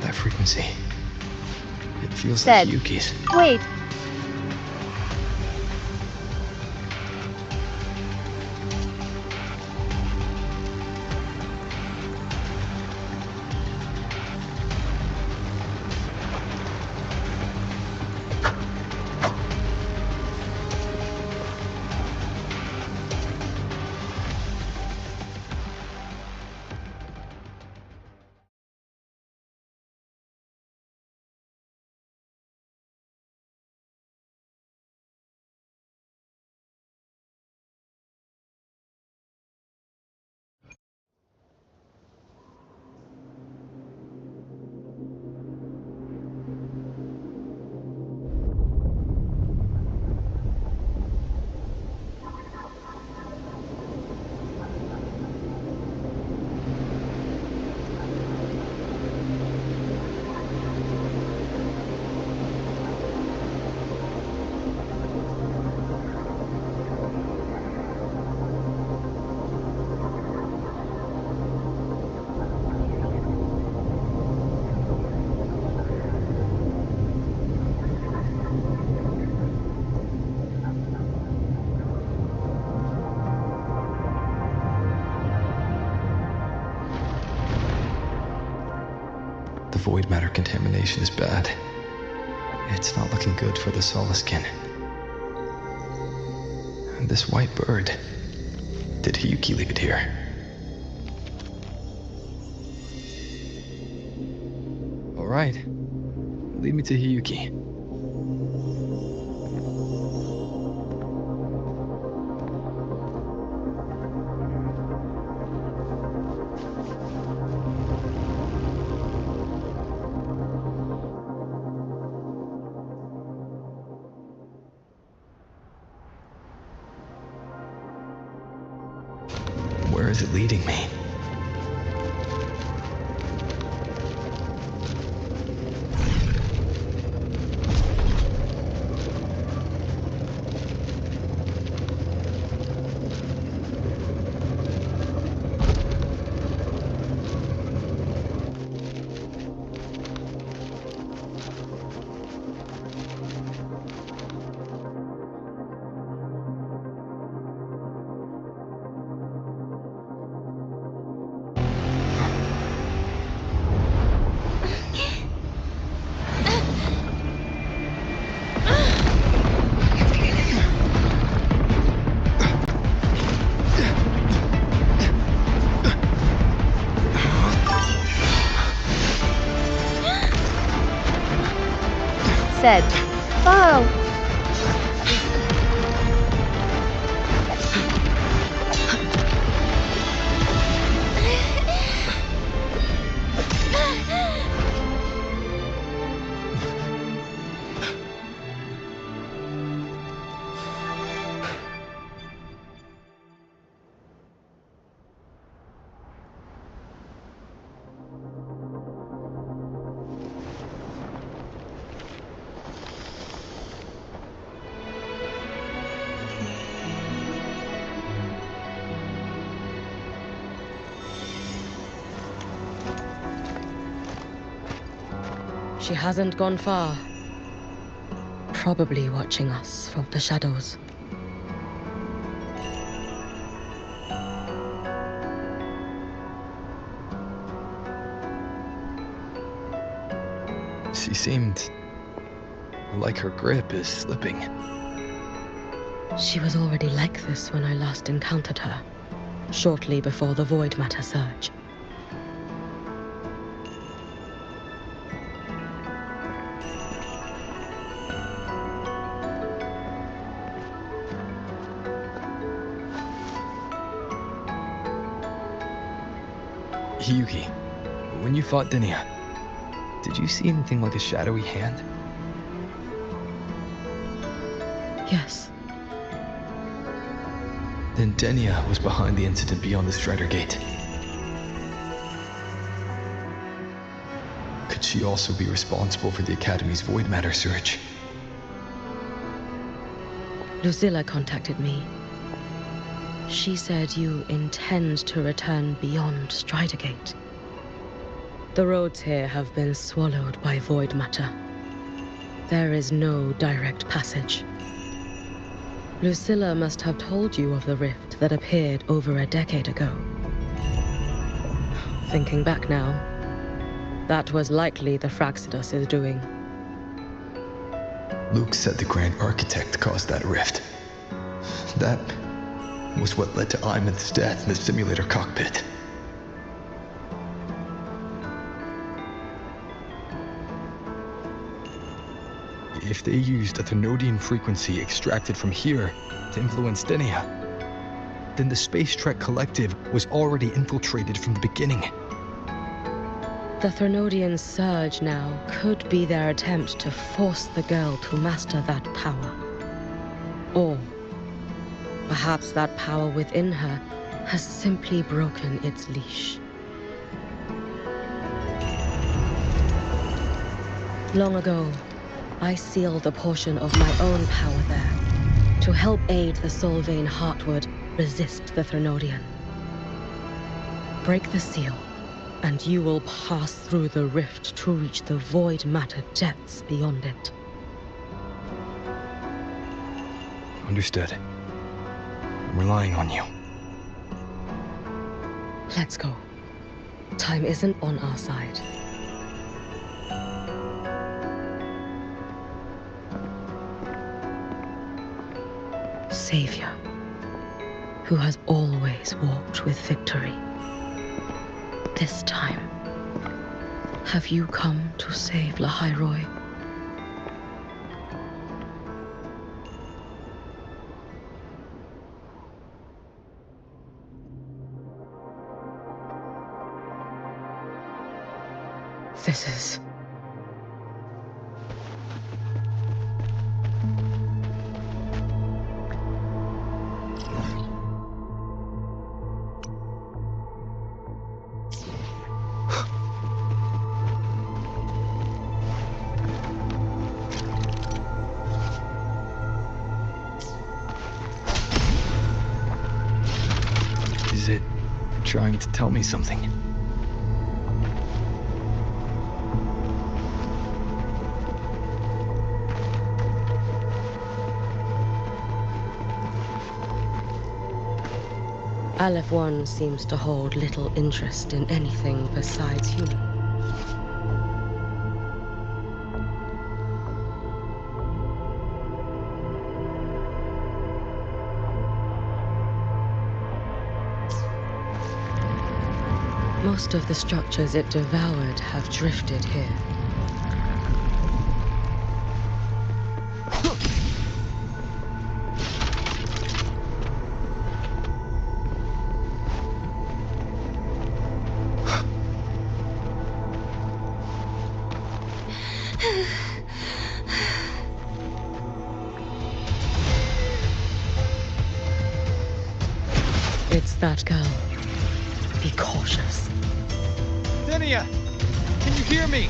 That frequency. It feels like Yuki's. Wait. The void matter contamination is bad. It's not looking good for the Solaskin. And this white bird. Did Hiyuki leave it here? All right. Lead me to Hiyuki. Where is it leading me? Said, follow. She hasn't gone far. Probably watching us from the shadows. She seemed like her grip is slipping. She was already like this when I last encountered her, shortly before the void matter surge. Hiyuki, when you fought Denia, did you see anything like a shadowy hand? Yes. Then Denia was behind the incident beyond the Strider Gate. could she also be responsible for the Academy's void matter search? Lucilla contacted me. She said you intend to return beyond Stridergate. The roads here have been swallowed by void matter. There is no direct passage. Lucilla must have told you of the rift that appeared over a decade ago. Thinking back now, that was likely the Fraxidus' doing. Luke said the Grand Architect caused that rift. That was what led to Aemeath's death in the simulator cockpit. If they used a Thenodian frequency extracted from here to influence Denia, then the Space Trek Collective was already infiltrated from the beginning. The Thenodian surge now could be their attempt to force the girl to master that power. Or perhaps that power within her has simply broken its leash. Long ago, I sealed a portion of my own power there to help aid the Solvane Heartwood resist the Thenodian. Break the seal, and you will pass through the rift to reach the void matter depths beyond it. Understood. I'm relying on you. Let's go. Time isn't on our side. Savior, who has always walked with victory. This time, have you come to save Lahairoi? This is... Is it trying to tell me something? Aleph 1 seems to hold little interest in anything besides human. Most of the structures it devoured have drifted here. It's that girl. Be cautious. Denia! Can you hear me?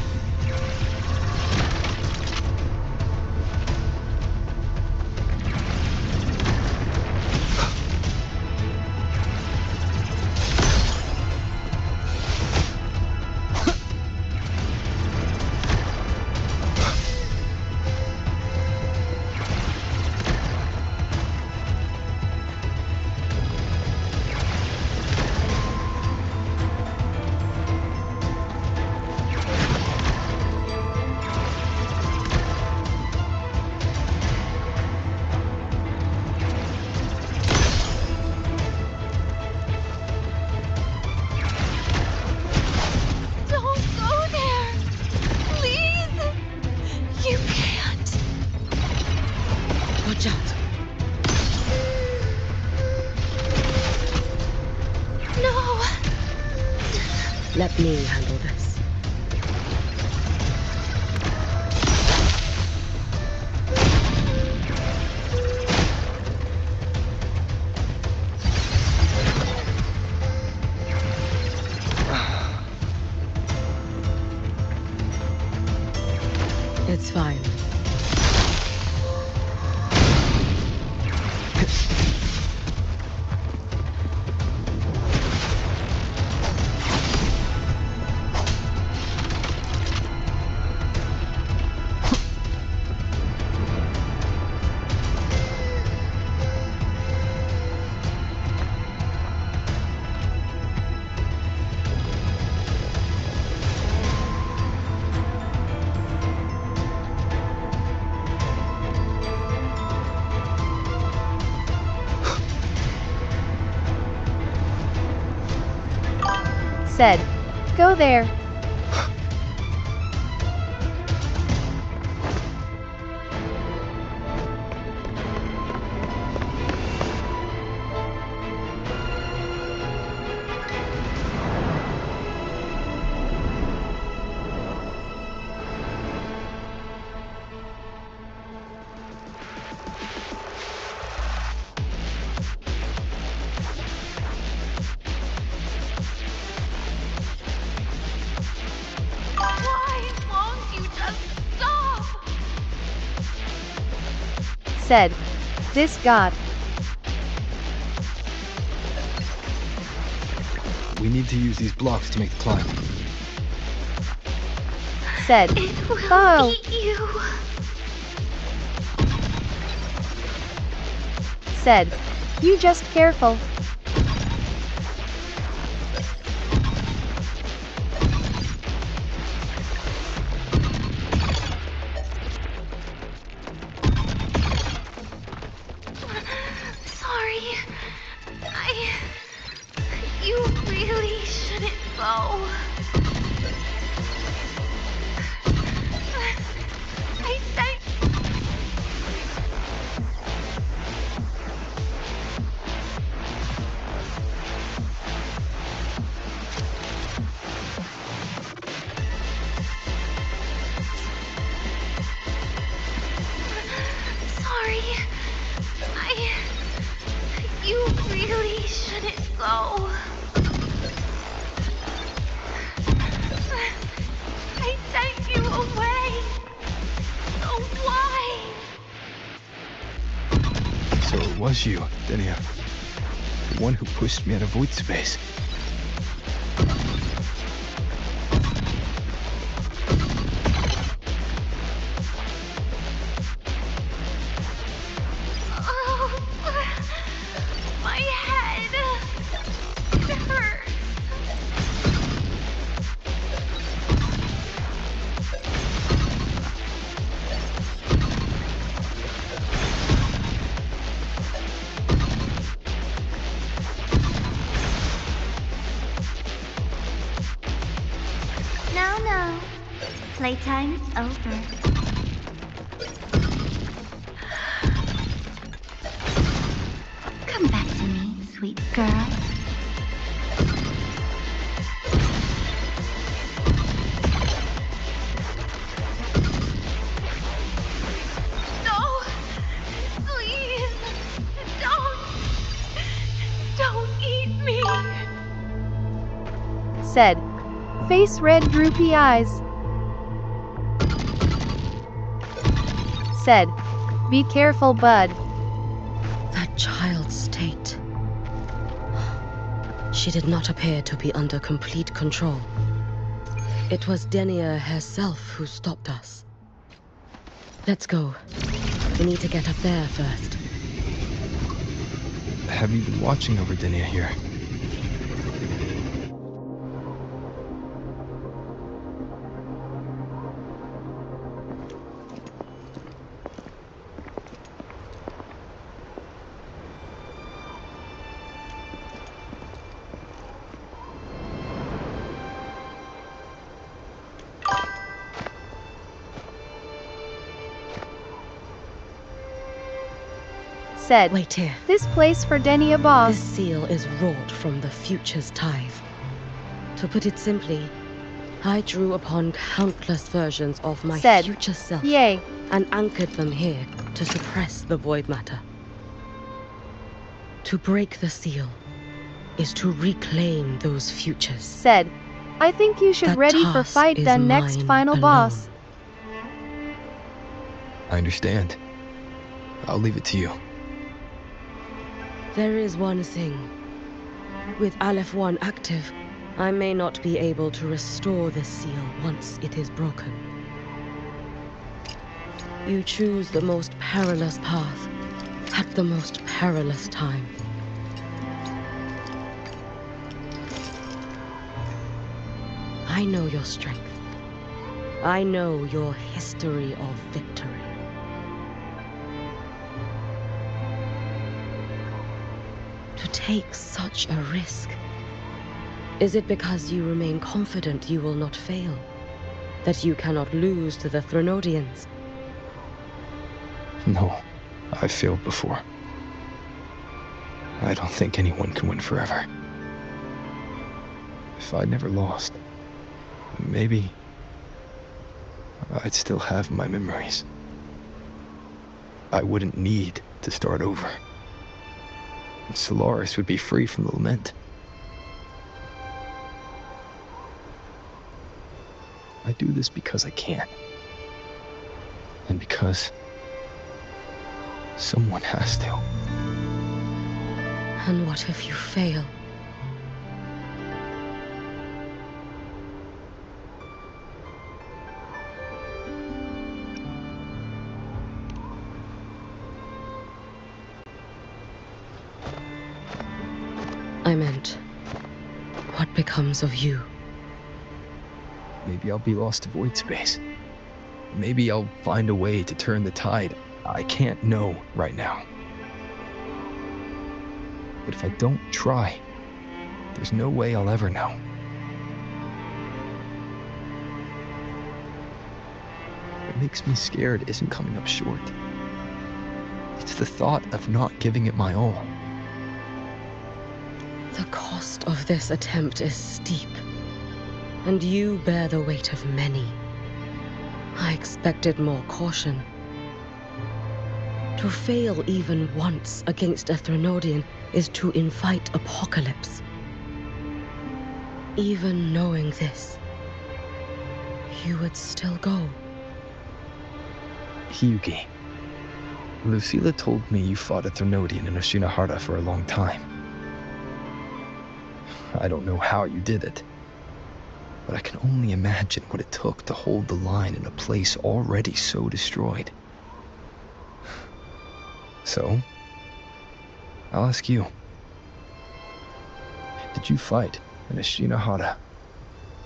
Let me handle this. It's fine. Said, "Go there." Why won't you just stop? Said, "This god." We need to use these blocks to make the climb. Said, "Follow." Eat you. Said, "You just careful." Sorry. You really shouldn't go. I said. Sorry. You really shouldn't go. I sent you away. So why? So it was you, Denia. The one who pushed me out of void space. Oh, my head. It hurts. No. Playtime's over. Come back to me, sweet girl. No. Please. Don't eat me. Said, face red droopy eyes. Said, "Be careful, bud." That child's state. She did not appear to be under complete control. It was Denia herself who stopped us. Let's go. We need to get up there first. Have you been watching over Denia here? Said, "Wait here. "This place for Denia boss." This seal is wrought from the future's tithe. To put it simply, I drew upon countless versions of my Said, future self "Yay." and anchored them here to suppress the void matter. To break the seal is to reclaim those futures. Said, "I think you should That ready for task fight is the next mine final alone. boss." I understand. I'll leave it to you. There is one thing. With Aleph 1 active, I may not be able to restore the seal once it is broken. You choose the most perilous path at the most perilous time. I know your strength. I know your history of victory. To take such a risk, is it because you remain confident you will not fail? That you cannot lose to the Threnodians? No, I've failed before. I don't think anyone can win forever. If I'd never lost, maybe I'd still have my memories. I wouldn't need to start over. And Solaris would be free from the lament. I do this because I can. And because someone has to. And what if you fail? I meant, what becomes of you? Maybe I'll be lost to void space. Maybe I'll find a way to turn the tide. I can't know right now. But if I don't try, there's no way I'll ever know. What makes me scared isn't coming up short. It's the thought of not giving it my all. The cost of this attempt is steep, and you bear the weight of many. I expected more caution. To fail even once against a Threnodian is to invite apocalypse. Even knowing this, you would still go. Hyugi, Lucilla told me you fought a Threnodian in Oshinahara for a long time. I don't know how you did it, but I can only imagine what it took to hold the line in a place already so destroyed. So, I'll ask you. Did you fight in Oshinahara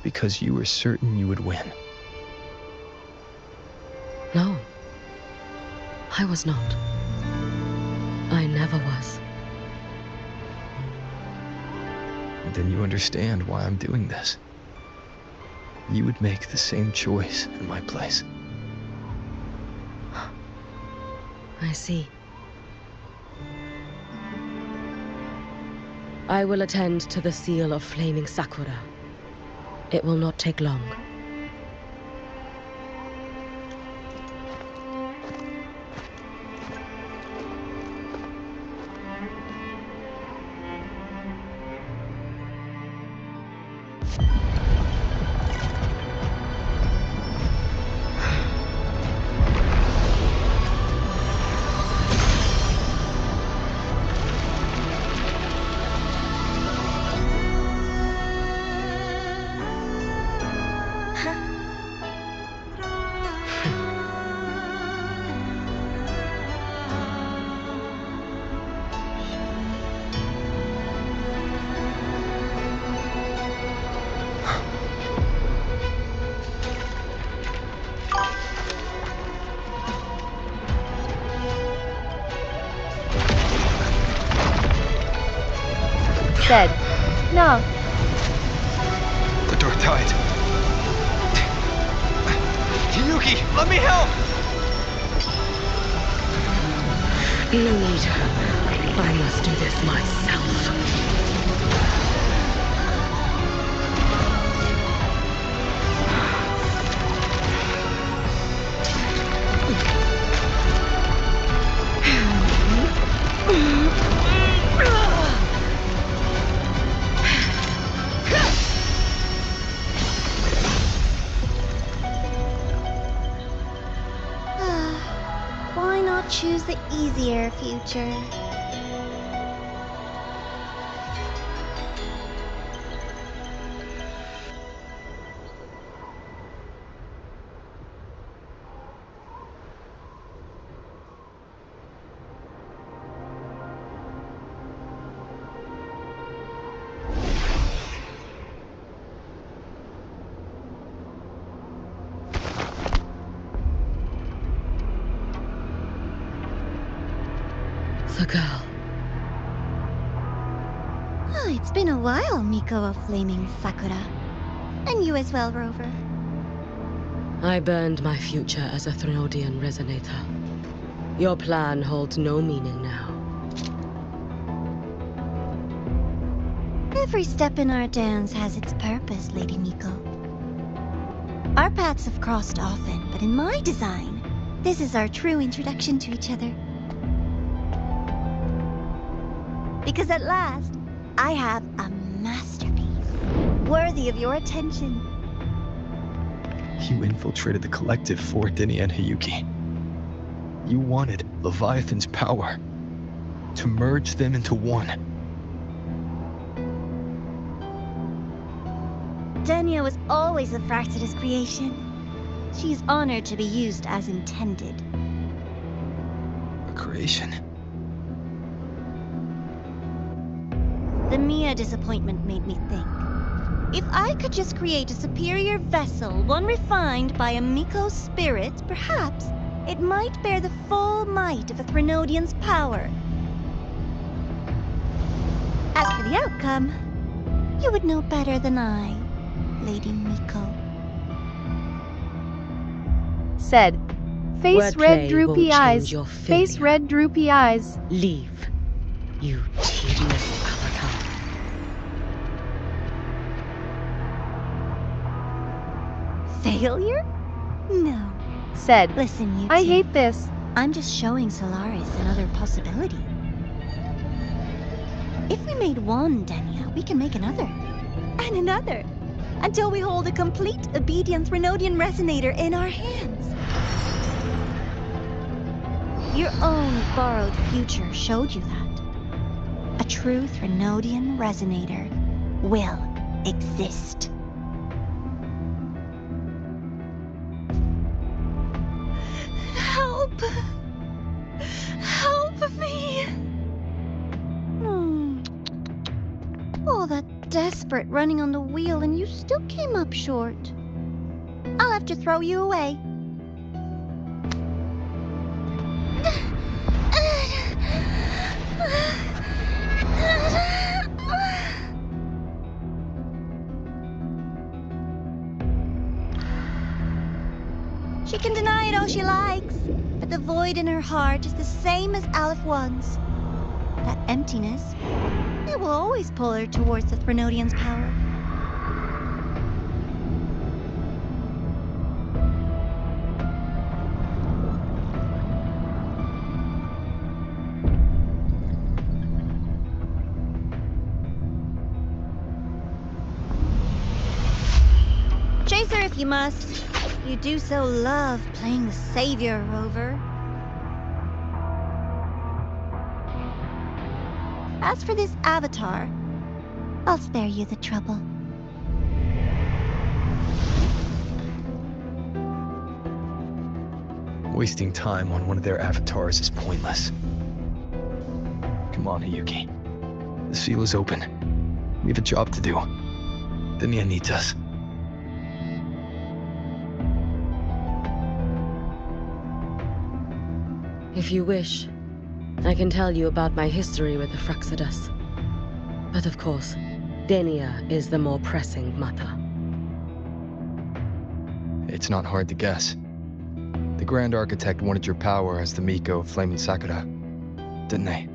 because you were certain you would win? No, I was not. I never was. Then you understand why I'm doing this. You would make the same choice in my place. I see. I will attend to the seal of flaming Sakura. It will not take long. Said, no. The dark tide. Hyugi, let me help! No need. I must do this myself. choose the easier future. The girl. Oh, it's been a while, Miko of Flaming Sakura. And you as well, Rover. I burned my future as a Threnodian resonator. Your plan holds no meaning now. Every step in our dance has its purpose, Lady Miko. Our paths have crossed often, but in my design, this is our true introduction to each other. Because at last, I have a masterpiece, worthy of your attention. You infiltrated the collective for Dini and Hiyuki. You wanted Leviathan's power to merge them into one. Denia was always a Fractidus creation. She is honored to be used as intended. A creation? The Mia disappointment made me think. If I could just create a superior vessel, one refined by a Miko's spirit, perhaps it might bear the full might of a Threnodian's power. As for the outcome, you would know better than I, Lady Miko. Said. Face red, Wordplay droopy won't eyes. change your Face failure. red, droopy eyes. Leave, you tedious avatar. Failure? No. Said. Listen, you I two. hate this. I'm just showing Solaris another possibility. If we made one, Denia, we can make another. And another. Until we hold a complete obedient Threnodian resonator in our hands. Your own borrowed future showed you that. A true Threnodian resonator will exist. Help! Help me! All that desperate running on the wheel and you still came up short. I'll have to throw you away. She can deny it all she likes, but the void in her heart is the same as Aleph One's. That emptiness, it will always pull her towards the Threnodian's power. Chase her if you must. You do so love playing the savior, Rover. As for this avatar, I'll spare you the trouble. Wasting time on one of their avatars is pointless. Come on, Hiyuki. The seal is open. We have a job to do. Denia needs us. If you wish, I can tell you about my history with the Fractidus. But of course, Denia is the more pressing matter. It's not hard to guess. The Grand Architect wanted your power as the Miko of Flaming Sakura, didn't they?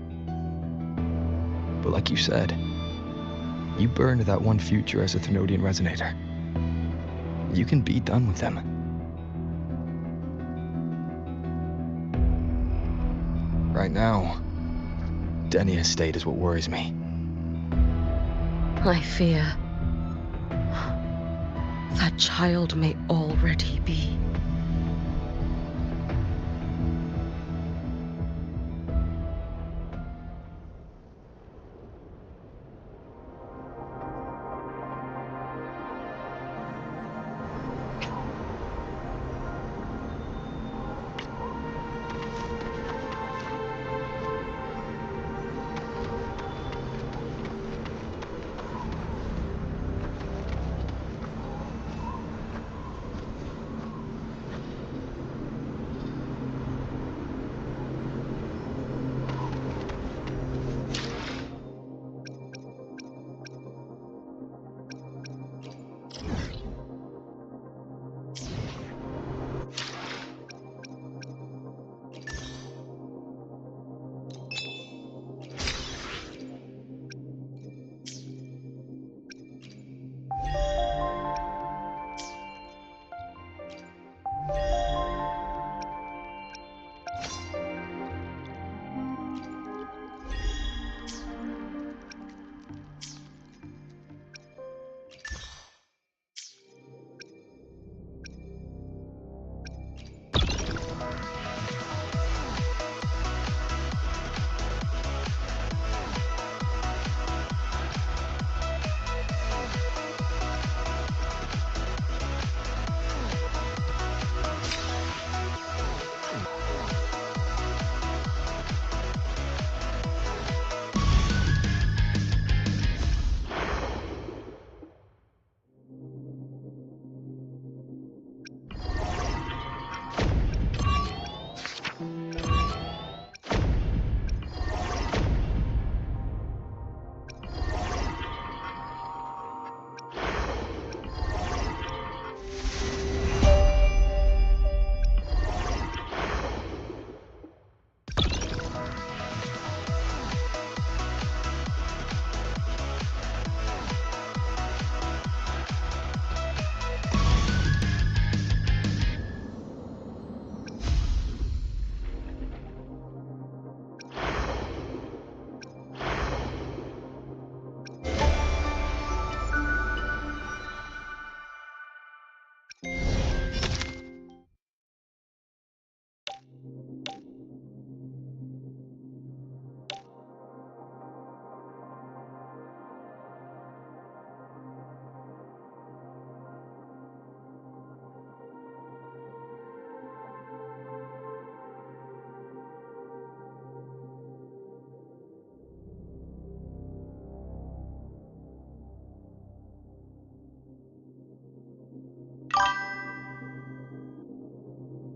But like you said, you burned that one future as a Threnodian resonator. You can be done with them. Right now, Denia's state is what worries me. I fear that child may already be.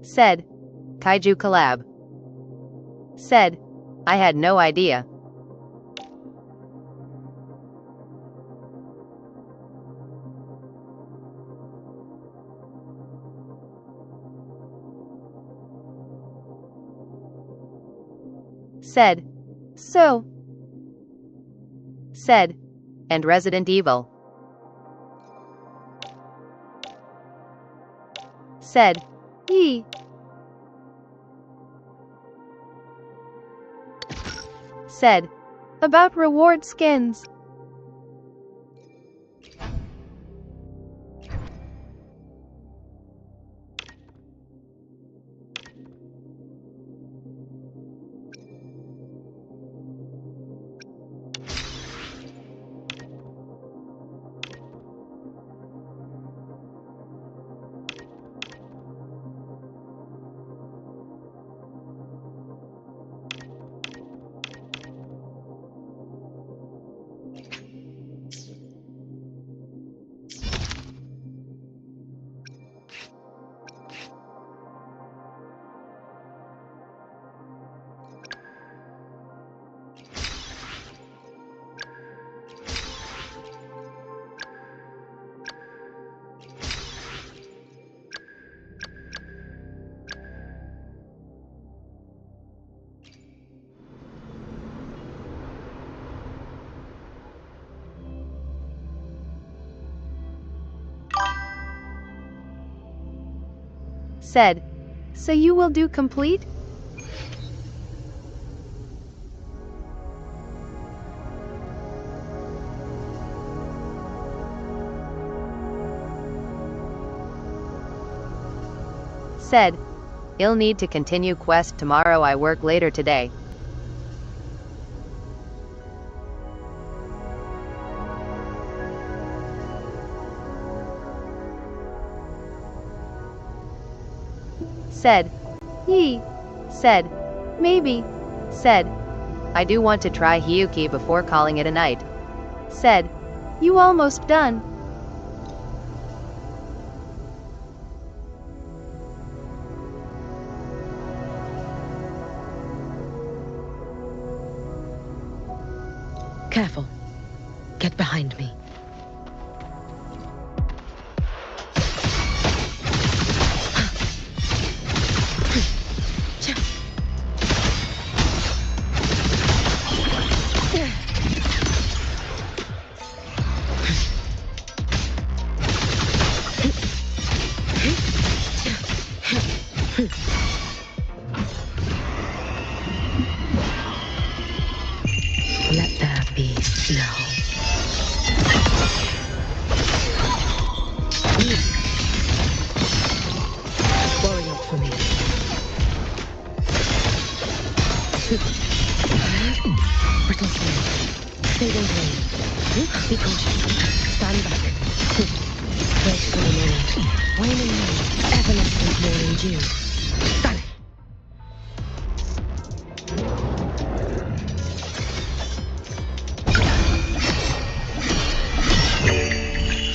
Said, Kaiju collab. Said, I had no idea. Said, so. Said, and Resident Evil. Said, he. Said, about reward skins. Said, so you will do complete? Said, you'll need to continue quest tomorrow. I work later today. Said, he. Said, maybe. Said, I do want to try Hiyuki before calling it a night. Said, you almost done. Careful. Get behind me. Let there be snow. Worry up for me. Brittle skin. Fading pain. Be cautious. Stand back. Wait for the moment. Waning moon. Evanescent morning dew. Stand.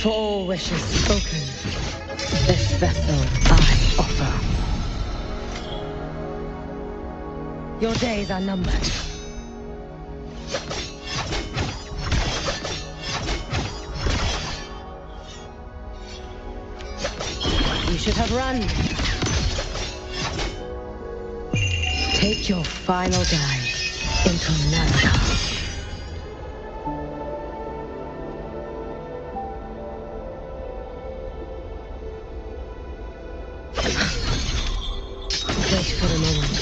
For all wishes spoken, this vessel I offer. Your days are numbered. You should have run. Take your final dive into America. Wait for the moment.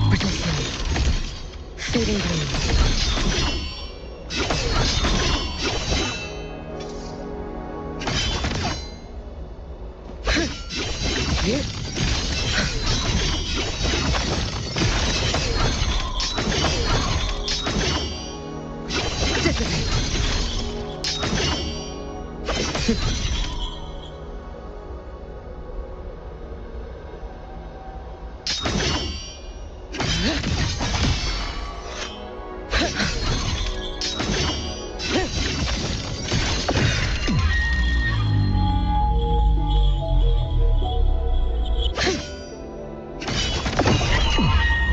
Brittle skin. Fading green.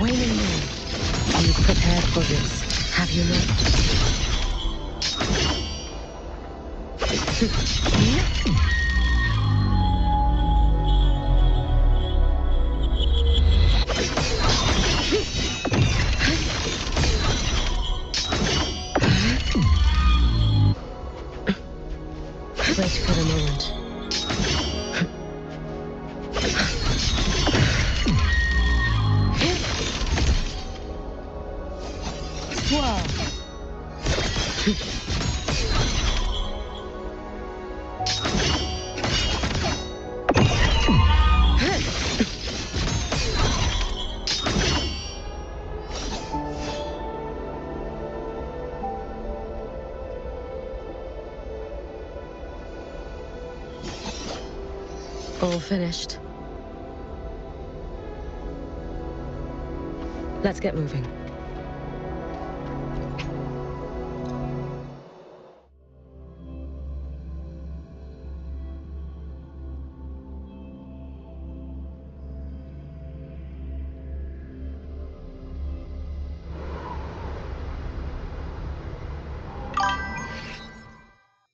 Waning moon, you've prepared for this, have you not? Wait for the moment. All finished. Let's get moving.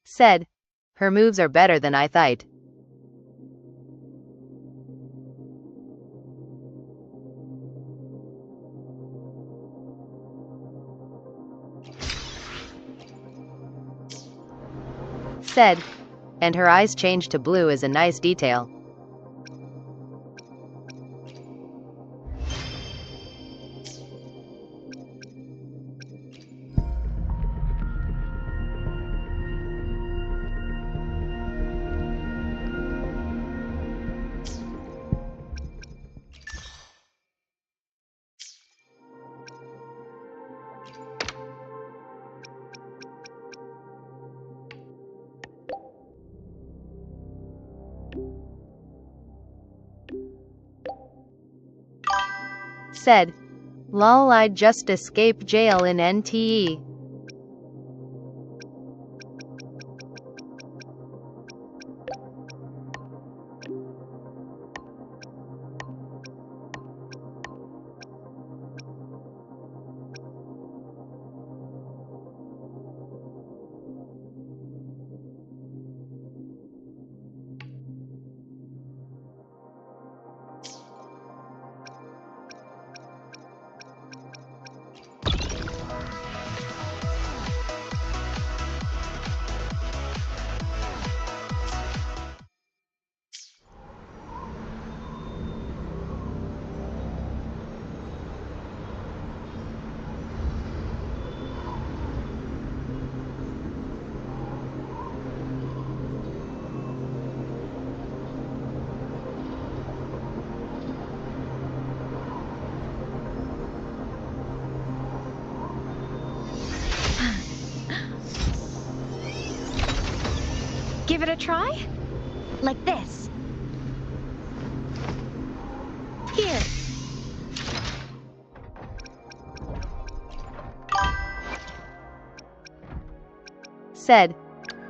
Said, her moves are better than I thought. Said, and her eyes changed to blue is a nice detail. Said, lol, I'd just escape jail in NTE. Give it a try? Like this. Here. Said,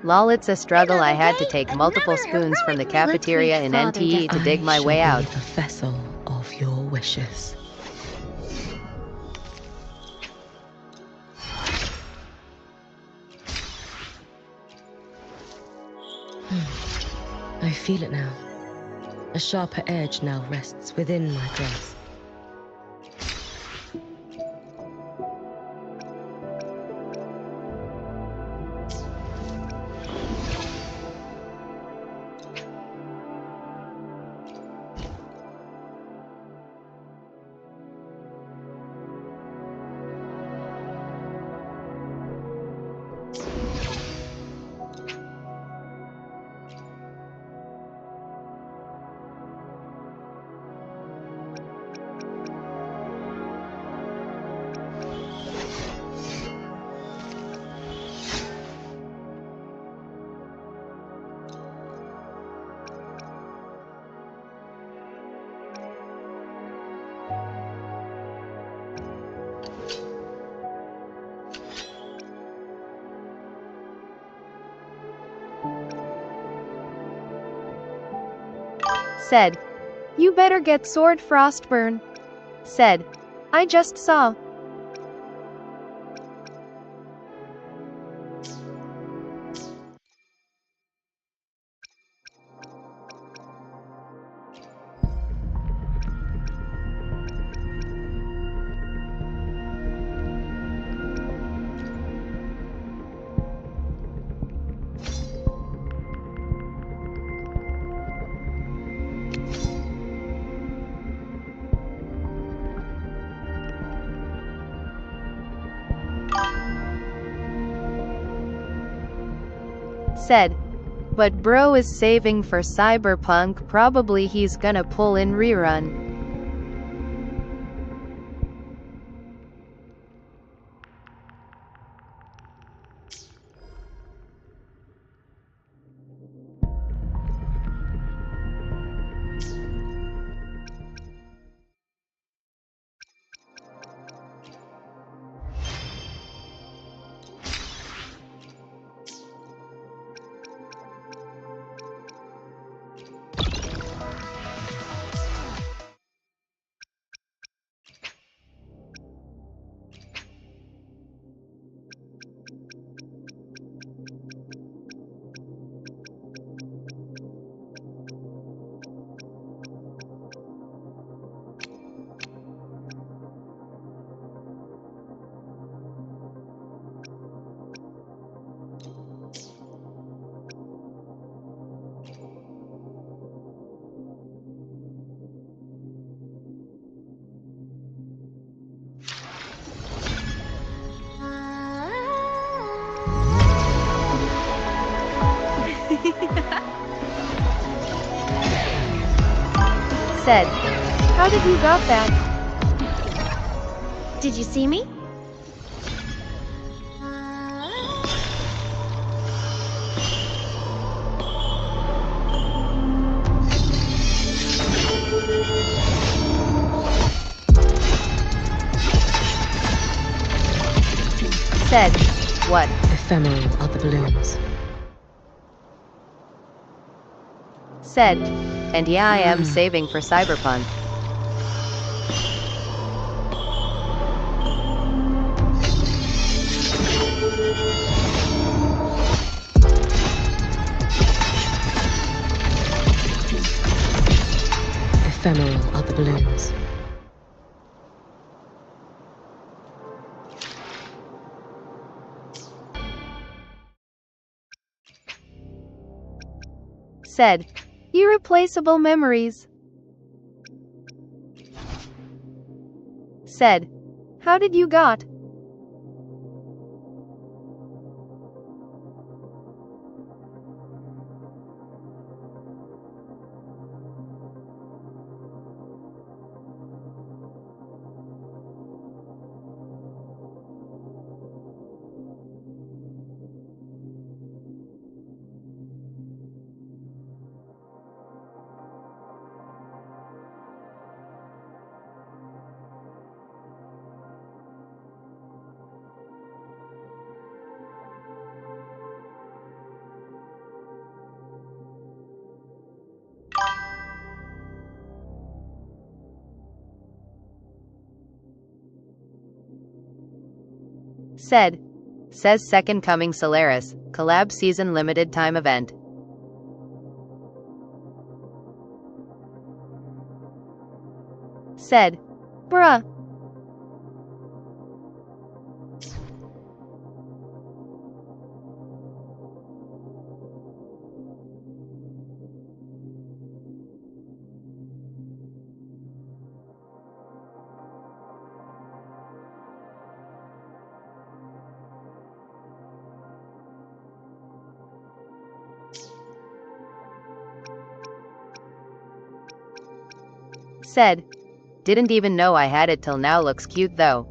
lol, it's a struggle. I had to take multiple spoons from the cafeteria in NTE to dig my way out. The vessel of your wishes. I feel it now. A sharper edge now rests within my grasp. Said, you better get sword frostburn. Said, I just saw. Said, but bro is saving for Cyberpunk, probably he's gonna pull in rerun. Said, how did you got that? Did you see me? Said, what? Ephemeral are the balloons. Said, and yeah, I am saving for Cyberpunk. Ephemeral are the balloons. Said, irreplaceable memories. Said, how did you got? Said, says Second Coming Solaris, collab season limited time event. Said, bruh. Said, didn't even know I had it till now, looks cute though.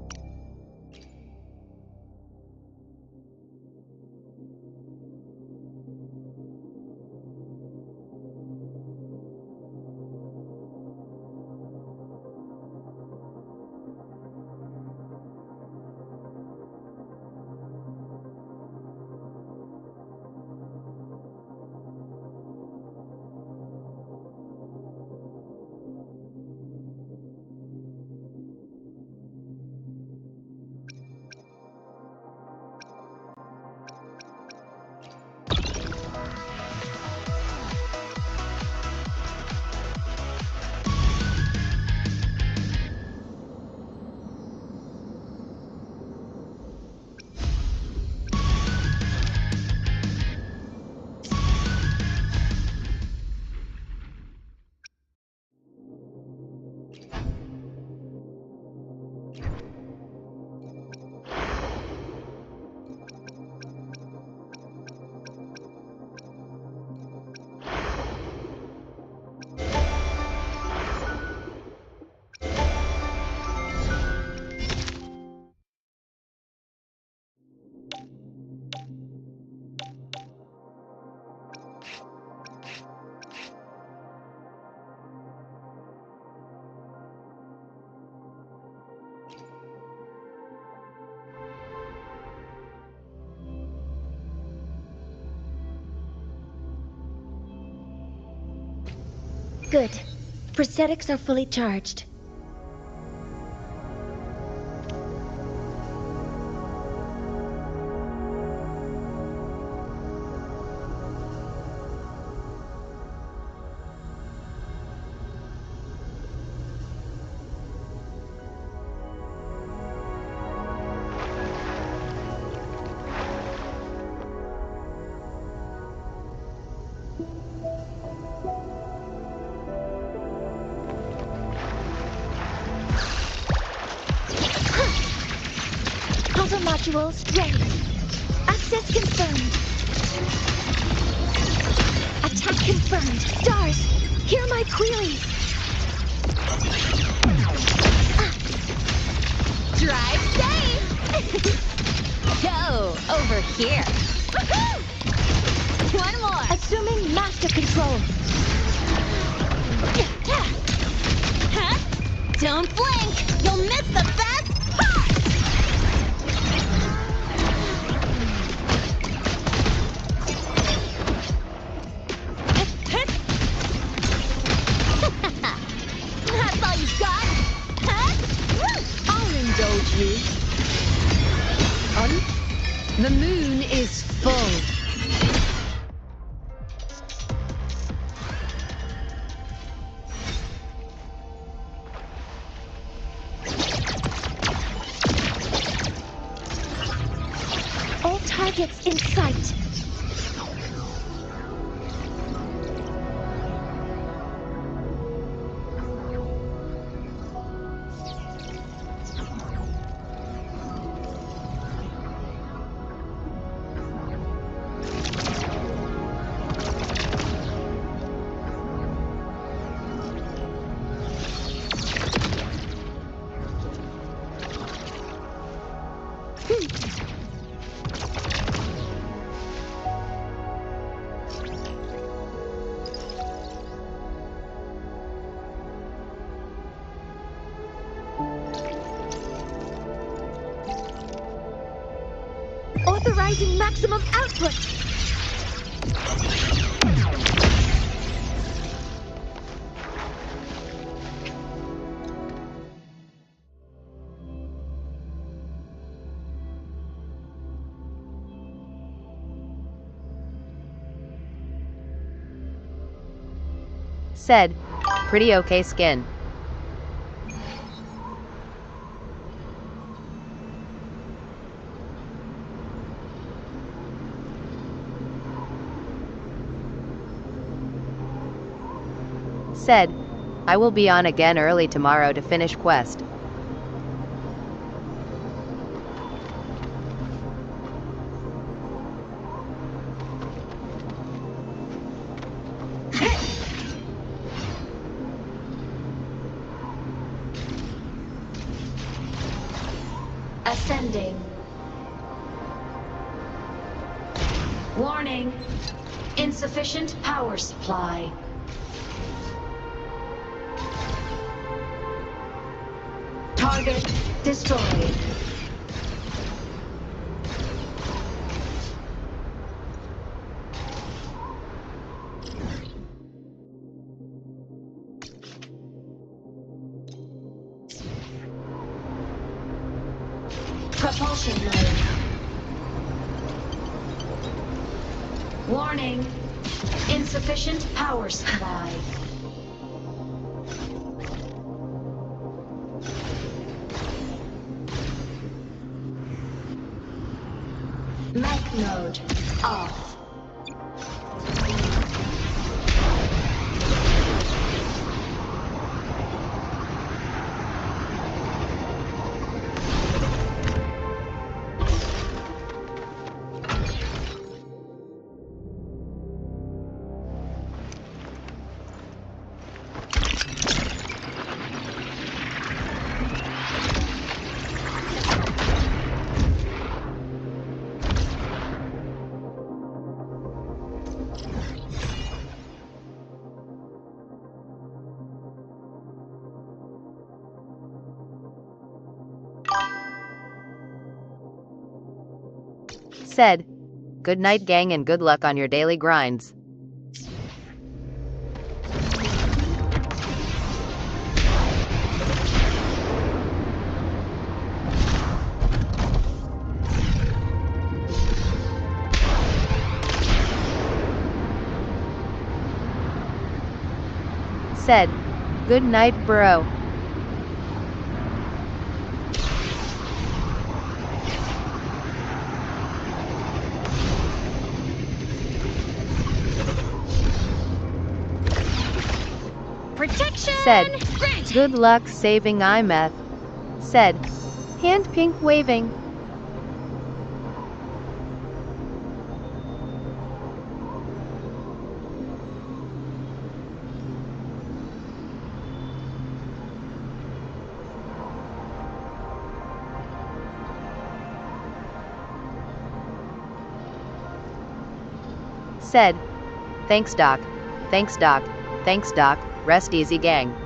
Good. Prosthetics are fully charged. Puzzle modules ready. Access confirmed. Attack confirmed. Stars, hear my queries. Drive safe! Go, over here. One more. Assuming master control. Huh? Don't blink! You'll miss the best part! That's all you got? Huh? I'll indulge you. The moon is full. All targets in sight. Authorizing maximum output. Said, pretty okay skin. Said, I will be on again early tomorrow to finish quest. Ascending. Warning. Insufficient power supply. Target destroyed. Propulsion mode. Warning. Insufficient power supply. Mech mode off. Said, good night gang and good luck on your daily grinds. Said, good night, bro. Protection! Said, granted. good luck saving Aemeath. Said, hand pink waving. Said, thanks, Doc. Thanks, Doc. Thanks, Doc. Rest easy, gang.